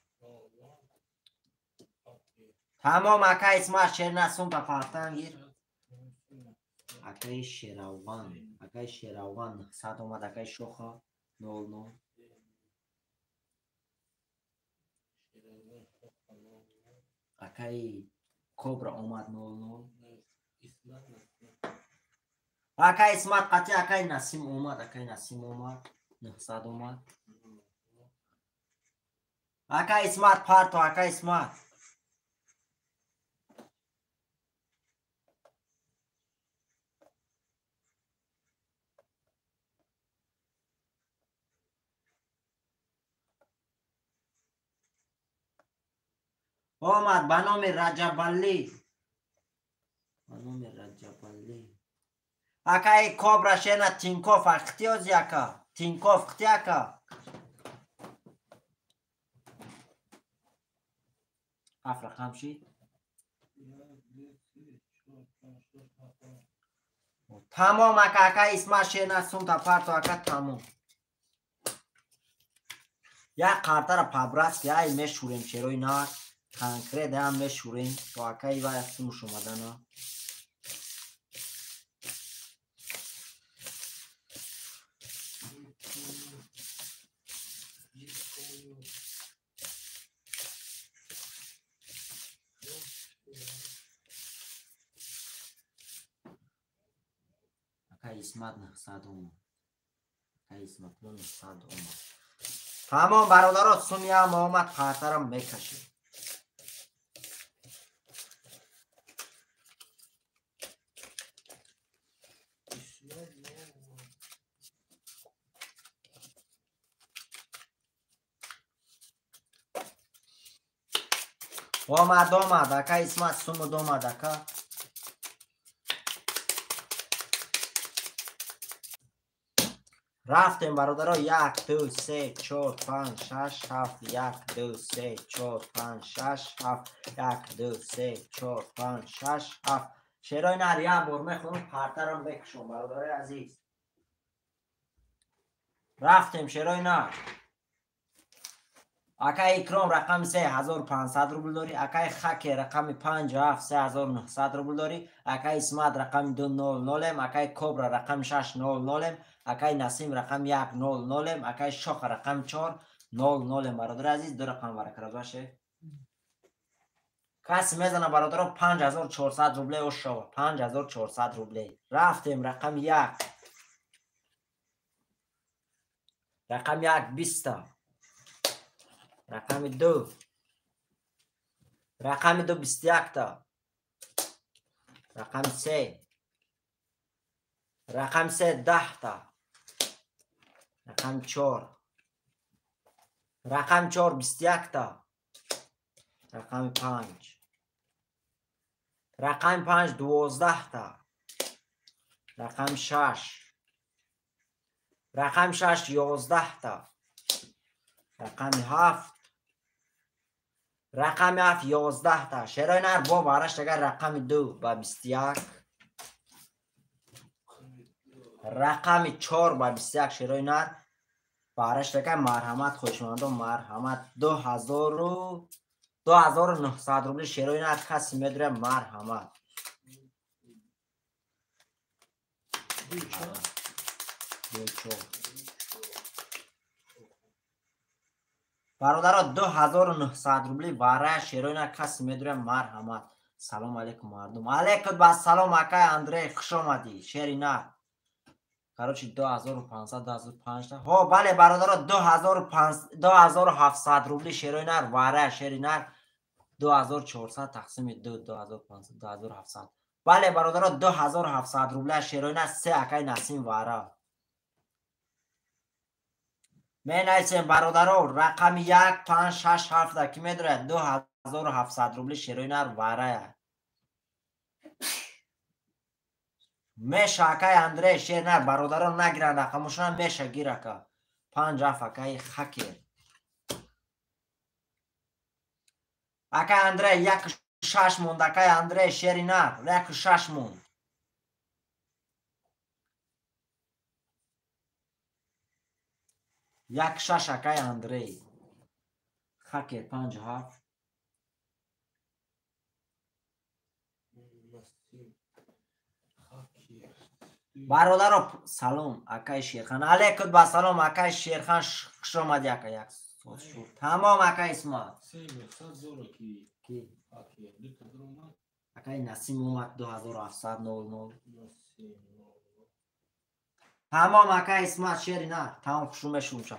تمام اکای اسمت شیر نسوم تا پارتن گیر اکای شیراوان 900 اومد اکای شوخه 00 اکای کبرا اومد 00 اکای اسمت قطعی اکای نسیم اومد 900 اومد اکای اسمت پارتو اکای اسمت اومد به نام رجبالی اکای کبرا شینا تینکوف اختیاز یکا تینکوف اختیاکا هفت رقم شید تمام اکای اسمت شینا سوم تا پارتو اکا تمام یک قرطه را پبرست که ای میشوریم چروی نه کنکرید هم میشوریم تا اکای باید سومش اومدن اکای اسمت 900 اومد تمام برادرات سومی هم آمد قرطه را میکشیم اومد اکای اسمت سوم اومد اکا رفتیم برادرها 1 2 3 4 5 6 7 1 2 3 4 5 6 7 1 2 3 4 5 6 7 شیرای نر یک بار میخونم پرترم بکشم برادرای عزیز رفتیم شیرای نر اکای اکرام رقم 3500 روبل داری اکای خک رقم 57 3900 روبل داری اکای اسمت رقم 200 اکای کبرا رقم 600 اکای نسیم رقم 100 اکای شاخ رقم 400 برادر عزیز دو رقم برکرد باشه کسی میزنه برادر 5400 روبله او شو 5400 روبله رفتیم رقم 1 رقم 1 20 رقم 2 رقم 2 21 تا رقم 3 رقم 3 10 تا رقم 4 رقم 4 21 تا رقم 5 رقم 5 12 تا رقم 6 رقم 6 11 تا رقم 7 رقم 7 11 تا شیرای نر با بارش اگر رقم 2 با 21 رقم 4 با 21 شیرای نر بارش اگر مرحمت خوشمندم مرحمت 2000 2900 روبل شیروین از کسی میدره مرحمت. برادرها 2900 روبل واره شیروین از کسی میدره مرحمت. سلام علیکم مردم. علیکم با سلام اکای اندری خوش آمدی شیرینه. کاروچی 2500 2500 ها بله برادرها 2700 روبل شیروینر واره شیرینر 2400 تقسیم 2500 2700 بله برادرها 2700 روبل شیروینر سه اکای نسیم واره می نایسیم برادرها رقم 1567 که میدره 2700 روبل شیروینر واره میشه اکای اندری شیرینر برادران نگیرن رقمشون میشه گیره که 50 اکای خکر اکای اندری یک 6 موند اکای اندری شیرینر یک 6 موند یک 6 اکای اندری خکر 57 برادر سلام اکای شیرخان علیکم با سلام اکای شیرخان خوش آمدی اکای یک تمام اکای اسمت کی اکای نسیم اومد 2700 تمام اکای اسمت شیرینه تمام خوشومشون شد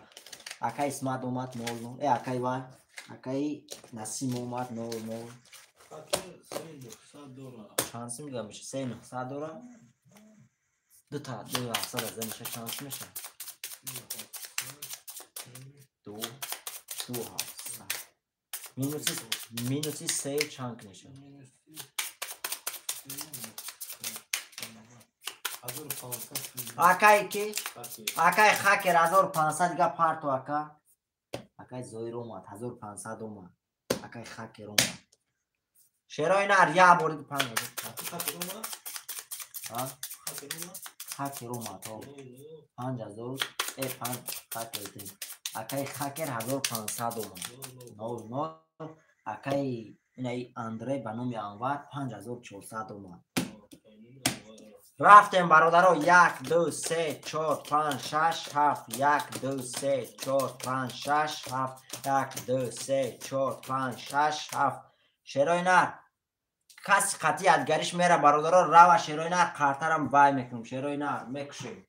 اکای اسمت اومد 00 اکای وای اکای نسیم اومد 00 چانس میگم میشه 3900 دلار دو تا 2700 از میشه چانس میشه 2700 مینوسی 3 چانک میشه اکای کی اکای خکر 1500 دیگه پارتو اکای زویر اومد 1500 اومد اکای خکر اومد شیرای نر یا برید 5000 خکر اومد 5000 خکر اکای خکر 1500 اومد اکای اینای اندری به نام انور 5400 اومد رفتیم برادرها 1 2 3 4 5 6 7 1 2 3 4 5 6 7 1 2 3 4 5 6 7 شیرای نر کسی قطعی ادگریش میره برادرها رو شیرای نر قرطرم وای میکنم شیرای نر میکشیم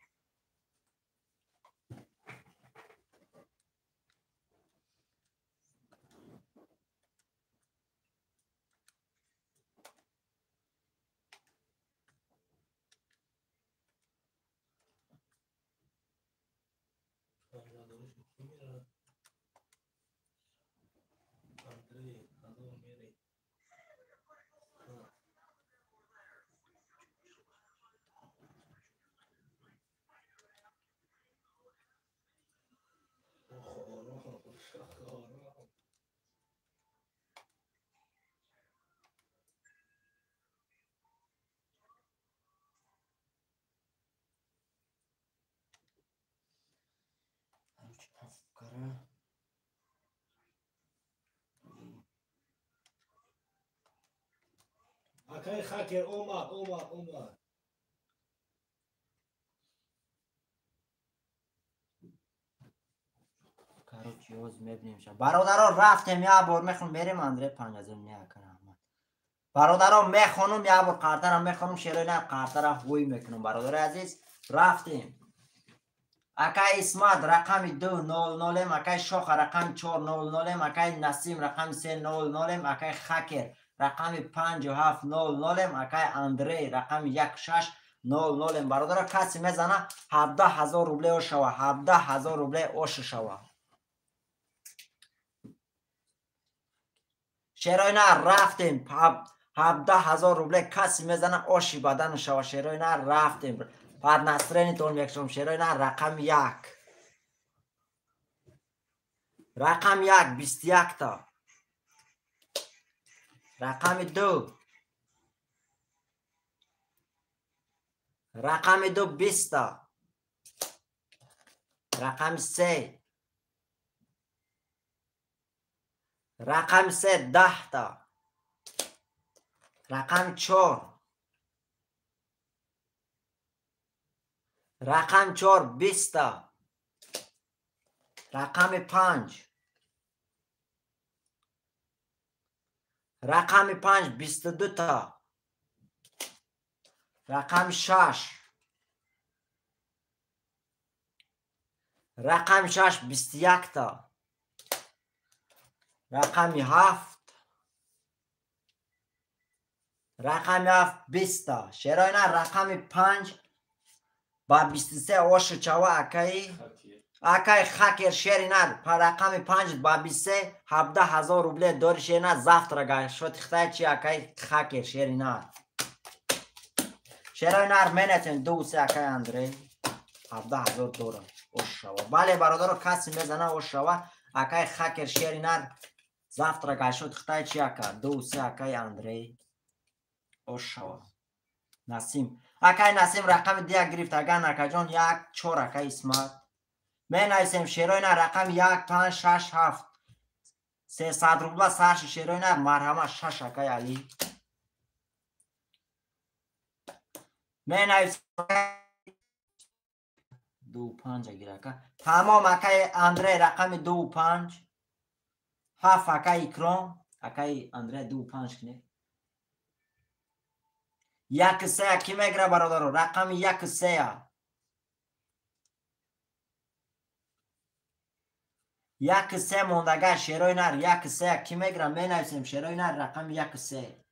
اکای خکر اومد کارو چیوز میبینیم شد برادرها رفتیم یه بار میخونم بریم اندره 5000 نیا کنم برادرها میخونم یه بار قرطرم میخونم شیرای نه قرطرم هوی میکنم برادر عزیز رفتیم اکای اسمت رقم 200 اکای شاخ رقم 400 اکای نسیم رقم 300 اکای خکر رقم 5700 اکای اندری رقم 1600 برادر کسی میزنه 17000 روبل او شوه 17000 روبل اوش شوه شیرای نه رفتیم 17000 روبل کسی میزنه اوشی بدن شوه شیرای نه رفتیم بعد نصرینی تون میکشم شیرای نه رقم 1 رقم 1 21 تا رقم 2 رقم 2 20 تا رقم 3 رقم 3 10 تا. رقم 4 رقم 4 20 تا. رقم 5 رقم 5 22 تا. رقم 6 رقم 6 21 تا. رقم 7 رقم 7 20 تا. شیرای نه رقم 5 با 23 اوش چوا اکای اکای خاکر شیری نه پر رقم 5 با 23 17,000 روبله دور شیری نه زفت رگاه شد خطای چی اکای خاکر شیری نه شیرای نه منتن دو سه اکای اندره 17,000 دور اوش شوا. بله برادر کسی میزنه اوش شوا اکای خاکر شیری نه زفت رگاه شد خطای چی اکا دو سه اکای اندره اوش شوا. نسیم اکای نسیم رقم دیگه گرفت اگر نکا جان 1 4 اکای اسمت می نایسیم شیروی نه رقم 1 5 6 7 300 روبله سرش شیروی نه مرحمه 6 اکای علی می نایسیم 2 5 اگر اکا تمام اکای اندره رقم 2 5 7 اکای اکرام اکای اندره 2 5 کنه 1 3 کی میگره برادر رقم 1 3 1 3 موندگه شیروی نر 1 3 کی میگره می نویسیم شیروی نر رقم 1 3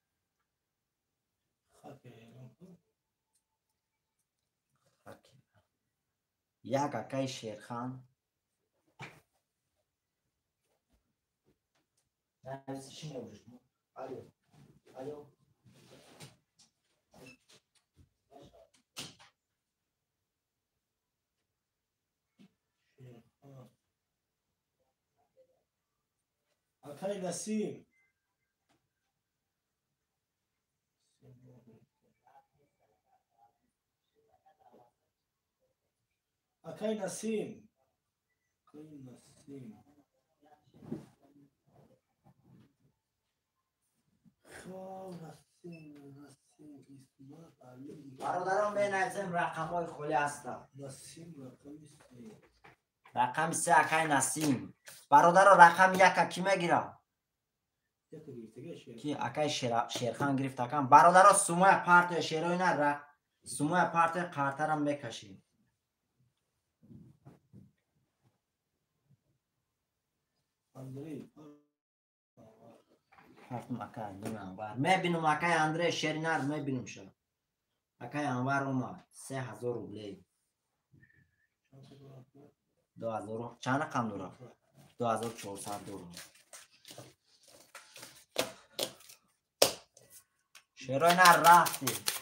یک اکای شیرخان اکای نسیم اکای نسیم برادران می نویسیم رقم های خلی هستا نسیم رقم 3 اکای نسیم برادر رقم 1 کی میگیره کی اکای شیرخان گرفت اکام برادر سومه پارت شیروی نه سومه پارت قارتر هم میکشیم هفتم اکای نیم انوار میبینم اکای اندره شیرینار میبینم شد اکای انوار اومد 3,000 روبله 2,000 چند رقم داره 2,400 داره شیروی نر رفتی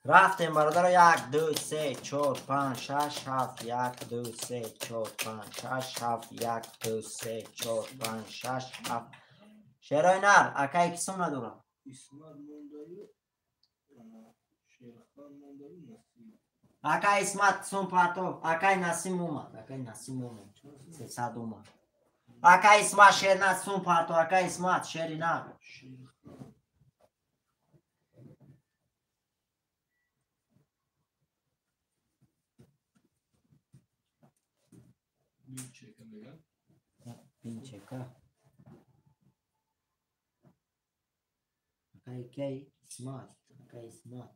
رفتیم برادر 1 2 3 4 5 6 7 1 2 3 4 5 6 7 1 2 3 4 5 6 7 شیروی نر اکای کسم نداره اکای اسمت سون پاتو اکای نسیم اومد اکای نسیم اومد 300 اومد اکای اسمت شیر نه سون پاتو اکای اسمت شیری نه بین چکا اکای اسمت اکای اسمت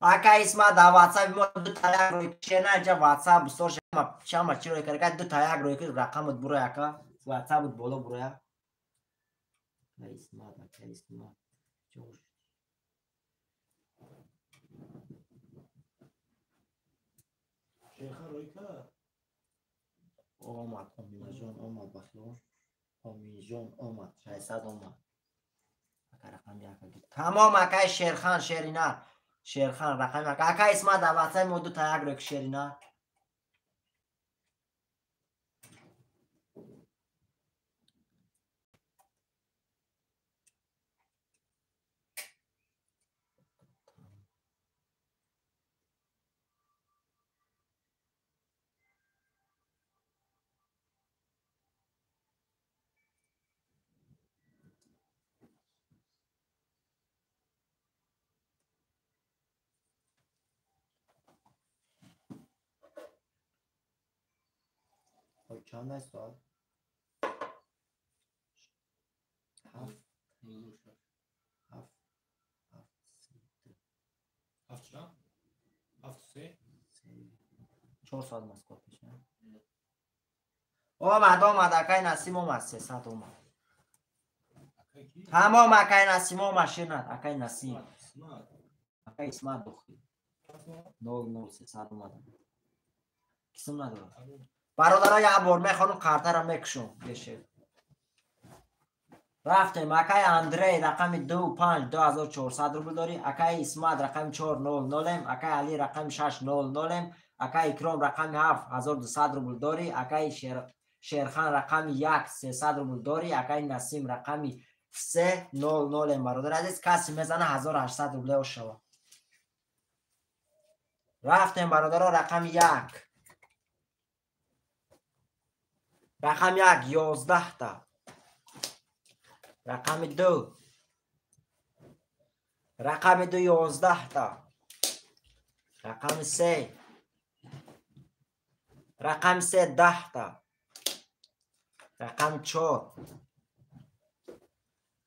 اکای اسمت دا واتساپ ما دو تایگ روی کشه نه جا واتساپ بسور شما چی روی کرده دو تایگ روی که رقمت برو اکا واتساپت بولو برو یا اکای اسمت شیخ رویکا آمد آمینه جان آمد بخیار آمینه جان آمد 600 آمد اکا رقم یک اگه تمام اکای شیرخان شیرینه شیرخان رقم یک اکا اسمت دواتای مودو تا یک رو که شیرینه چند است سوال؟ 7 7 هفت چند؟ هفت سه؟ 4 ساعت مسکوت میشه آمد اکای نسیم آمد 300 آمد تمام اکای نسیم آمد شیرنت اکای نسیم اکای اسمت دختی 0 300 آمد کسیم نداره برادرها یک بار میخوانم کارته را میکشم بشه رفتیم اکای اندری رقم 25 2400 روبل داری اکای اسمت رقم 400 اکای علی رقم 600 اکای اکرام رقم 7200 روبل داری اکای شیرخان رقم 1 300 روبل داری اکای نسیم رقم 300 برادر عزیز کسی میزنه 1800 روبل شود رفتیم برادرها رقم 1 رقم 1 11 تا رقم 2 رقم 2 11 تا رقم 3 رقم 3 10 تا رقم 4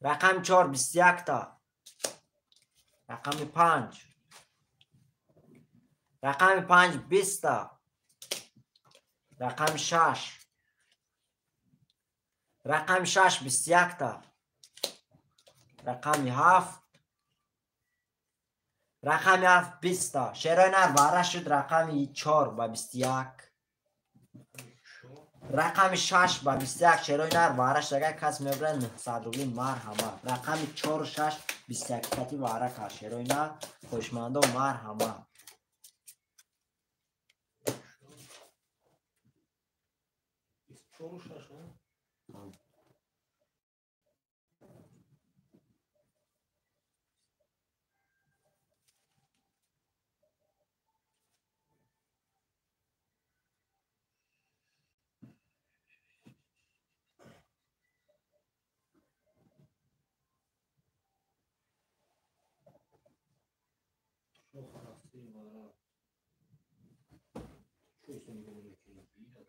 رقم 4 21 تا رقم 5 رقم 5 20 تا رقم 6 رقم 6 21 تا رقم 7 رقم 7 20 تا شیرای نر باره شد رقم 4 با 21 رقم 6 با 21 شیرای نر باره شد اگر کس میبره 900 روبل مرحمت رقم 4 و 6 21 کتی باره که شیرای نر خوشمنده و مرحمت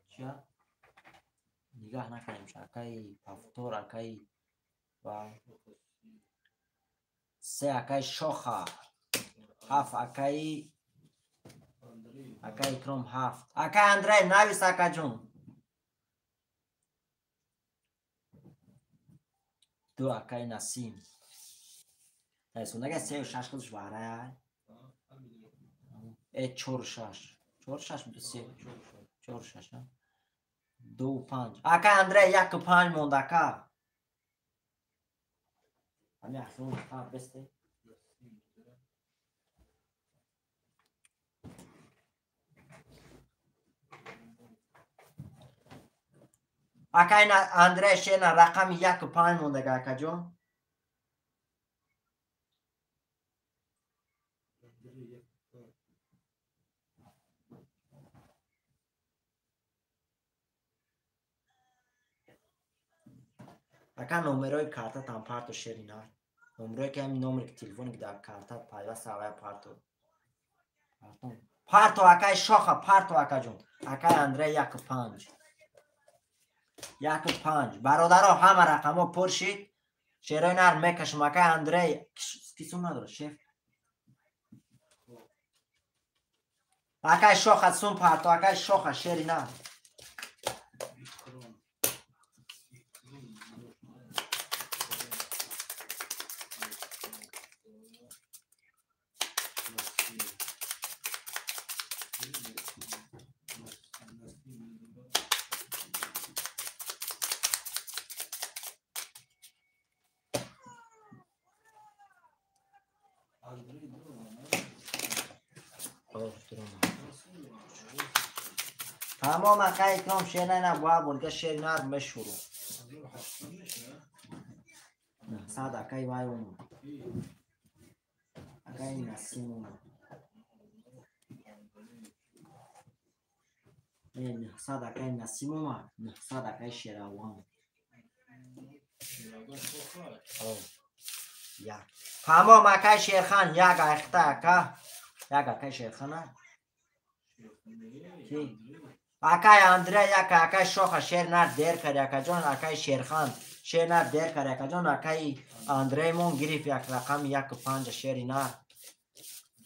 چیا؟ نگاه نکنیم اکای پفتور اکای و 3 اکای شوخه 7 اکای اکرام 7 اکای اندرای نویس اکا جون 2 اکای نسیم نایسونده که 3 و 6 خودش باره 4 و 6 4 و 6 بوده 3 4 و 6 2 و 5 اکای اندرای 1 و 5 مونده اکا همین اخیون فرد بسته اکای اندرای شیرن رقم 1 و 5 مونده اکا جون اکا نمرای کارتا تام پارتو شیرینار نمرای که همین نمره که تلفونی که در کارتا پایوست آقای پارتو اکای شوخه پارتو اکا جون اکای اندرای 1 و 5 1 و 5 برادرها همه رقم ها پرشید شیرای نر میکشم اکای اندرای کسون نداره شیف اکای شوخه سون پارتو اکای شوخه شیری نر تمام اکای اکرام شیر نه با بولگه شیر نار مشورو 1700 میشه. نه صد اکای وای اون اکای نسیم اون نه صد اکای نسیم اون نه صد اکای شیر اوان یا تمام اکای شیرخان یک اخته اکا یک اکای شیرخانه کی اکای اندره یک اکای شوخ شیر نر دیر کرد اکا جان اکای شیرخان شیر نر دیر کرد اکا جان اکای اندره مون گریف یک رقم 1.5 شیر نر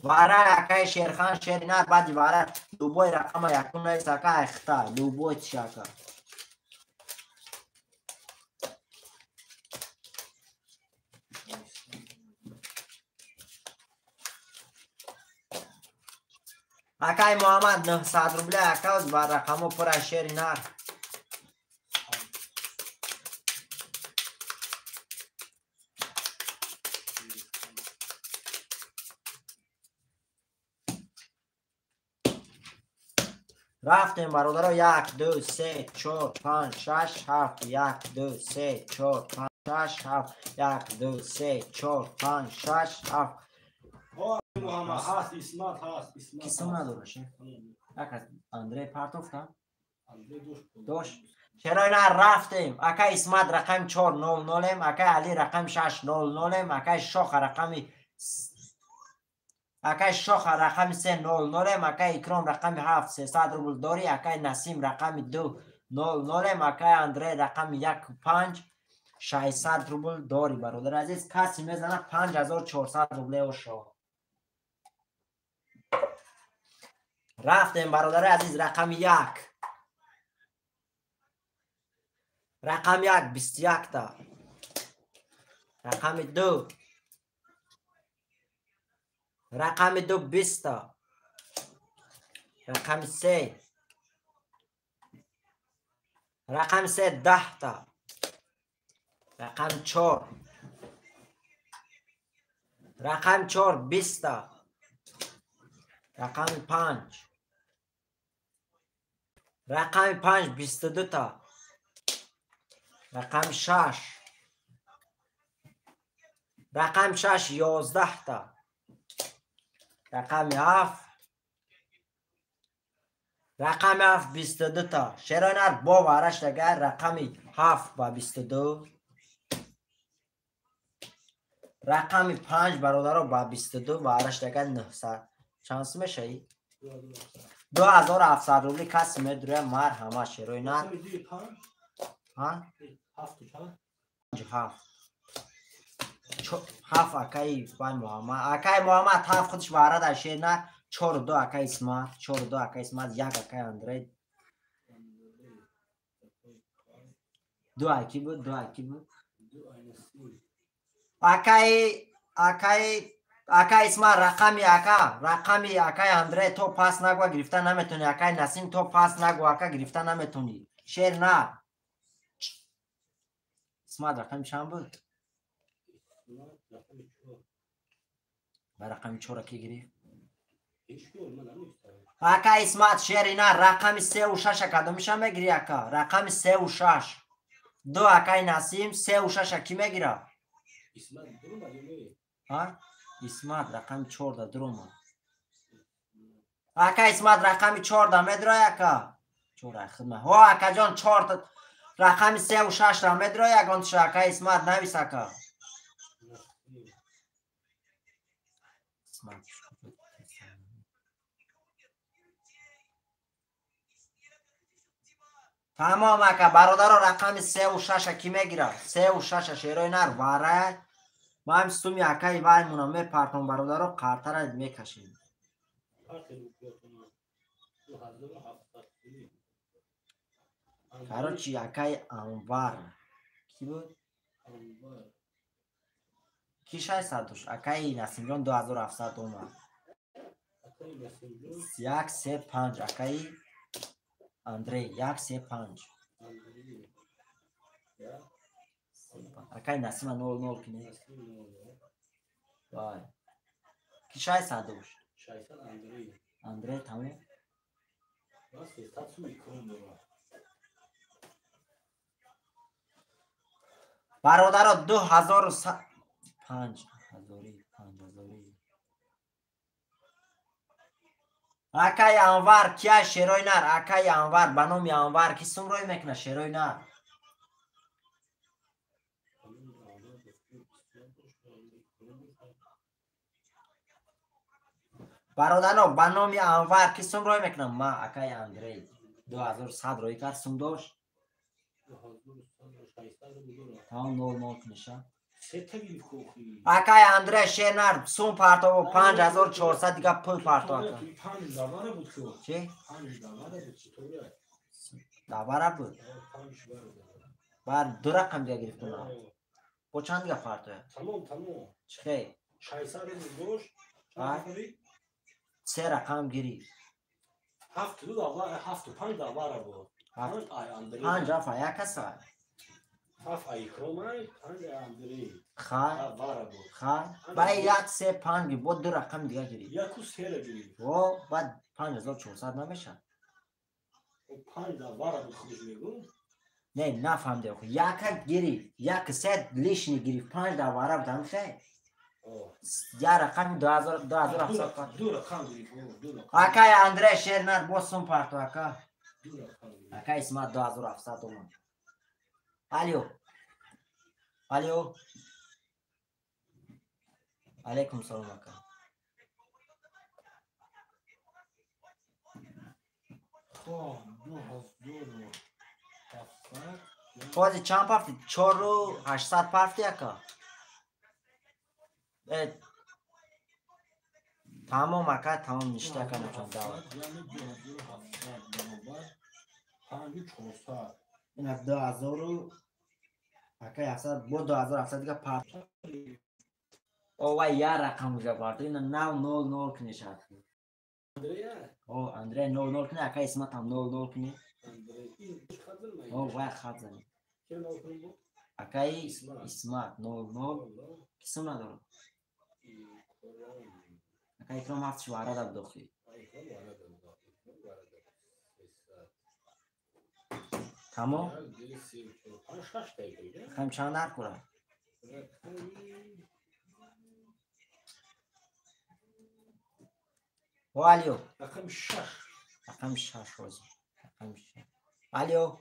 واره اکای شیرخان شیر نر بعدی واره لوبوی رقم یکون نیست اکا اخته لوبوی تشاکا اکای محمد 900 روبله اکاوز با رقمو پر شیر نر رفتیم برادرها 1 2 3 4 5 6 7 1 2 3 4 5 6 7 1 2 3 4 5 6 7 محمد هست اسمت هست اسمت کسم نداره شه یک از اندره پارتوف تا دوش دوش چرا نه رفتیم اکا اسمت رقم 400 ام اکا علی رقم 600 ام اکا شوخ رقم اکا شوخ رقم 300 ام اکا اکرام رقم 7 300 روبل داری اکا نسیم رقم 200 ام اکا اندره رقم 1.5 600 روبل داری برادر عزیز کسی میزنه 5400 روبله و شو رفتیم برادر عزیز رقم 1 رقم 1 21 تا رقم 2 رقم 2 20 تا رقم 3 رقم 3 10 تا رقم 4 رقم 4 20 تا رقم 5 رقم 5 22 تا رقم 6 رقم 6 11 تا رقم 7 رقم 7 22 تا شرانر با وارش دگر رقم 7 با 22 رقم 5 برادر با 22 وارش دگر 900 چانس میشه 2700 روبلی کسی میدروه مر همه شروع نه ها 7 7 اکای فای محمد اکای محمد 7 خودش وارد اشه نه 4 2 اکای اسمت 4 2 اکای اسمت 1 اکای اندره 2 اکی بود 2 اکی بود اکای اسمت رقمی اکای اندره تو پاس نگو گرفته نمیتونی اکای نسیم تو پاس نگو اکا گرفته نمیتونی شیر نه اسمت رقم چند بود با رقم 4 کی گرفت اکا اسمت شیر نه رقم 3 و 6 کدومش میگیری اکا رقم 3 و 6 2 اکای نسیم 3 و 6 کی میگیره ها اسمت رقم 4 دروم اکا اسمت رقم 4 میدره اکا 4 خدمت ها اکا جان 4 رقم 3 و 6 میدره یگان اکا اسمت نویس اکا تمام اکا برادر رقم 3 و 6 کی میگیره 3 و 6 شیروی نر واره ما هم ستومی اکای وای مونم میپرتم برادر رو قرطه میکشیم کارو چی اکای انوار کی بود؟ کی 600 دوش اکای نسیم جان 2700 اومد 1 3 5 اکای اندره 1 3 5 اکای نسیم 00 کنه وای کی 600 دوش اندره تمام Was ist dazu gekommen, oder? برادرها 2100 5000 اکای انور کیا شیروی نر اکای انور بنام انور کی سمروی میکنه شیروی نر برادرها بنام انور کی سمروی میکنه ما اکای اندری 2100 روی کار سم داشت تمام 00 کنشه اکای اندره شینر سوم پارتا و 5400 دیگه پول پارتا چی؟ داوره بود بعد دو رقم دیگه گرفت اونا با چند دیگه پارتا تمام چی خیلی؟ 600 داشت سه رقم گیری 7 و 5 داوره بود 5 رفت یک کسا 7 ایکرومای 5 اندری خواهی داوره بود برای یک سه پنج بود دو رقم دیگه گیری یک و سه را گیری و بعد 5400 نمیشه 5 داوره بود خودش میگون نه نفهمده اخو یک گیری یک سه لیشنی گیری 5 داوره بود هم خیلی یک رقم 2700 دو رقم گیری اکای اندره شیرنر با سوم پارتو اکای اسمت 2700 اومد الو علیکم سلام اکا بازی چند پرفتی؟ 4800 پرفتی اکا تمام اکا تمام نشته اکا نچون داود این از 2000 اکا 700 بود 2700 دیگه پرفت اوه یا رقم بوده پرفت این 900 کنیشه او اندره 00 کنی اکا اسمت هم 00 کنی اوه خط زنی اکای اسمت 00 کسو ندارم اکای اکرام هفت شواره دب داخلی تمام خم چند در کنه والیو رقم 6 رقم 6 روزی رقم 6 والیو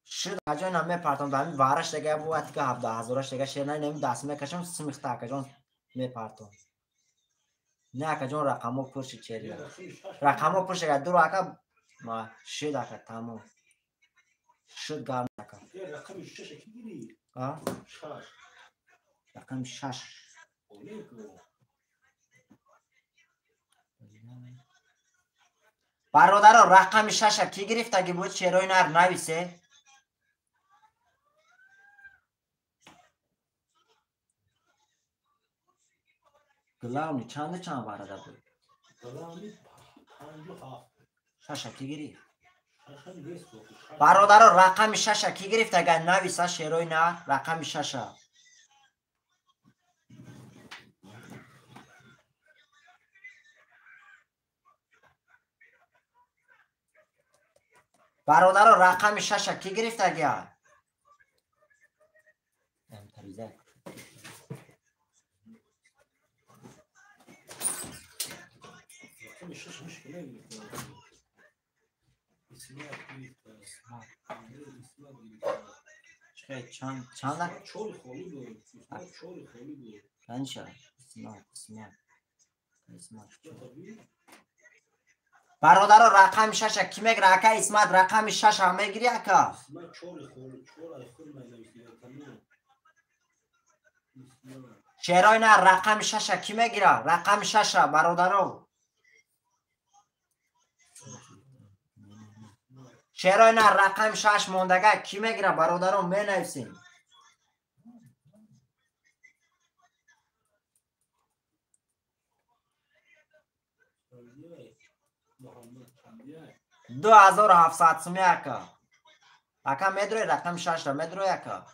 شد اجا نمی پرتم دارم وارش دیگه بود وقتی که 17000 دیگه شیر نمی دست میکشم سمیخته که جان می پرتم نه که جان رقمو پرش چری رقمو پرش که درو اکا ما شد اکا تمام شد گام اکا رقم 6 کی گیری ها 6 رقم 6 برادر رقم 6 کی گرفت اگه بود چرای نر نویسه گلامی چند برادر بود گلامی 5 6 کی گرفت 6 نیست برادر رقم 6 کی گرفت اگه نویسه شروع نه رقم 6 برادر رقم 6 کی گرفت اگه شش مشكلة چند چول خالی بود چول خالی بود کنشه برادر رقم 6 کی میگیره اکا اسمت رقم 6 هم میگیری اکا اسمت چول خالی شیرای نه رقم 6 کی میگیره رقم 6 برادرو شیرای نه رقم 6 موندگه کی میگیره برادرو می نویسین دو 2700 سومی اکا اکا میدروی رقم 6 را میدروی اکا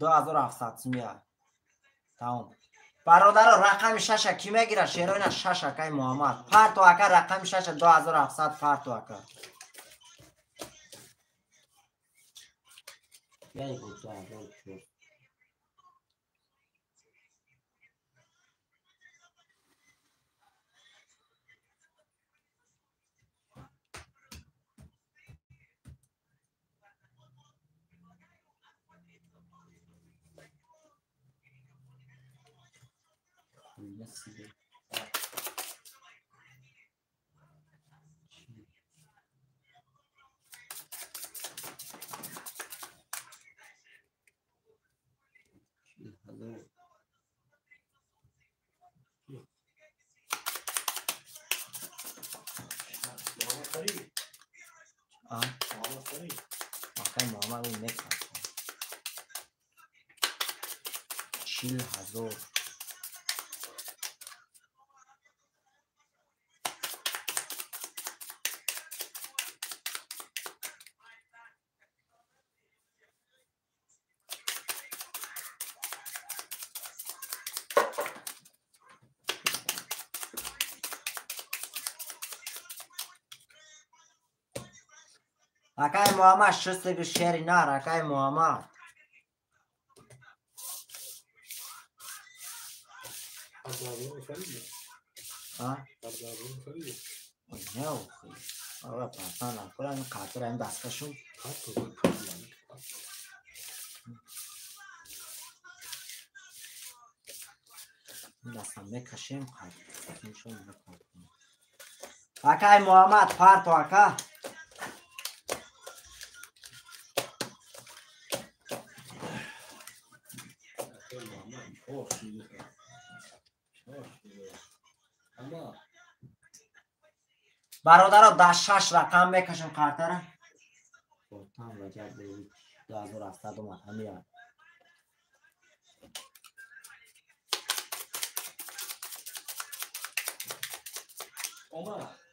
2700 سومی تمام برادر رقم 6 کی میگیره؟ شیروین 6 اکای محمد. پرتو اکا رقم 6 2700 پرتو اکا. یعنی بود 2000 اکای محمد اون نکن 40,000 اکای محمد شسته که شیری نار اکای محمد نه اوخی آقا پرسان نکنه این قطر این دستشون این دستم میکشیم قطرشون میکنیم اکای محمد پرتو اکا برادر ها 6 رقم میکشم قطره خودتان وجه بودید 2700 اومد همین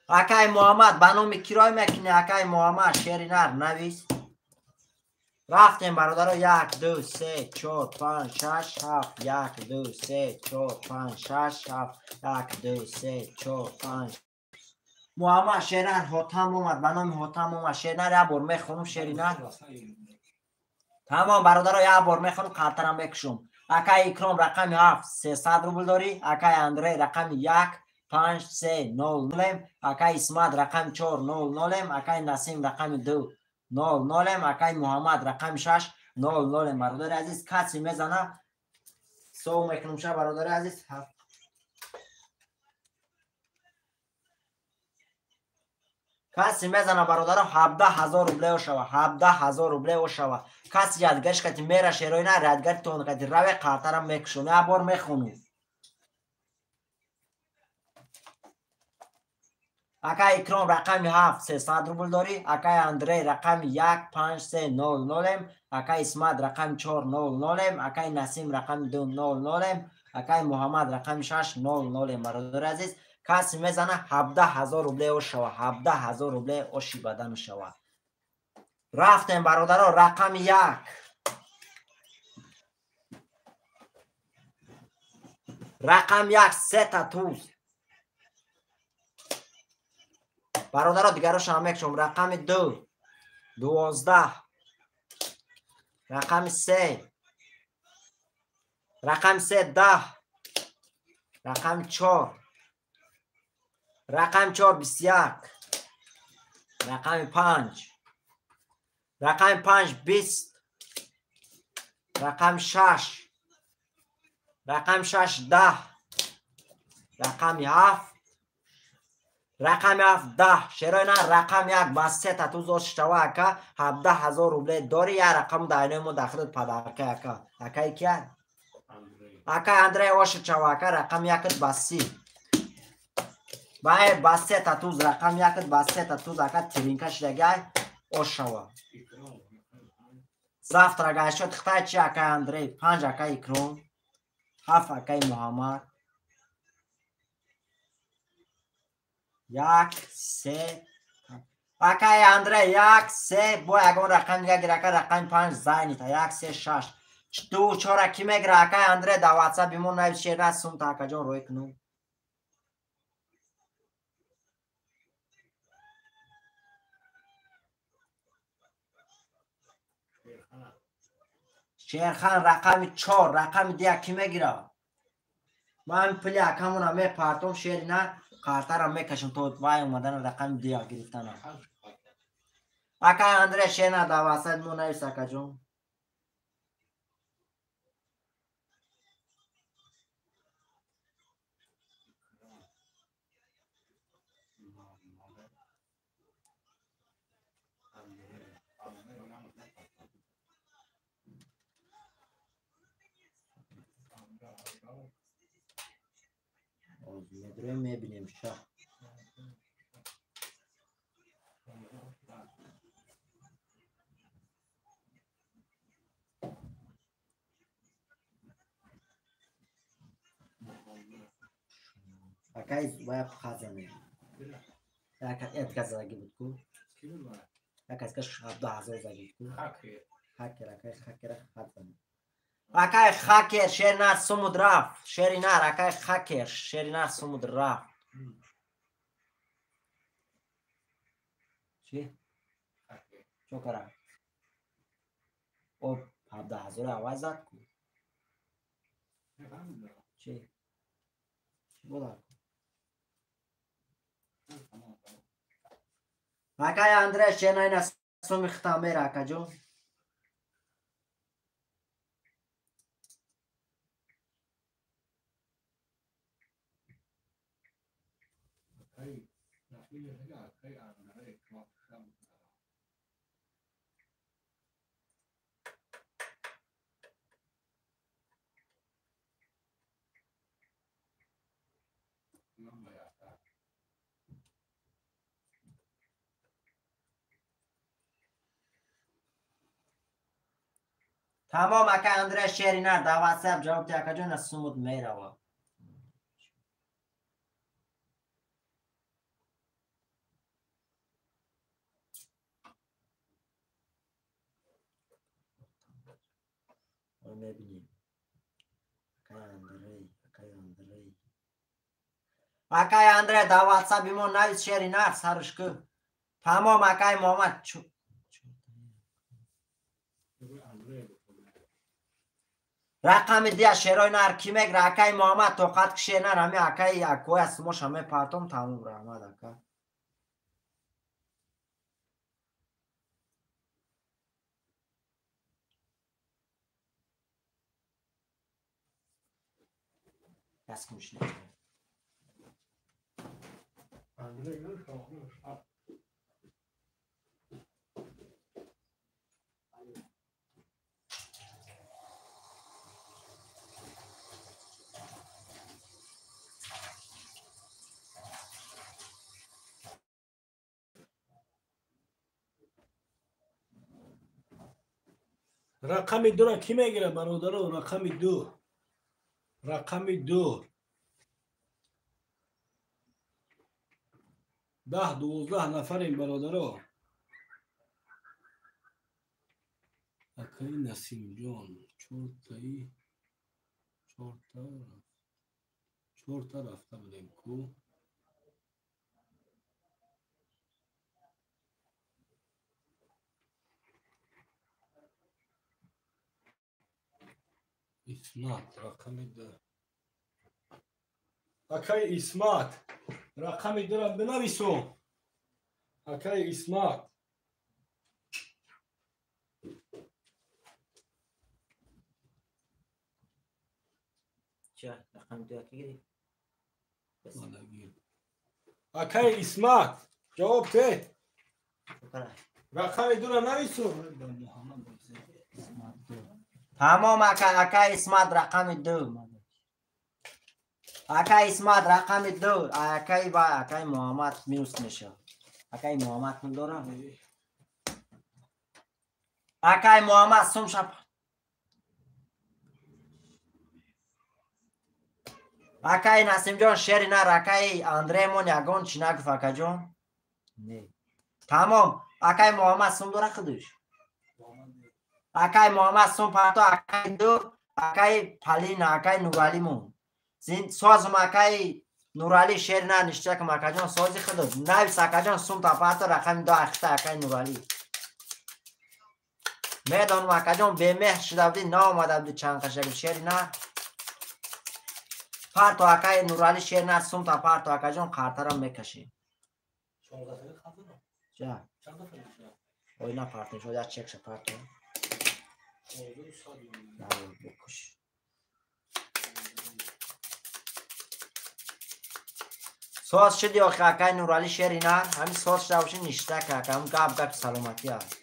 اکای محمد بنامی کرای میکنی اکای محمد شیری نر نویس رفتیم برادر ها 1 2 3 4 5 6 7 1 2 3 4 5 6 7 1 2 3 4 5 محمد شیرینر حاتم اومد بنام حاتم اومد شیرینر یه بار میخونم شیرینر تمام برادر یه بار میخونم قطرم بکشم اکای اکرام رقم 7 300 روبل داری اکای اندری رقم 1 5 3 0 اکای اسمت رقم 4 0 اکای نسیم رقم 2 0 اکای محمد رقم 6 0 برادر عزیز کسی میزنه سو میکنم شب برادر عزیز کسی میزنه برادر 17,000 روبله شوه 17,000 روبله شوه کسی یادگرش که میره شیروی نه یادگر تون که روی قطرم میکشونه بار میخونو اکای اکرام رقم 7 300 روبل داری اکای اندری رقم 1 5 3 0 اکای اسمت رقم 4 0 اکای نسیم رقم 2 0 اکای محمد رقم 6 0 برادر عزیز کسی میزنه 17,000 روبله شوه 17,000 روبله اوشی بدن شوه رفتیم برادر رقم 1 رقم 1 3 تا توز برادر دیگرش هم میکشم رقم 2 12 رقم 3 رقم 3 10 رقم 4 رقم 4 21 رقم 5 رقم 5 20 رقم 6 رقم 6 10 رقم 7 رقم 7 10 شیرای نه رقم 1 بس 3 تا تو زوش شوه که 17,000 روبله داری یا رقم داینه مو داخل پدرکه اکا اکای کیا اکای اندری واشد شوه که رقم 1 بسی باید بس 3 تا توز رقم 1 بس 3 تا توز اکا ترینکش لگه اوش شوه زفت رگه شد خطای چی اکای اندری 5 اکای اکرون 7 اکای محمد 1 3 اکای اندری 1 3 بو اگون رقم دیگه گیره که رقم 5 زینی تا 1 3 6 دو چهار کی میگره اکای اندره در واتساپ بیمون نوید شیر سوم تا اکا جان روی کنو شیرخان رقم 4 رقم 10 کی میگیره من پلی اکامون هم میپرتم شیر نه کارتر هم میکشم تو وای اومدن رقم 10 گرفتن اکای اندره شیر نه در واتساپ بیمون نوید اکا جان میدره میبینیم شا اکای باید خزانه یک از زاگی بود کو یک از کش 12000 زاگی کو خاکر اکای خاکر خزانه اکای خاکر شیر نار سمود رفت شیر نار اکای خاکر شیر نار سمود رفت چی؟ چو کرد؟ او 17000 آواز زد کو چی؟ بودا اکای اندره شیر نار سمی ختامه را اکا جو تمام اکا اندره شیری نر در واتساپ جواب دی اکا جون سمود میروا میبینیم اکای اندره در واتساپ بیمون نوید شیری نر سرش که تمام اکای محمد رقم 10 شیرای نر کی میگره اکای محمد توقت کشی نر همه اکای اکوی اسموش همه پرتم تموم را آمد اکا کس کمش نکنه رقم 2 را کی میگیره برادرو؟ رقم 2 10-12 نفریم برادرو اکای نسیم جان 4 تا رفته بودیم کو اسمت رقم 2 اکای اسمت رقم 2 را بنویسو اکای اسمت چه رقم 2 کی گیری اکای اسمت جواب ده رقم 2 را نویسو تمام اکای اسمت رقم 2 اکای اسمت رقم 2 اکای با اکای محمد میوست میشه اکای محمد من دارم اکای محمد سوم شب اکای نسیم جان شیری نر اکای اندره مون یگان چی نگفت اکا جان نه تمام اکای محمد سوم داره خودش اکای محمد سوم پرتو اکای دو اکای پلین اکای نورالی مون زین سازم اکای نورالی شیر ننشته که اکا جان سازی خود نویس اکا جان سوم تا پرتو رقم دو اخته اکای نورالی میدانم اکا جان به مهر شده بودی نا آمده بودی چند قشنگ شیر نه پرتو اکای نورالی شیر نه سوم تا پرتو اکا جان خاطرم میکشی جا اوی نه پرتو شده چک شد پرتو بکش ساز شدی آخه اکای نورالی شیری نه همین ساز شده باشه نشته که اکا هم گب سلامتی هست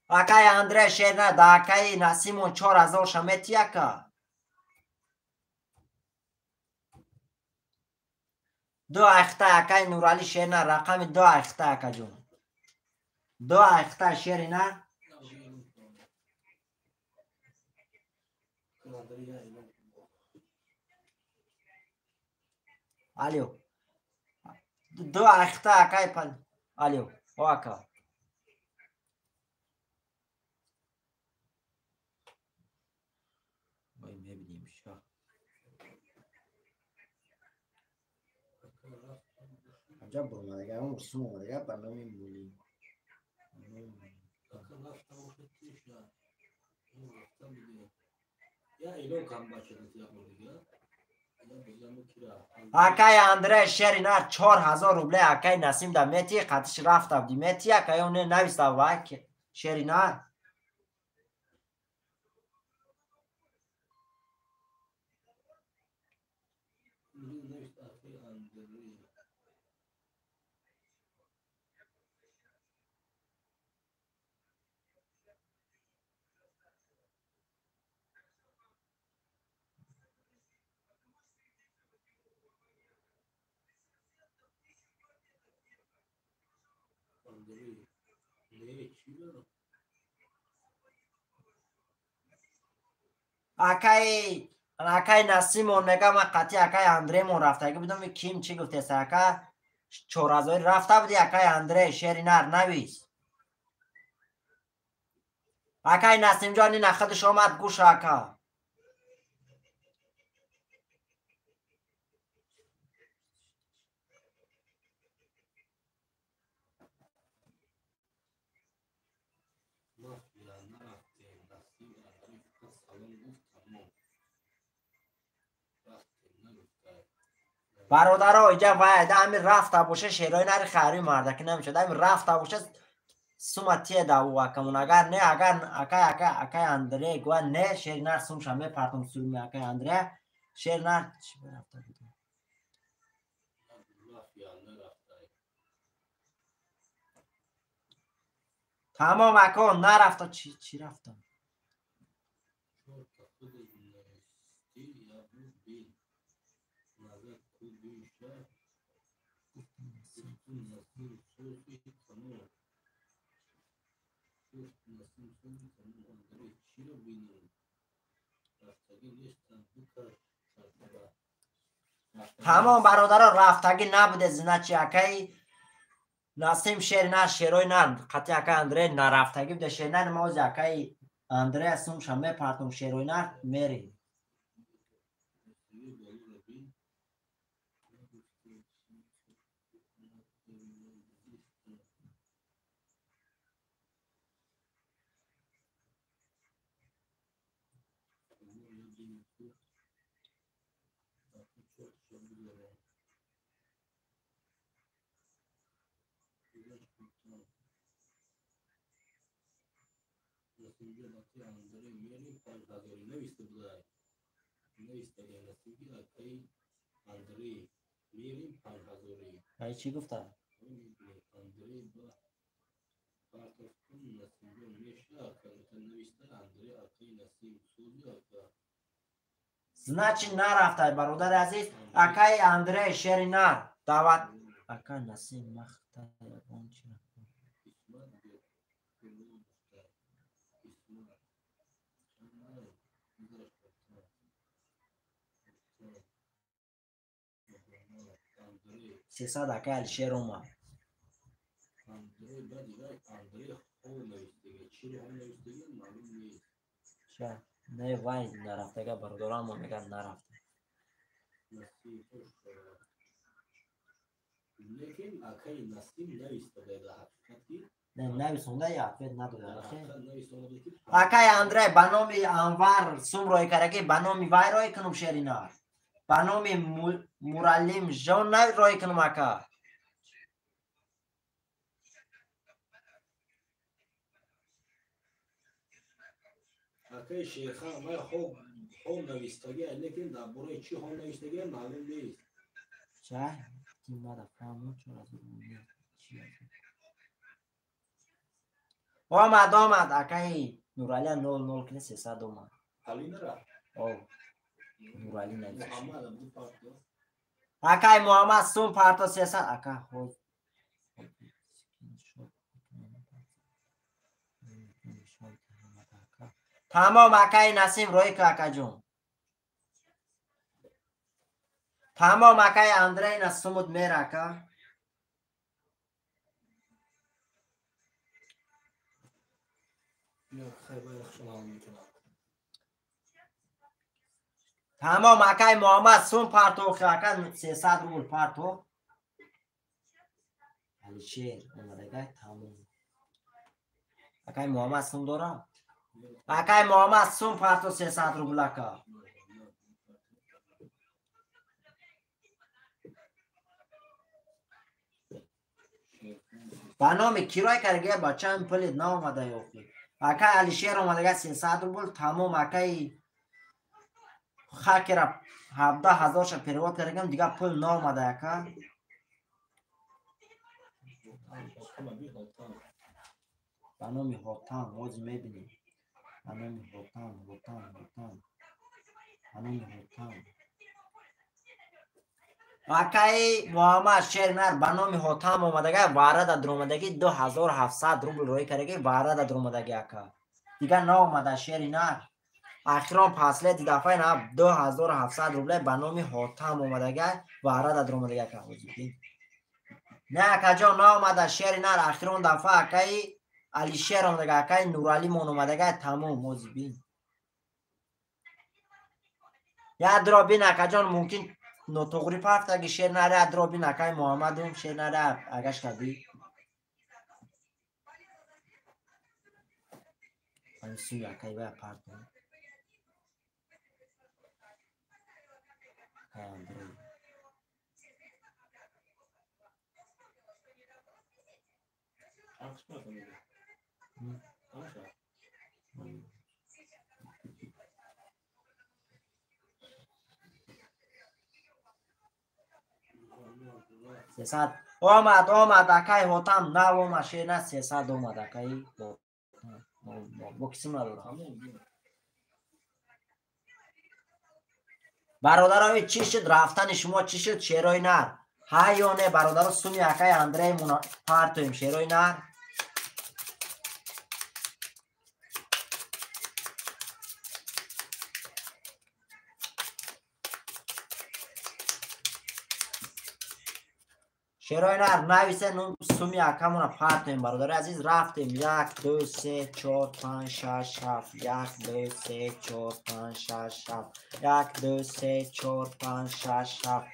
اکای اندره شیر نه دا اکای نسیمون 4000 شمیتی اکا دو اخته اکای نورالی شیر نه رقم دو اخته اکا جون دو اخته شیری نه الیو دو اخته اکای پل الیو او اکا باید میبینیم شا عجب برمانده اون رسوم آمده برنامه مولی اکای اندره شری نه 4000 روبله اکای نسیم دا میتی قطش رفت ابدی میتی اکای اونه نویست وک شری نه اکای نسیم و نگه من قطعی اکای اندره مون رفته اگه بدون کیم چی گفته است اکا 4000 رفته بودی اکای اندره شری نر نویس اکای نسیم جانی نخدش آمد گوش اکا برادرها اینجا باید همین رفته باشه شیرای نر خیری مرده که نمیشه همین رفته باشه سومتیه داو اکمون اگر نه اگر اکای اندره گوه نه شیر نر سوم شمه پرتم سلمی اکای اندره شیر نر چی برفته بوده تمام اکان نرفته چی رفته تمام برادرها رفتگی نبوده زنه چی اکای نسیم شیر نه شیروی نه قطعی اکای اندره نرفتگی بوده شیر نه موز اکای اندره سوم شمه پرتم شیروی نه میری ای چی گفته؟ زنه چی نرفته برادر عزیز اکای اندره شیری نر دعوت اکای نسیم مخته یبان چی سیصد اکای الشیر اومد چه نه وای نرفته که برادرام میگن نرفته. لیکن اکای نسیم نویسته در حقیقتی نه نویسونده یا افید نداده در باشه. حقیقت نویسته که اکای اندره بنامی انوار سوم روی کرده بنامی وای روی کنم شرینا بنامی مرالیم جان نه روی کنم اکا اکای شیخا ما خوب نویستگی لیکن در برای چی خوب نویستگی معلوم نیست. چه؟ تیم ما فهمون چون از اون آمد اکای نورالی 00 کنه 300 اومد علی نرفت. او نورالی نویسش محمد ابو پارتو اکای محمد سوم پارتو 300 اکا خود تمام اکای نسیم روی که اکا جون تمام اکای اندرین از سمود میره اکا تمام اکای محمد سوم پارتو که اکا 300 روبل پارتو علی شیر اومده گای تمام اکای محمد سوم دارم اکای محمد سوم پارتو 300 روبل اکا بنامی کیرای کرگه بچه هم پلید نا اومده یوخی اکای علی شیر اومده گای 300 روبل تمام اکای خاکی را 17,000 شا پیروات کرگم دیگه پل نا اومده اکا بنامی هوتان موزی میبینیم بنامی هوتان بنامی هوتان اکای محمد شیرنر بنامی هوتان اومدگه وارد درومدگی 2700 روبل روی کرگی وارد درومدگی اکا دیگه نا اومده شیرنر اخیران پاسله دی دفعه نه 2700 روبل بنامی هوتان اومدگه وارد درومدگی اکا نه اکا جا نا اومده شیرنر اخیران دفعه اکای علی شیر اومدگه اکای نورالی مون اومدگه تمام موزی بین یاد را بین اکا جان ممکن نوتوغری پافت اگه شیر نره یاد را بین اکای محمد هم شیر نره اگش کدی این سوی اکای باید پارت کنم سیصد اومد اکای هوتام نه اومد شیر نه 300 اومد اکای با کسی ندارم برادرای چی شد رفتن شما چی شد شیرای نر های یا نه برادر سومی اکای اندره مونا پارتویم شیرای نر شیرای نر نویسه نون سومی اکامونا پارتویم برادر عزیز رفتیم 1 2 3 4 5 6 7 1 2 3 4 5 6 7 1 2 3 4 5 6 7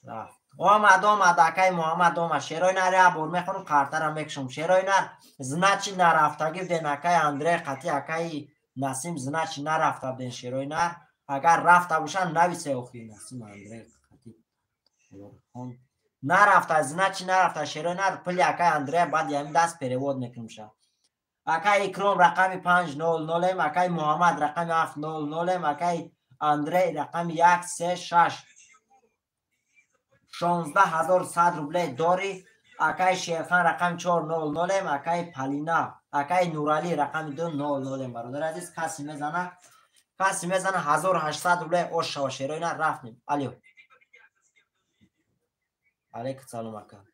رفت اومد اکای محمد اومد شیرای نر بور میخونم کارترم میکشم شیرای نر زناچی نرفتگی دین اکای اندره قطی اکای نسیم زناچی نرفته دین شیرای نر اگر رفته باشن نویسه اوخی نسیم اندره قطی نرفته از نچی نرفته شیرای نر پلی اکای اندره بعد یعنی دست پیرواد میکنم شد اکای اکرام رقم 500 اکای محمد رقم 700 اکای اندره رقم 136 16100 روبله داری اکای شیخان رقم 400 اکای پلینا اکای نورالی رقم 200 برادر عزیز کسی میزنه 1800 روبله اوش شو شیرای نر رفتیم علیو علیکم سلام اکا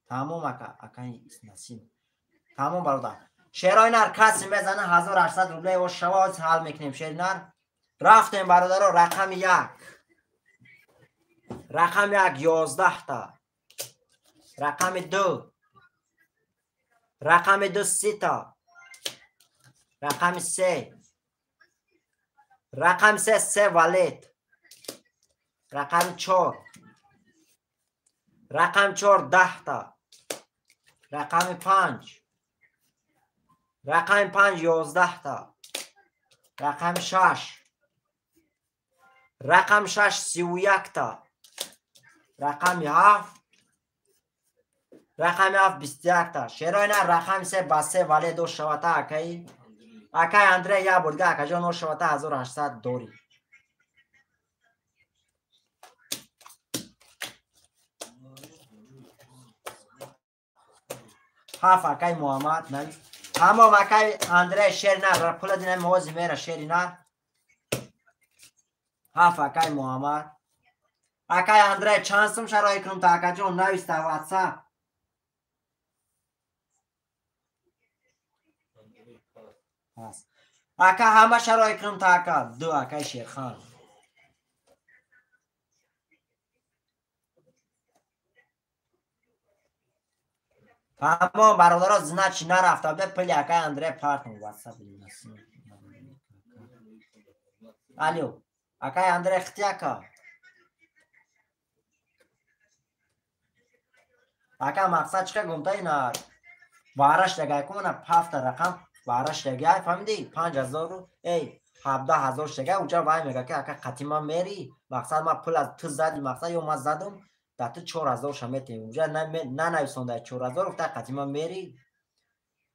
تمام اکای نسیم تمام برادر شیرای نر کسی میزنه 1800 روبله و شواز حال میکنیم شیر نر رفتیم برادرها رقم 1. رقم 1 11 تا. رقم 2. رقم 2 3 تا. رقم 3. رقم 3 ولید. رقم 4. رقم 4 10 تا. رقم 5. رقم 5 11 تا. رقم 6. رقم 6 31 تا. رقم 7. رقم 7 21 تا. شیرای نه رقم 3 با 3 ولی 2 شوتا اکی. اکی اندره یا بودگه اکی جا 9 شوتا 1800 دوری. هفت اکی محمد نه. تمام اکی اندره شیر نه پول دینه موازی میره شیری نه. هفت اکی محمد. اکی اندره چند سم شرای کنم تا اکی جون نویسته واتساپ. اکا همه شرای کنم تا اکا 2 اکای شیرخان. تمام برادرها زنه چی نرفته به پلی اکای اندره پارتون واتساپ الو اکای اندره اختی اکا اکا مقصد چه گمته اینا بارش لگه کنه 7 رقم بارش لگه فهمیدی 5000 رو ای 17000 شگه اونجا وای میگه که اکا قطیما میری مقصد ما پول از تو زدی مقصد یا ما زدم در تو 4000 شمیتیم اونجا نه نویسونده 4000 افته قطیما میری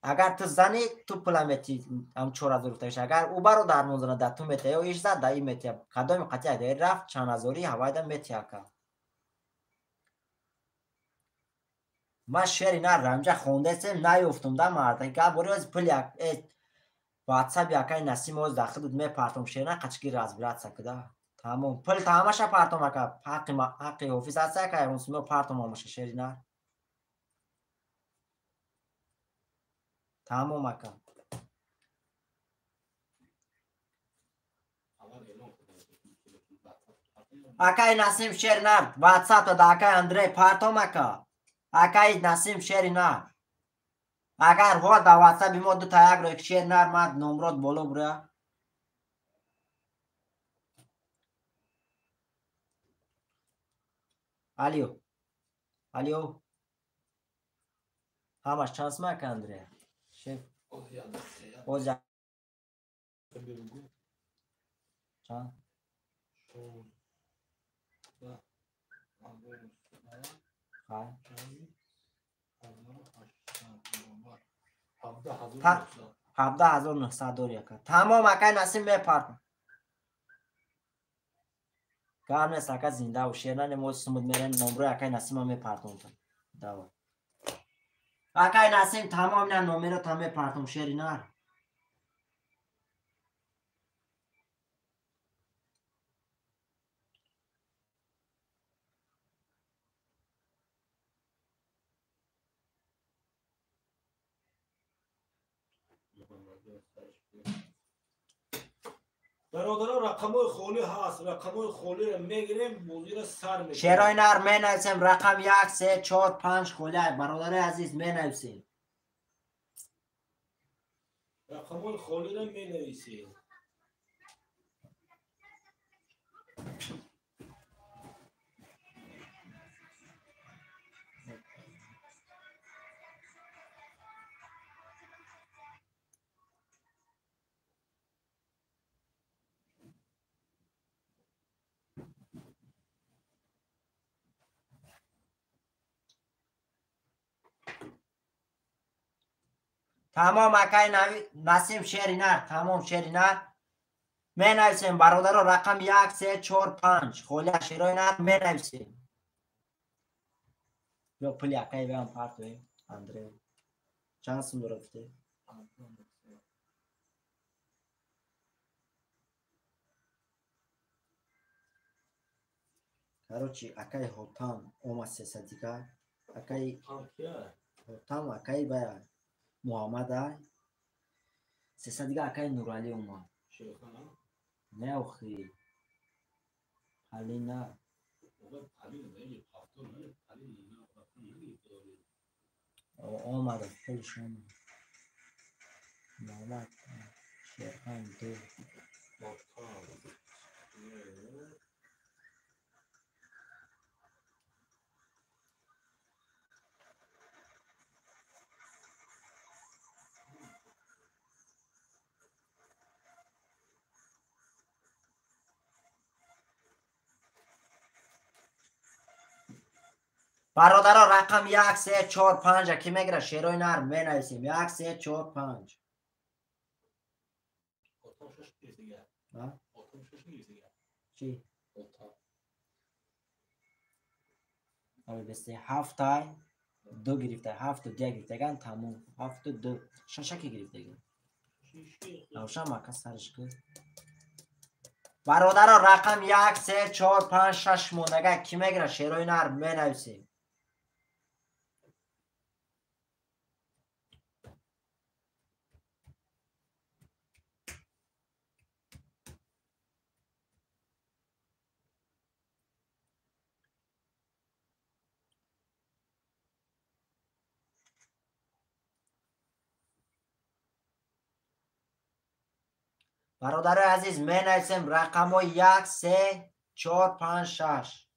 اگر تو زنی تو پول میتی هم 4000 افتهش اگر او برو در منزنه در تو میتی یا ایش زد در این میتی قدام قطعی اگر رفت چند هزاری هوای در میتی اکا ما شعری نه رمجه خونده سیم نیفتم در مرده که باری از پلی واتساپ یکای نسیم از داخل بود می پارتم شعر نه قچگی راز برات سکده تمام پل تماشا پارتم اکا حقی اوفیس هسته که اون سمیو پارتم همشه شعری نه تمام اکا اکای نسیم شعر نه واتساپ تا اکای اندره پارتم اکا اکای نسیم شعری نه اگر ها در واتساپ ما دو تا یک رو یک شعر نرمد نمرات بالا بره الیو الیو همش چانس ما کندره شف اوزا چان ها 17900 دوری که تمام اکای نسیم میپرد کار نیست اکا زنده و شیر نموز سمود میرن نمبر اکای نسیم هم میپردون دوا اکای نسیم تمام نه نمبر تا میپردون شیری نه برادرها رقمای خالی هست رقمای خالی رو میگیریم بازی رو سر میکنیم شیرای نر می نویسیم رقم 1 3 4 5 خالی برادر عزیز می نویسیم رقمای خالی رو می نویسیم تمام اکای نسیم شیری نه تمام شیری نه می نویسیم برادر رقم 1 3 4 5 خالی شیرای نر می نویسیم یا پلی اکای بیام پارتوی اندره چند سم رفته کاروچی اکای هوتام اوما سه دیگه اکای هوتام اکای باید محمد های سه دیگه اکای نورالی اوما نه اخی حالی نه آمد خودشون محمد شیرخان دو برادرها رقم 1 3 4 5 کی میگیره شیروی نر بنویسیم 1 3 4 5 چی؟ آره بسته 7 تای 2 گرفته 7 و 2 گرفته گن تموم 7 و 2 ششکی گرفته گن روشن مکه سرش کن برادرها رقم 1 3 4 5 6 موندگه کی میگیره شیروی نر بنویسیم برادر عزیز می نویسیم رقم ها 1 3 4 5 6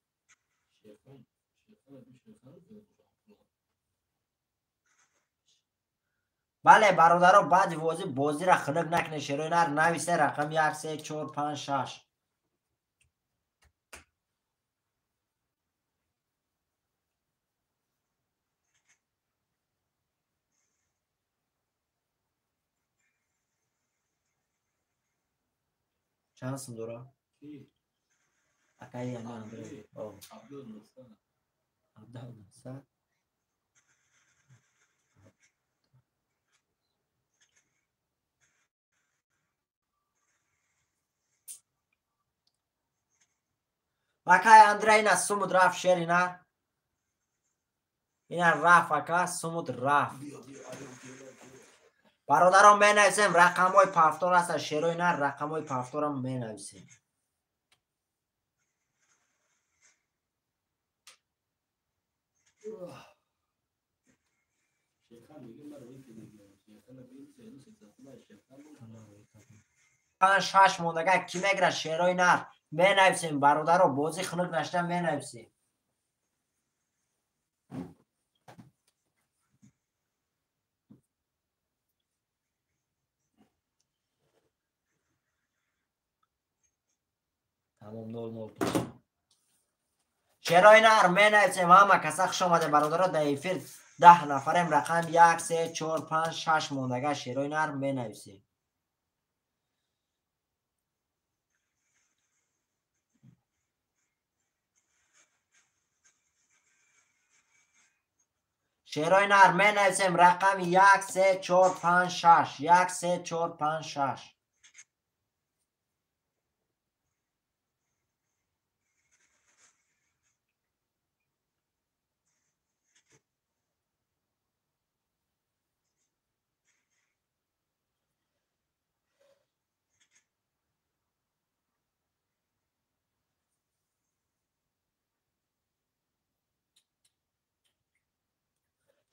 بله برادرها بعد بازی را خنک نکنه شروع نر نویسه رقم 1 3 4 5 6 چند سن دورا؟ اکایی انا اندره عبدال نصر اکای اندره اینا سمود رفت شیری نه اینا رفت اکا سمود رفت برادران می نویسیم رقم های پفتار هست شیروی نه رقم های پفتار هم می نویسیم پنج شش موندگه کی میگره شیروی نه می نویسیم برادران بازی خنک نشته می نویسیم تمام نول نول شیروی نر می نویسیم همه کسا خوش آمده برادران در ایفیر 10 نفریم رقم 1 3 4 5 6 موندگه شیروی نر می نویسیم شیروی نر می نویسیم رقم 1 3 4 5 6 1 3 4 5 6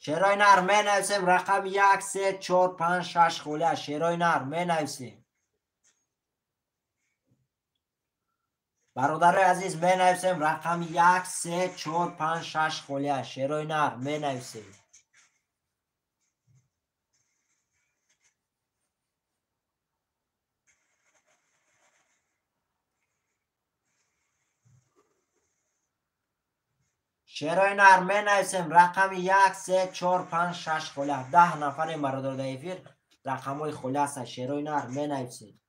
شیروی نر می نویسیم رقم 1 3 4 5 6 خوله شیروی نر می نویسیم برادر عزیز می نویسیم رقم 1 3 4 5 6 خوله شیروی نر می نویسیم شیروی نر می نویسیم رقم 1 3 4 5 6 خوله 10 نفر برادر دایفیر رقم های خوله است شیروی نر می نویسیم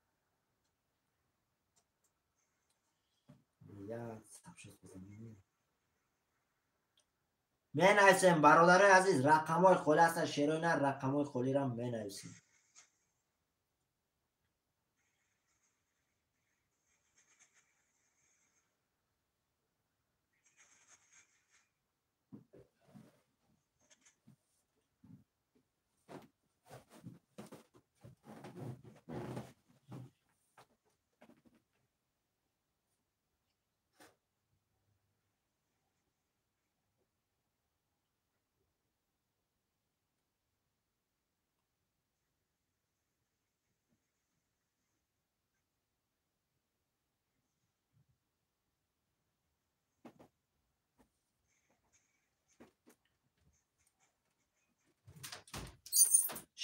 می نویسیم برادر عزیز رقم های خوله است شیروی نر رقم های خولی را می نویسیم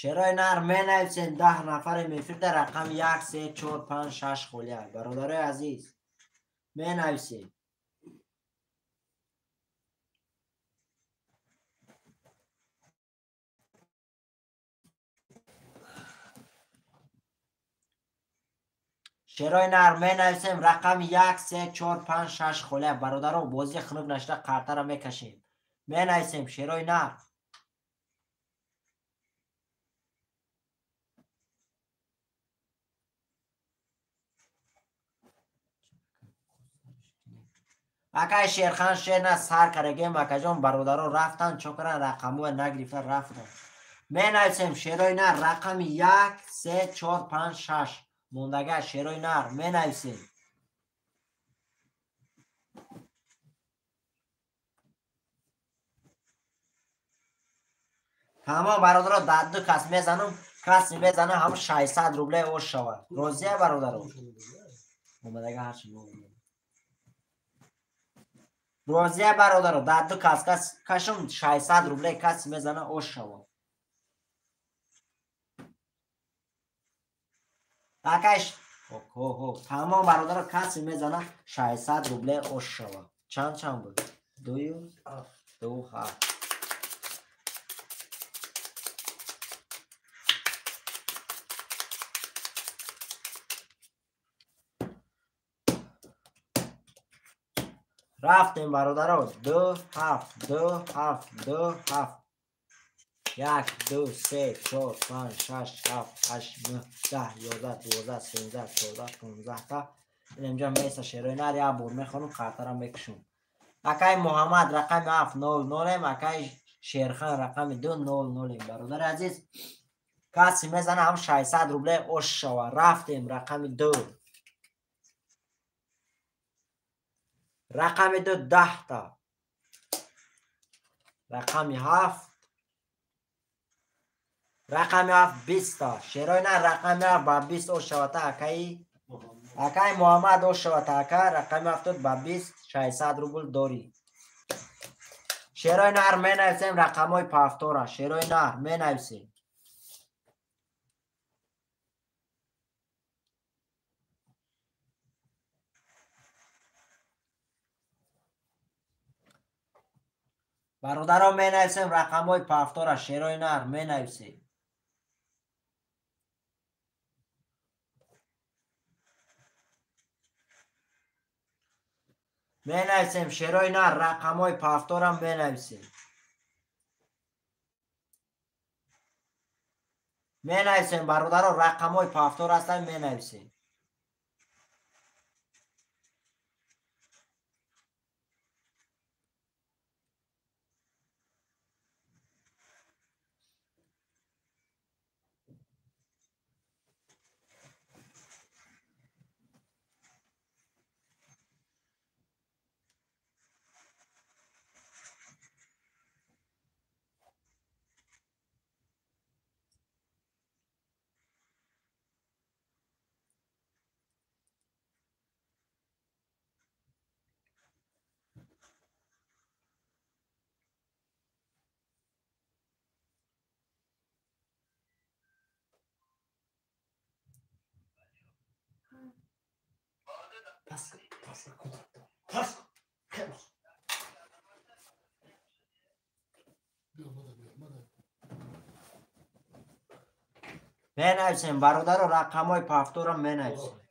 شیرای نر می نویسین 10 نفر میفرد رقم 1 3 4 5 6 خلیه. برادرای عزیز می نویسین. شیرای نر می نویسیم رقم 1 3 4 5 6 خلیه. برادرها بازی خنک نشده قرطه را میکشیم. می نویسیم شیرای نر. اکای شیرخان شیر نه سر کرگیم اکا جان برادرها رفتن چکرن رقمو نگریفته رفتن. می نویسیم شیرای نر رقم 1 3 4 5 6 موندگه شیرای نر می نویسیم. تمام برادرها در دو کس میزنم. کسی میزنه هم 600 روبله او شود. روزیه برادرها موندگه هرچی موندگه روزیه برادرها در دو کس کشم 600 روبله کسی میزنه او شود. اکش تمام برادرها کسی میزنه 600 روبله او شود. چند بود؟ 2 7 رفتیم برادرها 2 7 2 7 2 7 1 2 3 4 5 6 7 8 9 10 11 12 13 14 15 تا اینجا میسه شیرای نر یا بور میخونم خاطرم میکشم. اکای محمد رقم 7 0 0 اکای شیرخان رقم 2 0 0 برادر عزیز کسی میزنه هم 600 روبله اوش شوا. رفتیم رقم 2 رقم 2 10 تا رقم 7 رقم 7 20 تا شیرای نه رقم 7 با 20 اوش شوا تا اکای محمد اوش شوا تا اکای رقم 7 با 20 600 روبل داری. شیرای نر می نویسیم رقم های پافتورا. شیرای نر می نویسیم. برادران می نویسیم رقم های پافتورا. شیرای نر می نویسیم. می نویسیم شیرای نر رقم های پافتورا می نویسیم. می نویسیم برادران رقم های پافتور هستن می نویسیم. می نویسیم برادران رقم های پافتورا می نویسیم.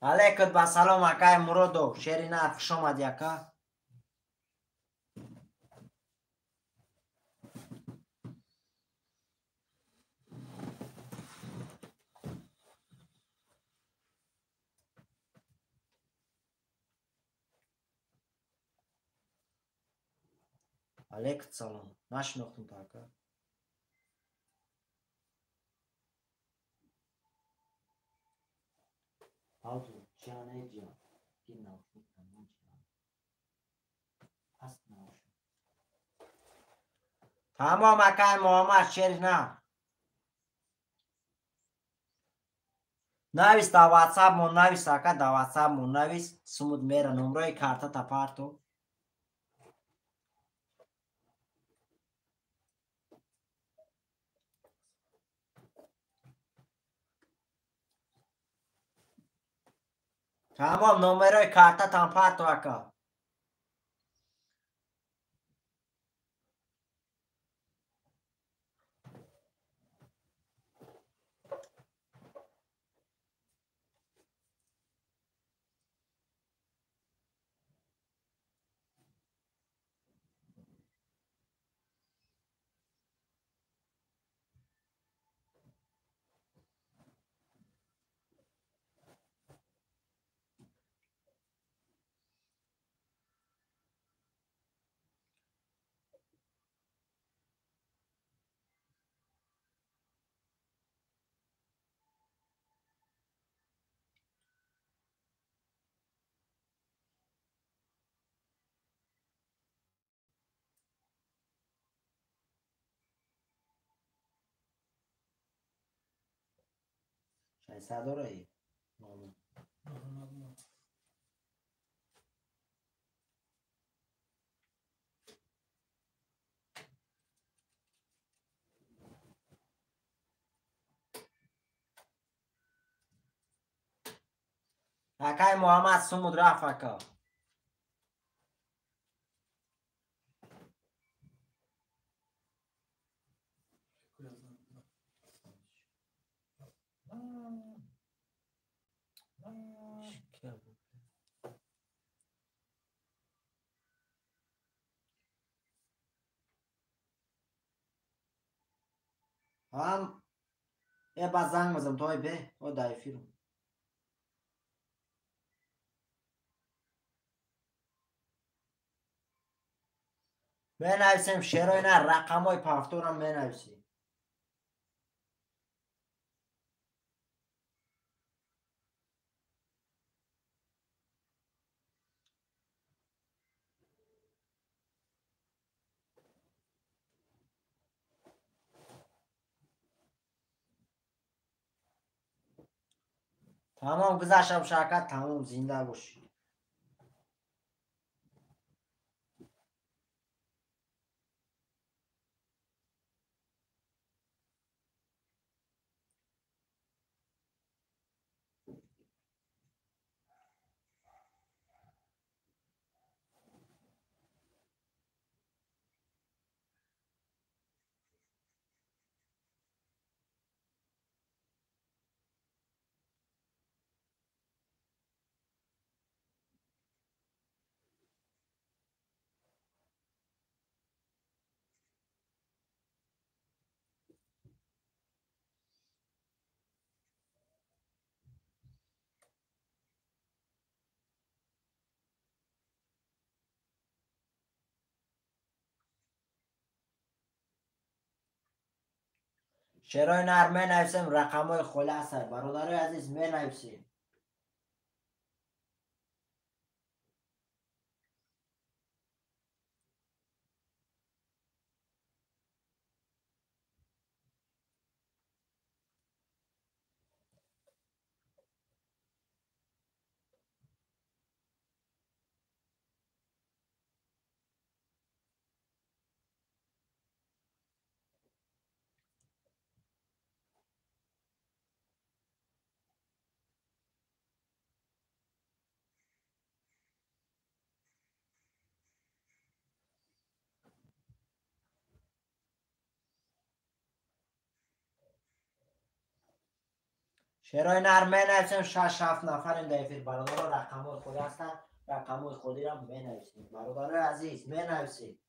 علیکم با سلام اکای مرودو شیری نر خوش آمدی اکا. علیکم سلام نشناختم تا Auto, Ciane Gian, genau, تمام اکای محمد شریف نه نویس دا واتساپ مون نویس اکا دا واتساپ مون نویس سمود میره نمره کارتا تا پارتو تمام نمره کارتا تا پارتو اکا صدوره اکای محمد سمود رفت اکا هم یه باز زنگ بزنم توی به او دایفی رو بنویسیم شعرهای نه رقم های پافتور هم بنویسیم تمام گذاشتم شرکت تمام زنده باشی شعرهای نر بنویسیم رقم های خلاصه برادرای عزیز بنویسیم شعرهای نر بنویسیم 6-7 نفر این دایفیر برادر رقم های خود هستن رقم های خودی را بنویسیم برادرای عزیز بنویسیم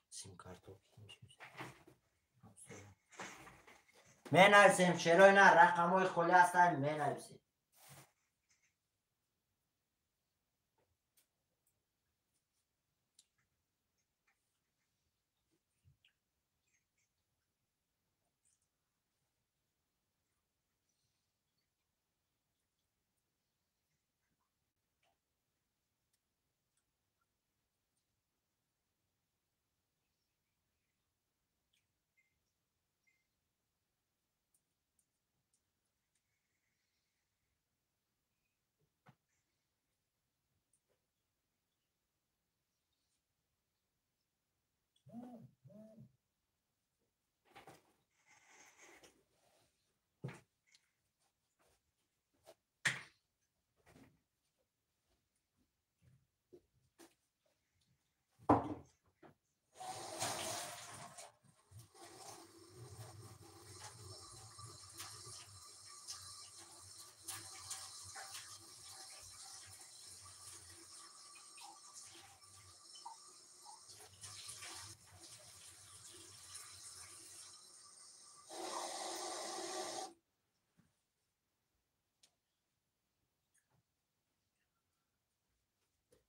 سیم کارتو می نویسیم شروع نه رقم های خالی هستن می نویسیم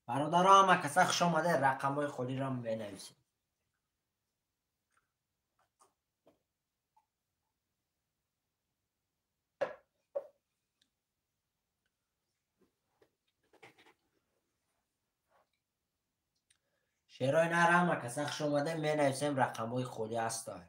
برادرها همه کسا خوش آمده رقم های خالی را می نویسیم شعرهای نر همه کسا خوش آمده می نویسیم رقم های خالی هستن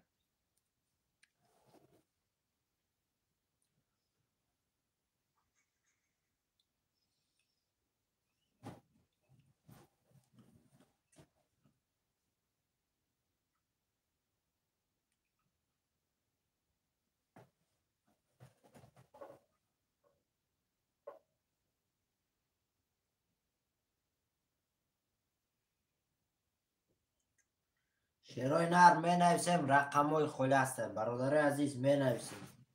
شعرهای نر می نویسیم رقم های خالی هستن برادر عزیز می نویسیم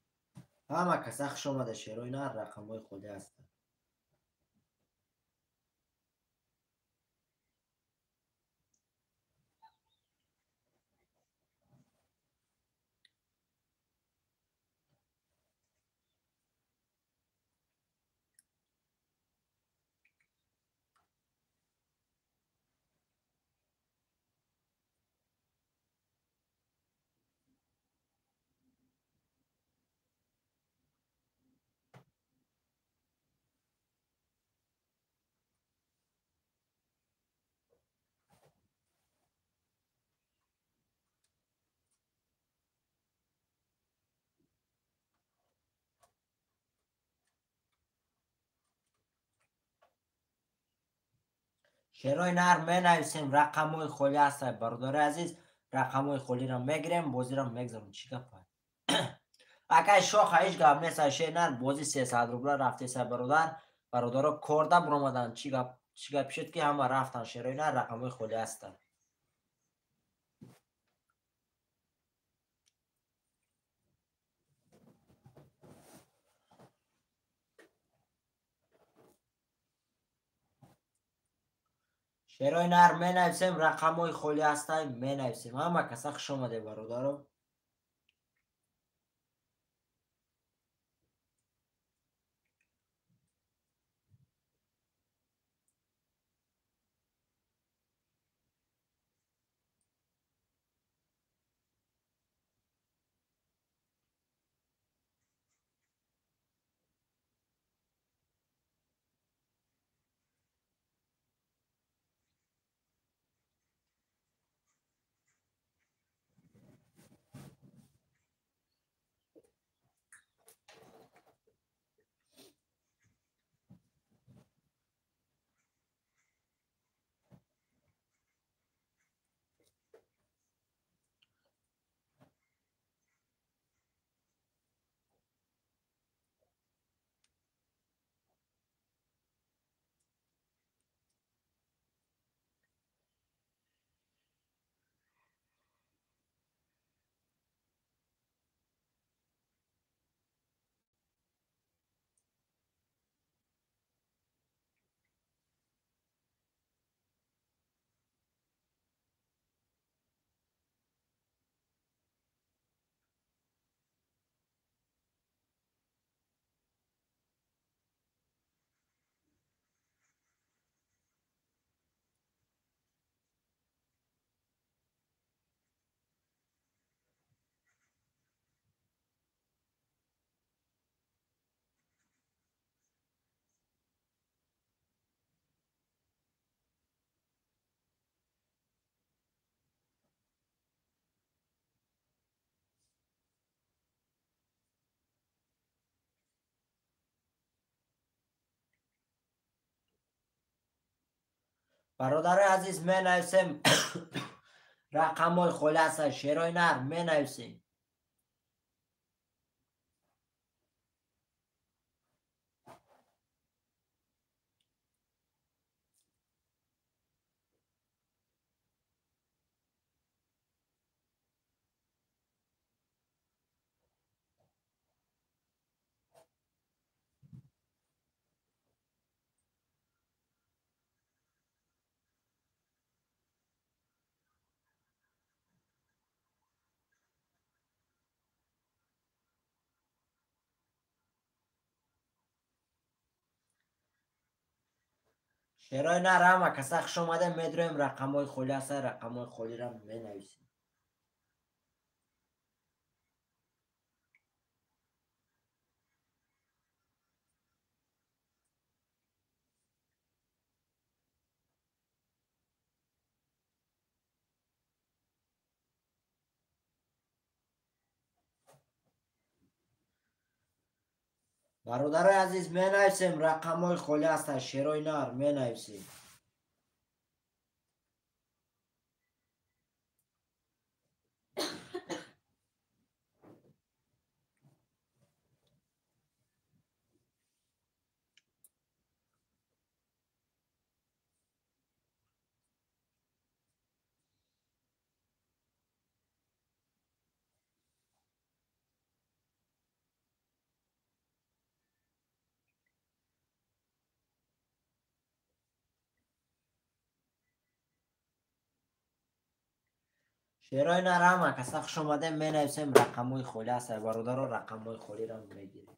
همه کسا خوش آمده شعرهای نر رقم های خالی هستن شعرهای نر می نویسیم رقم های خالی هستن برادر عزیز رقم های خالی را میگیریم بازی را میگذارم چی گپ اگه شاخ هیچ گپ نیست شعر نر بازی 300 روبله رفته سر برادرها کارده برآمدن چی گپ شد که همه رفتن شعرهای نر رقم های خالی هستن شعرهای نر می نویسیم رقم های خالی هستن می نویسیم همه کسا خوش آمده برادرها برادر عزیز می نویسیم رقم های خلاصه شعرهای نر می نویسیم. شعرهای نر همه که سخش اومده میدرویم رقم های خلاصه رقم های خالی را می نویسیم. برادر عزیز می نویسیم رقم های خلاصه شعرهای نر می نویسیم. شعرهای نر همه که سخش اومده می نویسیم رقم های خلاصه برادر و رقم های خالی را می گیریم.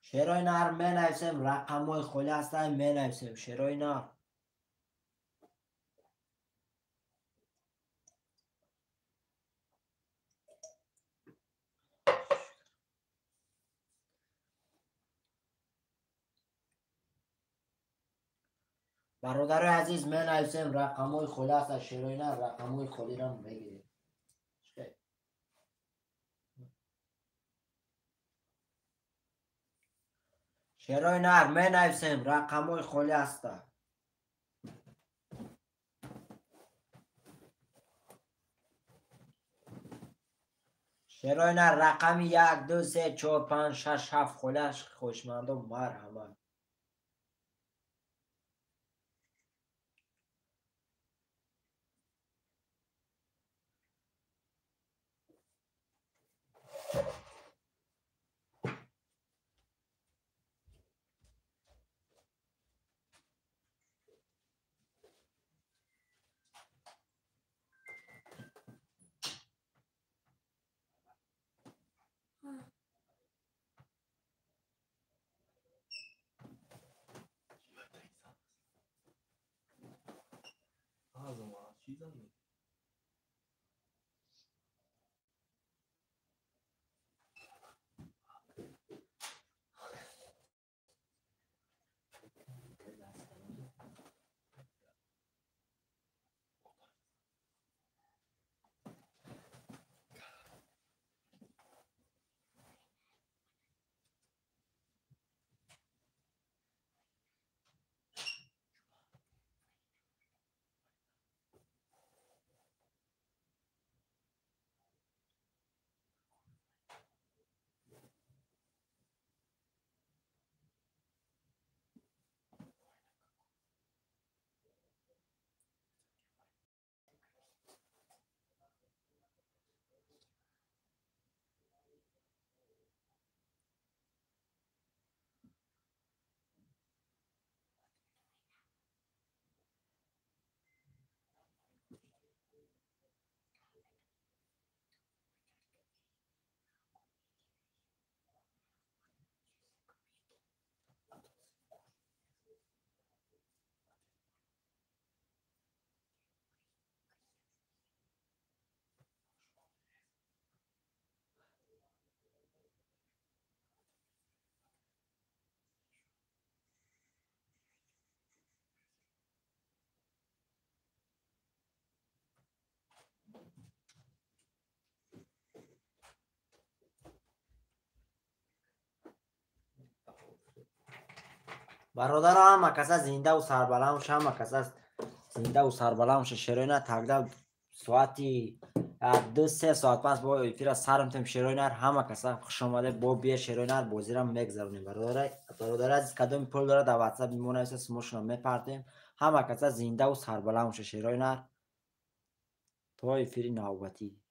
شعرهای نر می نویسیم رقم های خلاصه می نویسیم. شعرهای نر برادر عزیز می نویسیم رقم های خلاصه شعرهای نر رقم های خالی را می گیریم. شعرهای نر می نویسیم رقم های خلاصه. شعرهای نر رقم 1 2 3 4 5 6 7 خلاص خوشمند و مرحمت. برادر همه کسا زنده و سربلند شه، همه کسا زنده و سربلند شه. شیرینه تقدر ساعتی 2-3 ساعت پس با ایفیرا سرم تیم شیرینه همه کسا خوش آمده با بیا شیرینه بازی را میگذرونیم. برادر از کدوم پول داره در واتساپ میمونه اسمشون میپرتیم. همه کسا زنده و سربلند شه. شیرینه تو ایفیری نوبتی